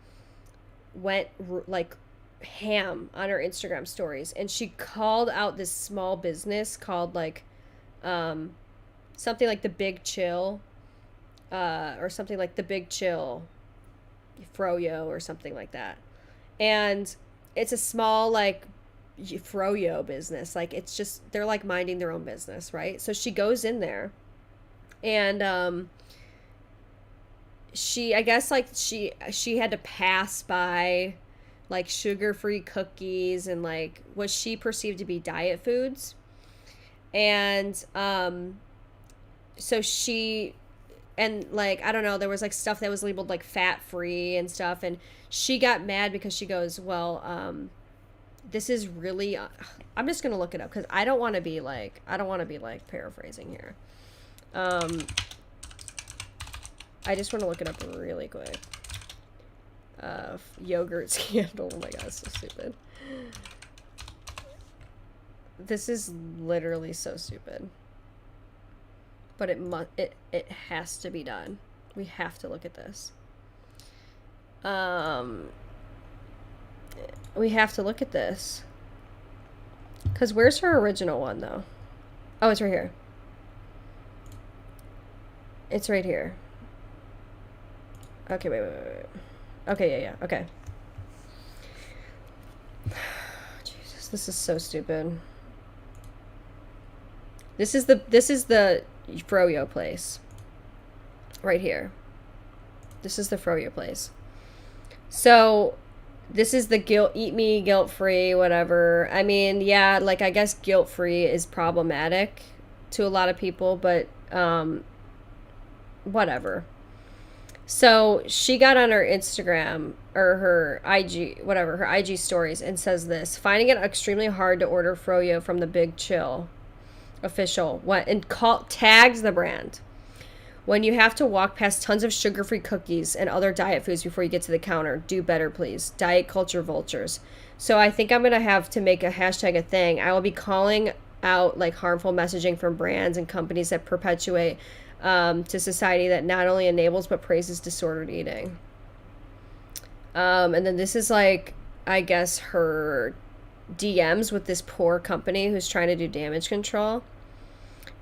went, like, ham on her Instagram stories, and she called out this small business called, like, something like The Big Chill, or something like The Big Chill Froyo, or something like that. And it's a small, like, Froyo business. Like, it's just, they're, like, minding their own business, right? So she goes in there, and I guess, like, she had to pass by, like, sugar-free cookies and, like, what she perceived to be diet foods. And so and, like, I don't know, there was, like, stuff that was labeled, like, fat-free and stuff, and she got mad because she goes, well, this is really, I'm just going to look it up because I don't want to be like paraphrasing here. I just want to look it up really quick. Yogurt scandal. Oh my god, it's so stupid. This is literally so stupid. But it has to be done. We have to look at this. We have to look at this. Because where's her original one, though? Oh, it's right here. It's right here. Okay, wait. Okay, yeah. Okay. Jesus, this is so stupid. This is the froyo place. Right here. This is the froyo place. So, this is the eat me, guilt-free, whatever. I mean, yeah, like, I guess guilt-free is problematic to a lot of people, but, whatever. So she got on her Instagram or her IG, whatever, her IG stories and says this: finding it extremely hard to order froyo from the Big Chill official. Tags the brand. When you have to walk past tons of sugar-free cookies and other diet foods before you get to the counter, do better, please. Diet culture vultures. So I think I'm going to have to make a hashtag a thing. I will be calling out like harmful messaging from brands and companies that perpetuate to society that not only enables but praises disordered eating. And then this is like, I guess, her DMs with this poor company who's trying to do damage control,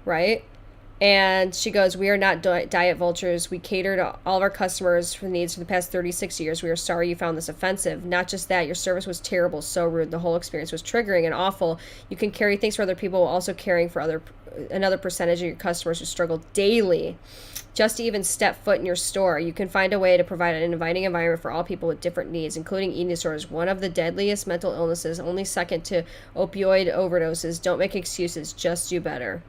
right? And she goes, we are not diet vultures. We cater to all of our customers for needs for the past 36 years. We are sorry you found this offensive. Not just that, your service was terrible, so rude. The whole experience was triggering and awful. You can carry things for other people while also caring for another percentage of your customers who struggle daily just to even step foot in your store. You can find a way to provide an inviting environment for all people with different needs, including eating disorders, one of the deadliest mental illnesses, only second to opioid overdoses. Don't make excuses. Just do better.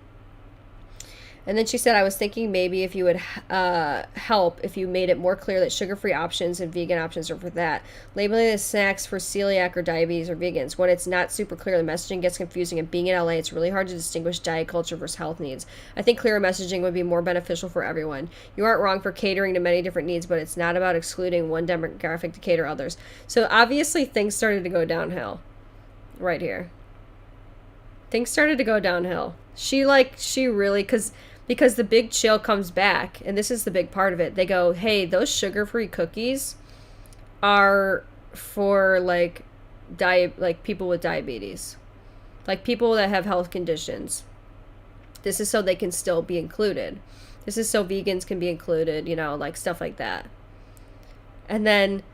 And then she said, I was thinking maybe if you would help if you made it more clear that sugar-free options and vegan options are for that. Labeling the snacks for celiac or diabetes or vegans. When it's not super clear, the messaging gets confusing. And being in LA, it's really hard to distinguish diet culture versus health needs. I think clearer messaging would be more beneficial for everyone. You aren't wrong for catering to many different needs, but it's not about excluding one demographic to cater others. So obviously things started to go downhill right here. Things started to go downhill. She really, because the Big Chill comes back, and this is the big part of it. They go, hey, those sugar-free cookies are for, like people with diabetes. Like, people that have health conditions. This is so they can still be included. This is so vegans can be included, like, stuff like that. And then,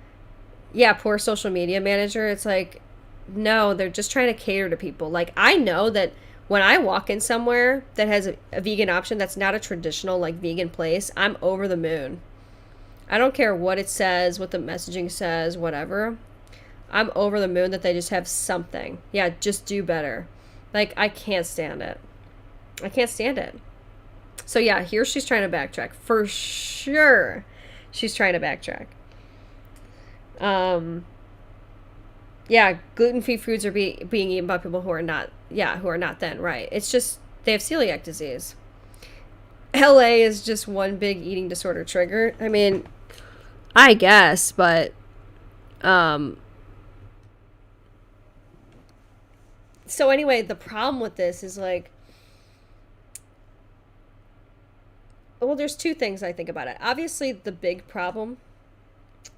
yeah, poor social media manager, it's like, no, they're just trying to cater to people. Like, I know that when I walk in somewhere that has a vegan option that's not a traditional, like, vegan place, I'm over the moon. I don't care what it says, what the messaging says, whatever. I'm over the moon that they just have something. Yeah, just do better. Like, I can't stand it. I can't stand it. So, yeah, here she's trying to backtrack. For sure, she's trying to backtrack. Yeah, gluten-free foods are being eaten by people who are not then, right. It's just, they have celiac disease. LA is just one big eating disorder trigger. I mean, I guess, but, so anyway, the problem with this is, like, well, there's two things I think about it. Obviously, the big problem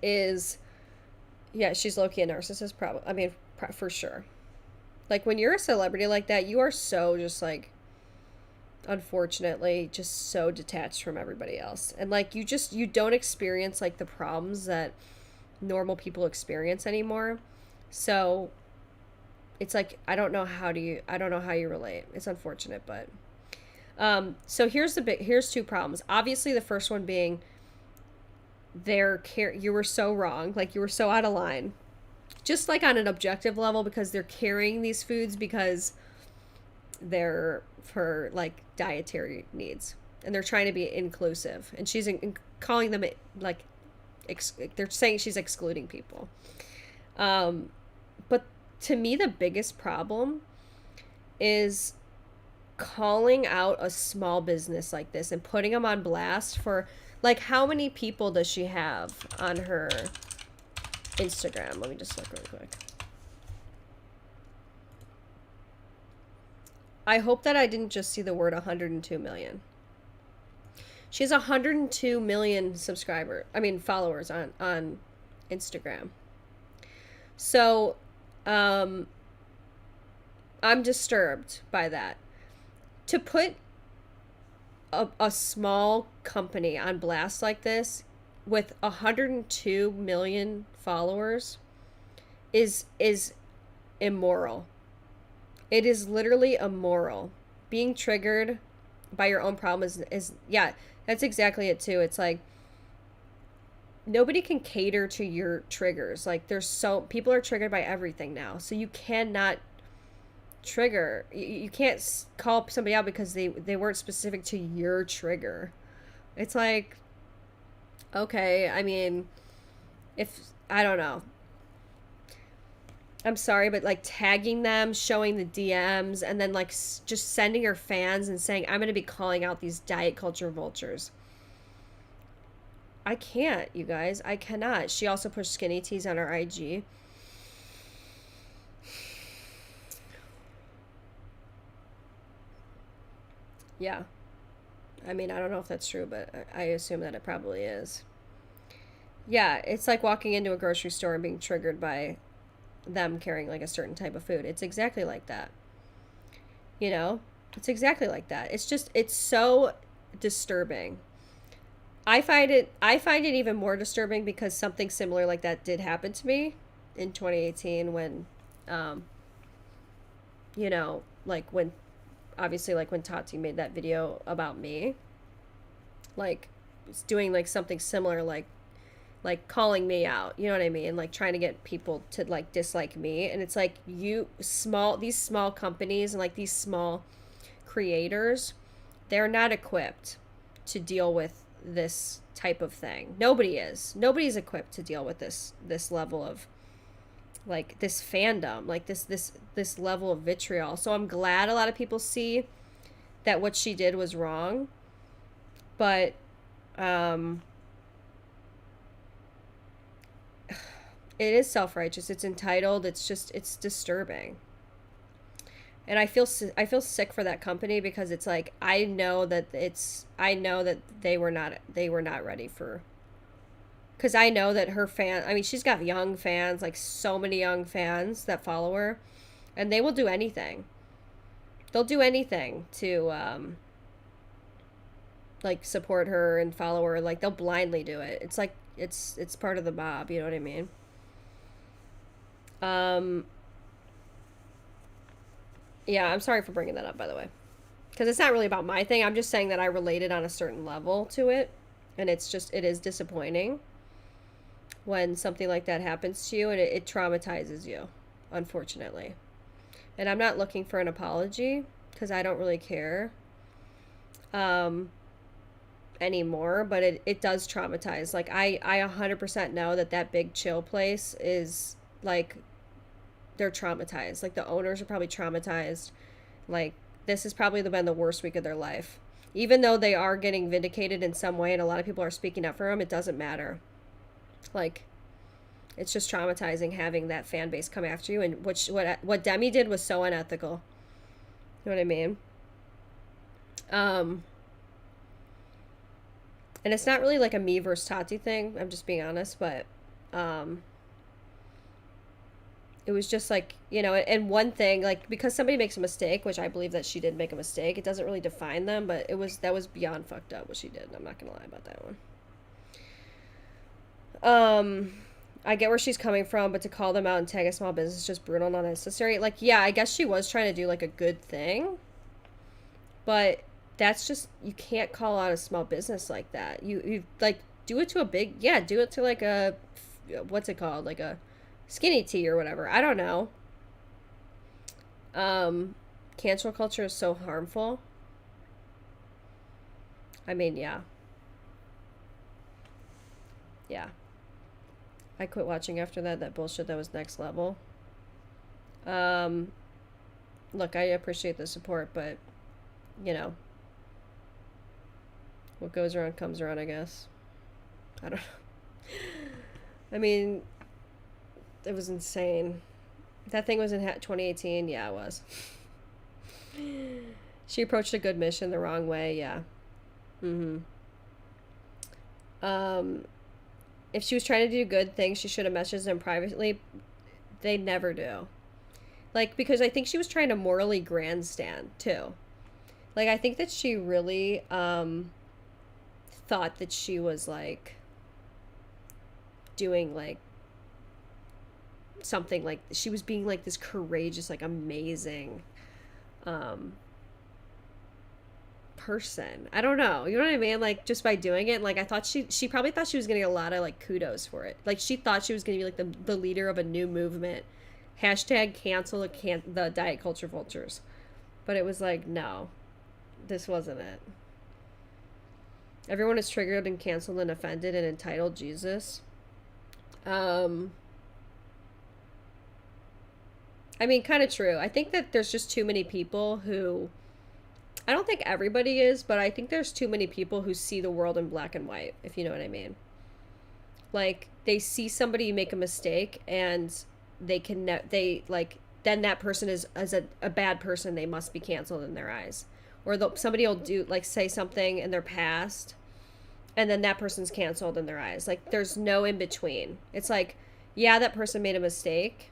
is, yeah, she's low-key a narcissist, probably. I mean, for sure. Like, when you're a celebrity like that, you are so just, like, unfortunately, just so detached from everybody else. And, like, you don't experience, like, the problems that normal people experience anymore. So, it's like, I don't know how you relate. It's unfortunate, but, so here's two problems. Obviously, the first one being, you were so wrong, like, you were so out of line, just like on an objective level, because they're carrying these foods because they're for, like, dietary needs, and they're trying to be inclusive, and she's calling them, like, they're saying she's excluding people, but to me, the biggest problem is calling out a small business like this and putting them on blast for, like, how many people does she have on her Instagram? Let me just look really quick. I hope that I didn't just see the word 102 million. She has 102 million followers on Instagram. So, I'm disturbed by that. To put a small company on blast like this with 102 million followers is immoral. It is literally immoral. Being triggered by your own problem is yeah, that's exactly it too. It's like nobody can cater to your triggers. Like people are triggered by everything now. So you cannot trigger. You can't call somebody out because they weren't specific to your trigger. It's like, okay, I mean, I don't know. I'm sorry, but like tagging them, showing the DMs, and then like just sending her fans and saying, I'm going to be calling out these diet culture vultures. I can't, you guys. I cannot. She also pushed skinny teas on her IG. Yeah. I mean, I don't know if that's true, but I assume that it probably is. Yeah, it's like walking into a grocery store and being triggered by them carrying like a certain type of food. It's exactly like that. You know? It's exactly like that. It's so disturbing. I find it even more disturbing because something similar like that did happen to me in 2018 when like when obviously like when Tati made that video about me, like doing like something similar, like calling me out, you know what I mean, like trying to get people to like dislike me. And it's like these small companies and like these small creators, they're not equipped to deal with this type of thing. Nobody's equipped to deal with this level of like this fandom, like this level of vitriol. So I'm glad a lot of people see that what she did was wrong, but it is self-righteous. It's entitled. It's disturbing. And I feel sick for that company because it's like I know that they were not ready for, because I know that her I mean, she's got young fans, like so many young fans that follow her, and they will do anything. They'll do anything to like support her and follow her. Like they'll blindly do it. It's like it's part of the mob, you know what I mean? Yeah, I'm sorry for bringing that up, by the way, because it's not really about my thing. I'm just saying that I related on a certain level to it, and it is disappointing when something like that happens to you, and it traumatizes you, unfortunately. And I'm not looking for an apology because I don't really care anymore, but it does traumatize. Like I 100% know that big chill place is like, they're traumatized. Like the owners are probably traumatized. Like this has probably been the worst week of their life. Even though they are getting vindicated in some way and a lot of people are speaking up for them, it doesn't matter. Like it's just traumatizing having that fan base come after you, and what Demi did was so unethical. You know what I mean? And it's not really like a me versus Tati thing. I'm just being honest, but it was just like, you know, and one thing, like, because somebody makes a mistake, which I believe that she did make a mistake, it doesn't really define them, but that was beyond fucked up what she did. I'm not gonna lie about that one. I get where she's coming from, but to call them out and tag a small business is just brutal and unnecessary. Like, yeah, I guess she was trying to do like a good thing, but that's just, you can't call out a small business like that. You like do it to do it to like a, what's it called? Like a skinny tea or whatever. I don't know. Cancel culture is so harmful. I mean, yeah. I quit watching after that bullshit that was next level. Um, Look, I appreciate the support, but you know, what goes around comes around, I guess. I don't know. I mean, it was insane. That thing was in 2018. Yeah, it was. She approached a good mission the wrong way. Yeah. Mm-hmm. Um, if she was trying to do good things, she should have messaged them privately. They never do. Like, because I think she was trying to morally grandstand too. Like, I think that she really thought that she was like doing like something, like she was being like this courageous, like amazing um person. I don't know. You know what I mean? Like just by doing it, like I thought she probably thought she was getting a lot of like kudos for it. Like she thought she was gonna be like the leader of a new movement. Hashtag cancel the diet culture vultures. But it was like, no, this wasn't it. Everyone is triggered and canceled and offended and entitled. Jesus. Um I mean, kind of true. I think that there's just too many people who, I don't think everybody is, but I think there's too many people who see the world in black and white, if you know what I mean. Like they see somebody make a mistake and they like then that person is as a bad person, they must be canceled in their eyes. Or somebody will do like say something in their past and then that person's canceled in their eyes. Like there's no in between. It's like, yeah, that person made a mistake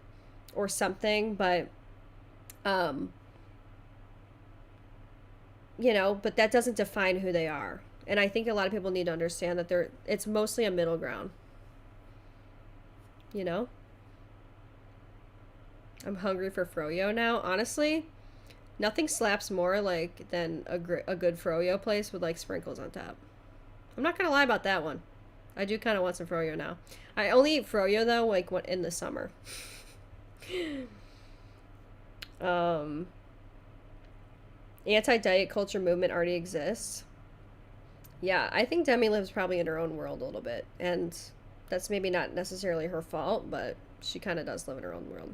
or something, but um you know, but that doesn't define who they are. And I think a lot of people need to understand that it's mostly a middle ground. You know? I'm hungry for froyo now. Honestly, nothing slaps more like than a good froyo place with like sprinkles on top. I'm not gonna lie about that one. I do kind of want some froyo now. I only eat froyo though like in the summer. um Anti-diet culture movement already exists. Yeah, I think Demi lives probably in her own world a little bit, and that's maybe not necessarily her fault, but she kind of does live in her own world.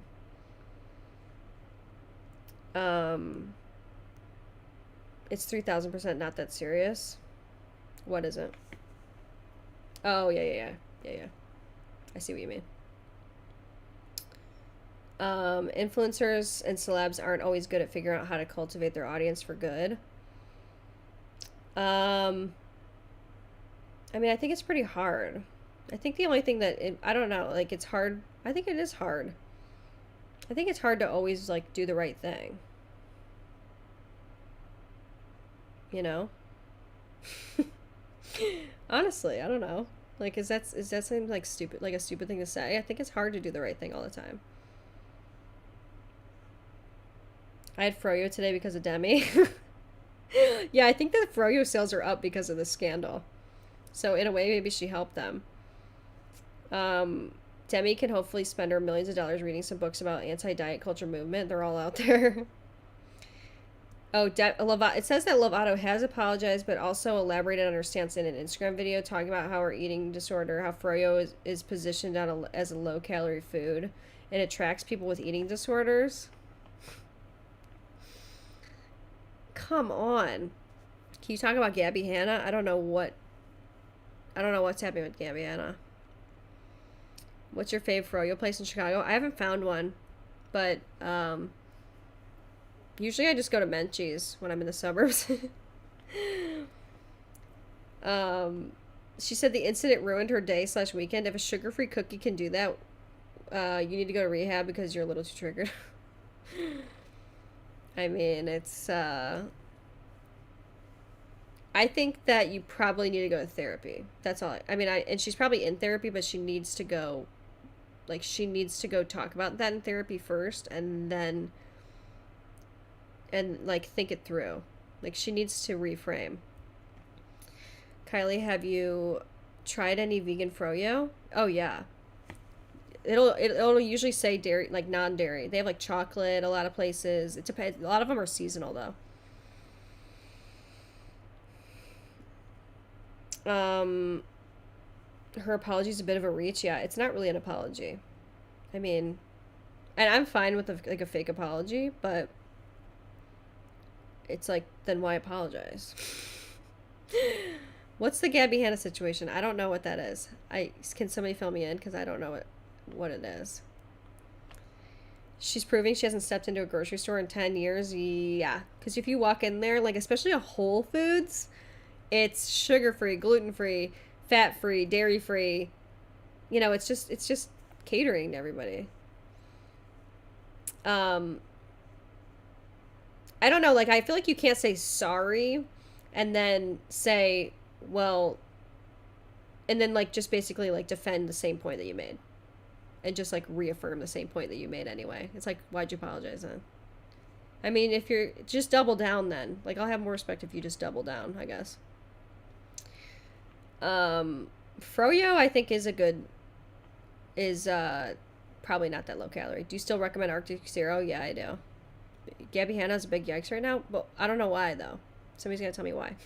Um, it's 3,000% not that serious. What is it? Oh, yeah. I see what you mean. Influencers and celebs aren't always good at figuring out how to cultivate their audience for good. I mean, I think it's pretty hard. I think the only thing I don't know, like it's hard. I think it is hard. I think it's hard to always like do the right thing. You know? Honestly, I don't know. Like is that something like stupid, like a stupid thing to say? I think it's hard to do the right thing all the time. I had froyo today because of Demi. Yeah, I think the froyo sales are up because of the scandal. So in a way, maybe she helped them. Demi can hopefully spend her millions of dollars reading some books about anti-diet culture movement. They're all out there. Oh, it says that Lovato has apologized, but also elaborated on her stance in an Instagram video talking about how her eating disorder, how froyo is positioned as a low-calorie food, and attracts people with eating disorders. Come on. Can you talk about Gabby Hanna? I don't know what's happening with Gabby Hanna. What's your fave froyo place in Chicago? I haven't found one, but usually I just go to Menchie's when I'm in the suburbs. She said the incident ruined her day / weekend. If a sugar-free cookie can do that, you need to go to rehab because you're a little too triggered. I mean, it's I think that you probably need to go to therapy. That's all. I mean, and she's probably in therapy, but she needs to go talk about that in therapy first and then like think it through. Like she needs to reframe. Kylie, have you tried any vegan froyo? Oh yeah. It'll usually say dairy, like non-dairy. They have like chocolate a lot of places. It depends. A lot of them are seasonal though. Her apology is a bit of a reach. Yeah, it's not really an apology. I mean, And I'm fine with like a fake apology, but it's like, then why apologize? What's the Gabby Hanna situation? I don't know what that is. Can somebody fill me in, because I don't know what it is. She's proving she hasn't stepped into a grocery store in 10 years. Yeah, because if you walk in there, like especially a Whole Foods, it's sugar-free, gluten-free, fat-free, dairy-free. You know, it's just catering to everybody. I don't know, like I feel like you can't say sorry and then say, well, and then like just basically like defend the same point that you made. And just like reaffirm the same point that you made anyway. It's like, why'd you apologize then? I mean, if you're just double down then. Like, I'll have more respect if you just double down, I guess. Froyo, I think is probably not that low calorie. Do you still recommend Arctic Zero? Yeah, I do. Gabby Hanna's a big yikes right now, but I don't know why though. Somebody's gonna tell me why.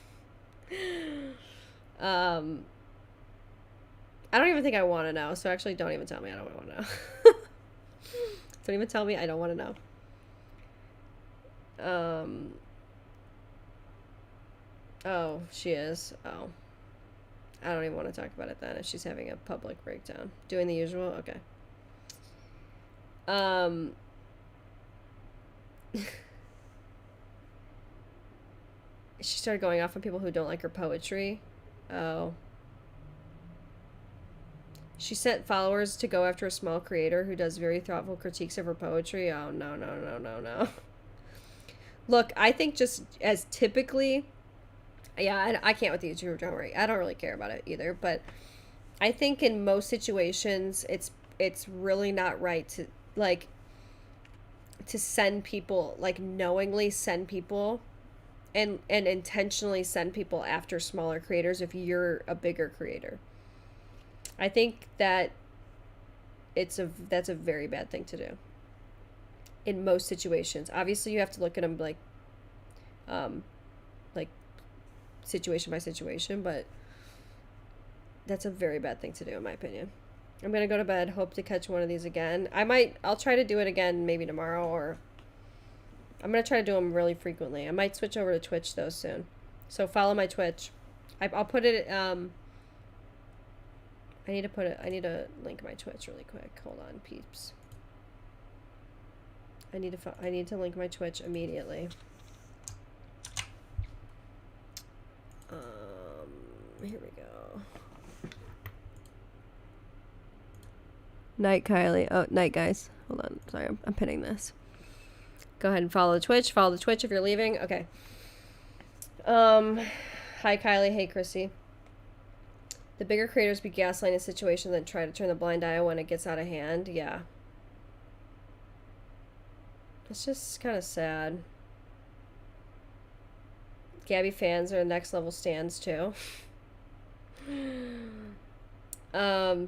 I don't even think I want to know, so actually don't even tell me. I don't want to know. Don't even tell me. I don't want to know. Oh, she is. Oh. I don't even want to talk about it then if she's having a public breakdown. Doing the usual? Okay. She started going off on people who don't like her poetry. Oh. She sent followers to go after a small creator who does very thoughtful critiques of her poetry. Oh, no, no, no, no, no. Look, I think just as typically, yeah, I can't with the YouTuber, don't worry. I don't really care about it either, but I think in most situations, it's really not right to, like, to send people, like, knowingly send people and intentionally send people after smaller creators if you're a bigger creator. I think that that's a very bad thing to do in most situations. Obviously, you have to look at them like situation by situation, but that's a very bad thing to do in my opinion. I'm gonna go to bed, hope to catch one of these again. I'll try to do it again maybe tomorrow, or I'm gonna try to do them really frequently. I might switch over to Twitch though soon, so follow my Twitch. I'll put it I need to link my Twitch really quick. Hold on, peeps. I need to link my Twitch immediately. Here we go. Night, Kylie. Oh, night, guys. Hold on. Sorry, I'm pinning this. Go ahead and follow the Twitch. Follow the Twitch if you're leaving. Okay. Hi, Kylie. Hey, Chrissy. The bigger creators be gaslighting a situation than try to turn the blind eye when it gets out of hand. Yeah. It's just kind of sad. Gabby fans are next level stands too.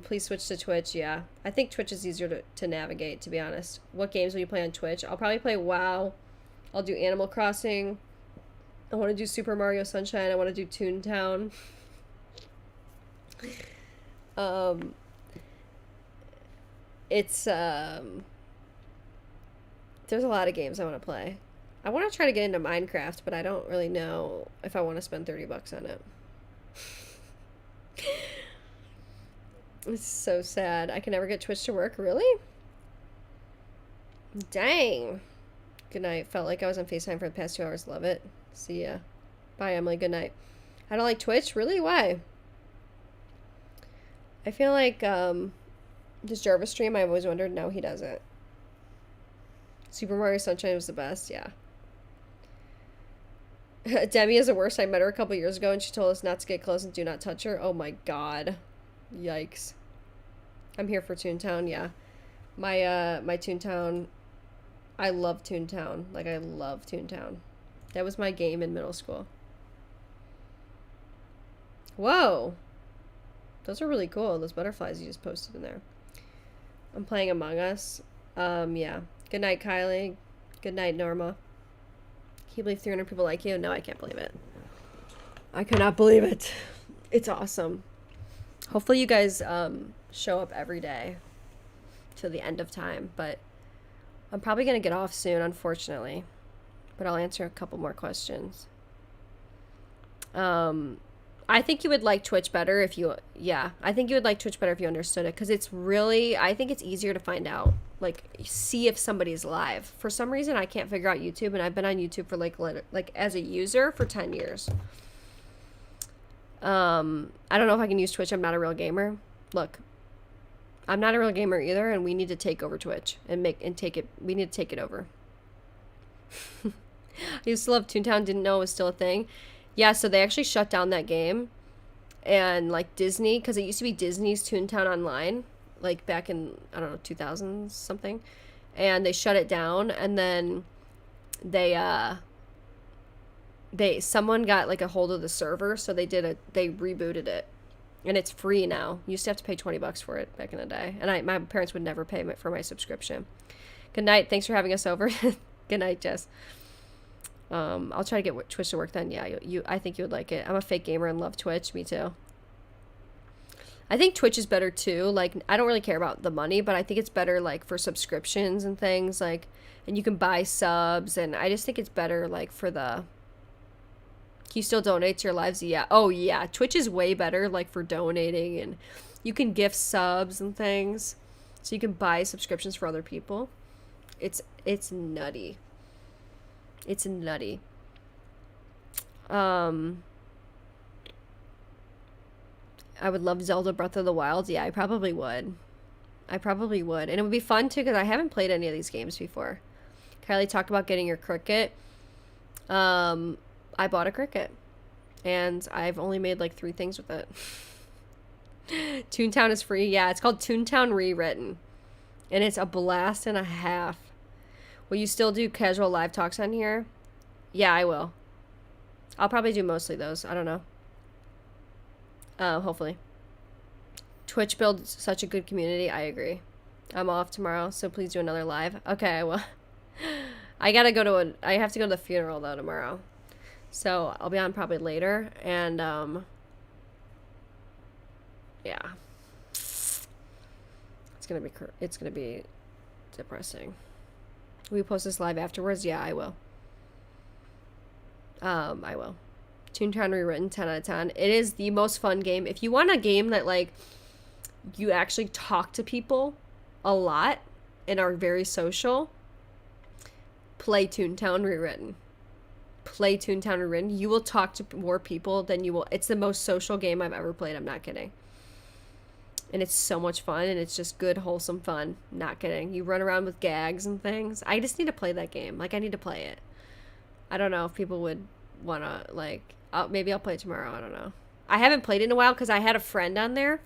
Please switch to Twitch. Yeah. I think Twitch is easier to navigate, to be honest. What games will you play on Twitch? I'll probably play WoW. I'll do Animal Crossing. I want to do Super Mario Sunshine. I want to do Toontown. It's there's a lot of games I want to play. I want to try to get into Minecraft, but I don't really know if I want to spend $30 on it. It's so sad. I can never get Twitch to work. Really? Dang. Good night. Felt like I was on FaceTime for the past 2 hours. Love it. See ya. Bye, Emily. Good night. I don't like Twitch? Really? Why? I feel like, does Jarvis stream? I've always wondered. No, he doesn't. Super Mario Sunshine was the best. Yeah. Demi is the worst. I met her a couple years ago and she told us not to get close and do not touch her. Oh my god. Yikes. I'm here for Toontown, yeah. My Toontown, I love Toontown. Like, I love Toontown. That was my game in middle school. Whoa. Those are really cool, those butterflies you just posted in there. I'm playing Among Us. Yeah. Good night, Kylie. Good night, Norma. Can you believe 300 people like you? No, I can't believe it. I cannot believe it. It's awesome. Hopefully you guys show up every day till the end of time, but I'm probably going to get off soon, unfortunately. But I'll answer a couple more questions. I think you would like Twitch better if you, yeah, I think you would like Twitch better if you understood it, because it's really, I think it's easier to find out, like, see if somebody's live. For some reason, I can't figure out YouTube, and I've been on YouTube for, like as a user for 10 years. I don't know if I can use Twitch. I'm not a real gamer. Look, I'm not a real gamer either, and we need to take over Twitch and take it, we need to take it over. I used to love Toontown, didn't know it was still a thing. Yeah, so they actually shut down that game, and like Disney, because it used to be Disney's Toontown Online, like back in, I don't know, 2000 something, and they shut it down, and then someone got like a hold of the server, so they rebooted it, and it's free now. You used to have to pay $20 for it back in the day, and my parents would never pay for my subscription. Good night, thanks for having us over. Good night, Jess. I'll try to get Twitch to work then. Yeah, I think you would like it. I'm a fake gamer and love Twitch. Me too. I think Twitch is better too. Like, I don't really care about the money, but I think it's better like for subscriptions and things, like, and you can buy subs, and I just think it's better like for the, can you still donate to your lives? Yeah. Oh yeah. Twitch is way better like for donating, and you can gift subs and things, so you can buy subscriptions for other people. It's nutty. It's nutty. I would love Zelda Breath of the Wild. Yeah, I probably would. And it would be fun too, because I haven't played any of these games before. Kylie, talk about getting your Cricut. I bought a Cricut, and I've only made like 3 things with it. Toontown is free. Yeah, it's called Toontown Rewritten, and it's a blast and a half. Will you still do casual live talks on here? Yeah, I will. I'll probably do mostly those. I don't know. Hopefully. Twitch builds such a good community. I agree. I'm off tomorrow, so please do another live. Okay, I will. I have to go to the funeral though tomorrow, so I'll be on probably later. And yeah, it's gonna be depressing. Will you post this live afterwards? Yeah, I will. I will. Toontown Rewritten, 10 out of 10. It is the most fun game. If you want a game that, like, you actually talk to people a lot and are very social, play Toontown Rewritten. Play Toontown Rewritten. You will talk to more people than you will. It's the most social game I've ever played. I'm not kidding. And it's so much fun, and it's just good, wholesome fun. Not kidding. You run around with gags and things. I just need to play that game. Like, I need to play it. I don't know if people would want to, like, maybe I'll play it tomorrow. I don't know. I haven't played it in a while because I had a friend on there.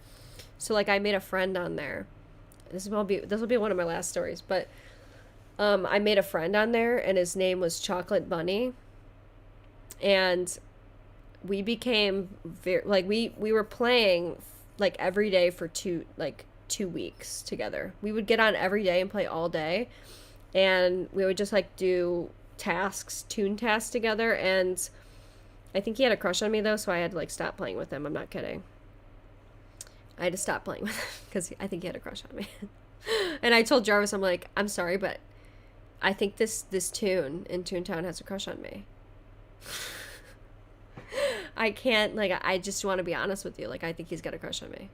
So, like, I made a friend on there. This will be one of my last stories. But I made a friend on there, and his name was Chocolate Bunny. And we became very, like, we were playing like every day for 2 weeks together. We would get on every day and play all day, and we would just like do toon tasks together. And I think he had a crush on me though, so I had to like stop playing with him. I'm not kidding. I had to stop playing with him because I think he had a crush on me. And I told Jarvis, I'm like, I'm sorry, but I think this tune in Toontown has a crush on me. I can't, like, I just want to be honest with you. Like, I think he's got a crush on me.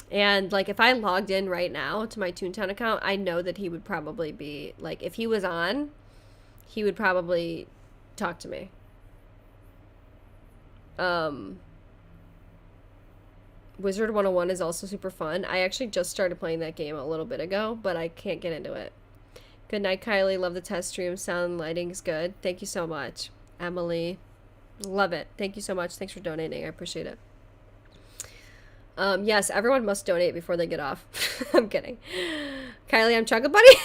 And, like, if I logged in right now to my Toontown account, I know that he would probably be, like, if he was on, he would probably talk to me. Wizard 101 is also super fun. I actually just started playing that game a little bit ago, but I can't get into it. Good night, Kylie. Love the test stream. Sound lighting's good. Thank you so much. Emily. Love it. Thank you so much. Thanks for donating. I appreciate it. Yes, everyone must donate before they get off. I'm kidding. Kylie, I'm Chocolate Bunny.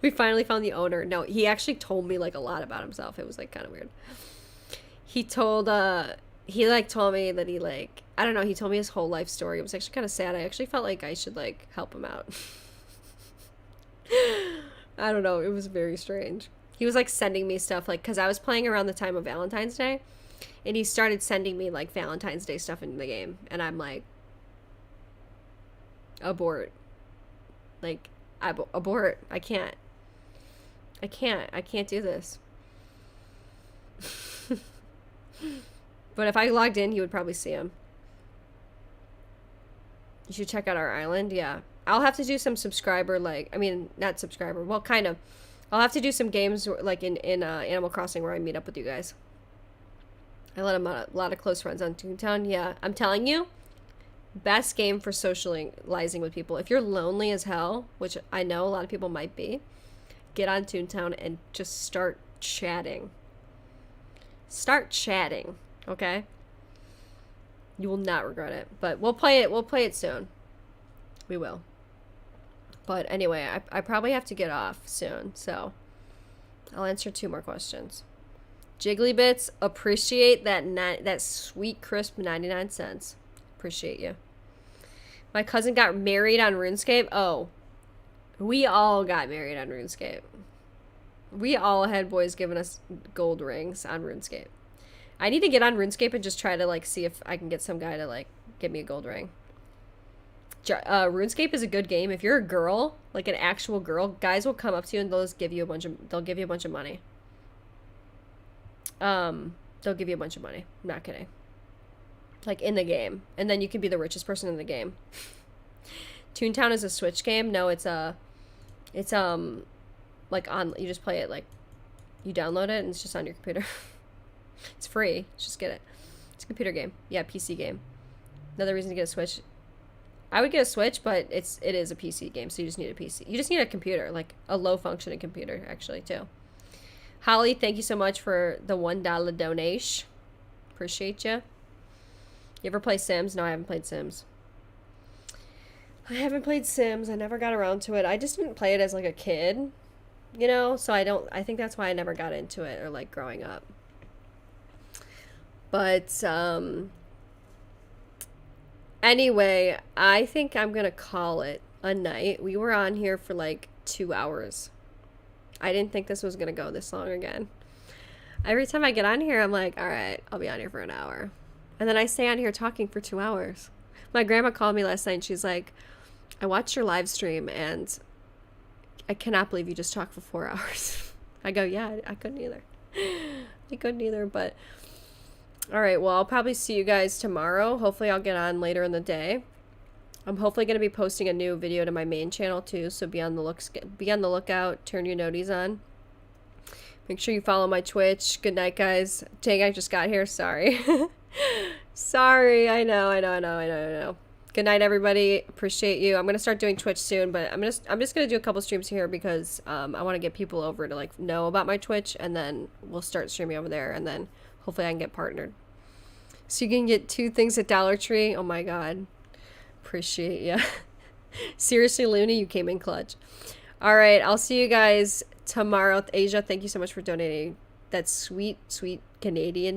We finally found the owner. No, he actually told me like a lot about himself. It was like kind of weird. He told me that he like, I don't know, he told me his whole life story. It was actually kind of sad. I actually felt like I should like help him out. I don't know. It was very strange. He was like sending me stuff like, because I was playing around the time of Valentine's Day, and he started sending me like Valentine's Day stuff in the game, and I'm like, abort. Like, abort. I can't. I can't do this. But if I logged in, he would probably see him. You should check out our island. Yeah. I'll have to do some subscriber, like, I mean, not subscriber. Well, kind of. I'll have to do some games, like, in Animal Crossing where I meet up with you guys. I let a lot of close friends on Toontown. Yeah. I'm telling you, best game for socializing with people. If you're lonely as hell, which I know a lot of people might be, get on Toontown and just start chatting. Start chatting, okay? You will not regret it. But we'll play it soon. We will. But anyway, I probably have to get off soon, so I'll answer 2 more questions. Jiggly Bits, appreciate that sweet crisp 99 cents. Appreciate you. My cousin got married on RuneScape. Oh, we all got married on RuneScape. We all had boys giving us gold rings on RuneScape. I need to get on RuneScape and just try to, like, see if I can get some guy to, like, give me a gold ring. RuneScape is a good game. If you're a girl, like an actual girl, guys will come up to you and they'll give you a bunch of money. They'll give you a bunch of money. I'm not kidding. Like, in the game. And then you can be the richest person in the game. Toontown is a Switch game. No, it's like you just play it, like, you download it and it's just on your computer. It's free. Just get it. It's a computer game. Yeah, PC game. Another reason to get a Switch. I would get a Switch, but it is a PC game, so you just need a PC. You just need a computer, like a low-functioning computer, actually, too. Holly, thank you so much for the $1 donation. Appreciate you. You ever play Sims? No, I haven't played Sims. I haven't played Sims. I never got around to it. I just didn't play it as, like, a kid, you know? So I think that's why I never got into it, or, like, growing up. But, anyway, I think I'm gonna call it a night. We were on here for like 2 hours. I didn't think this was gonna go this long again. Every time I get on here, I'm like, all right, I'll be on here for an hour. And then I stay on here talking for 2 hours. My grandma called me last night and she's like, I watched your live stream and I cannot believe you just talked for 4 hours. I go, yeah, I couldn't either. I couldn't either, but... All right, well, I'll probably see you guys tomorrow. Hopefully I'll get on later in the day. I'm hopefully going to be posting a new video to my main channel too, so be on the lookout, turn your noties on. Make sure you follow my Twitch. Good night, guys. Dang, I just got here. Sorry. Sorry. I know. Good night, everybody. Appreciate you. I'm going to start doing Twitch soon, but I'm just going to do a couple streams here because I want to get people over to, like, know about my Twitch, and then we'll start streaming over there, and then hopefully I can get partnered. So you can get 2 things at Dollar Tree. Oh my God. Appreciate ya. Seriously, Looney, you came in clutch. All right. I'll see you guys tomorrow. Asia, thank you so much for donating that sweet, sweet Canadian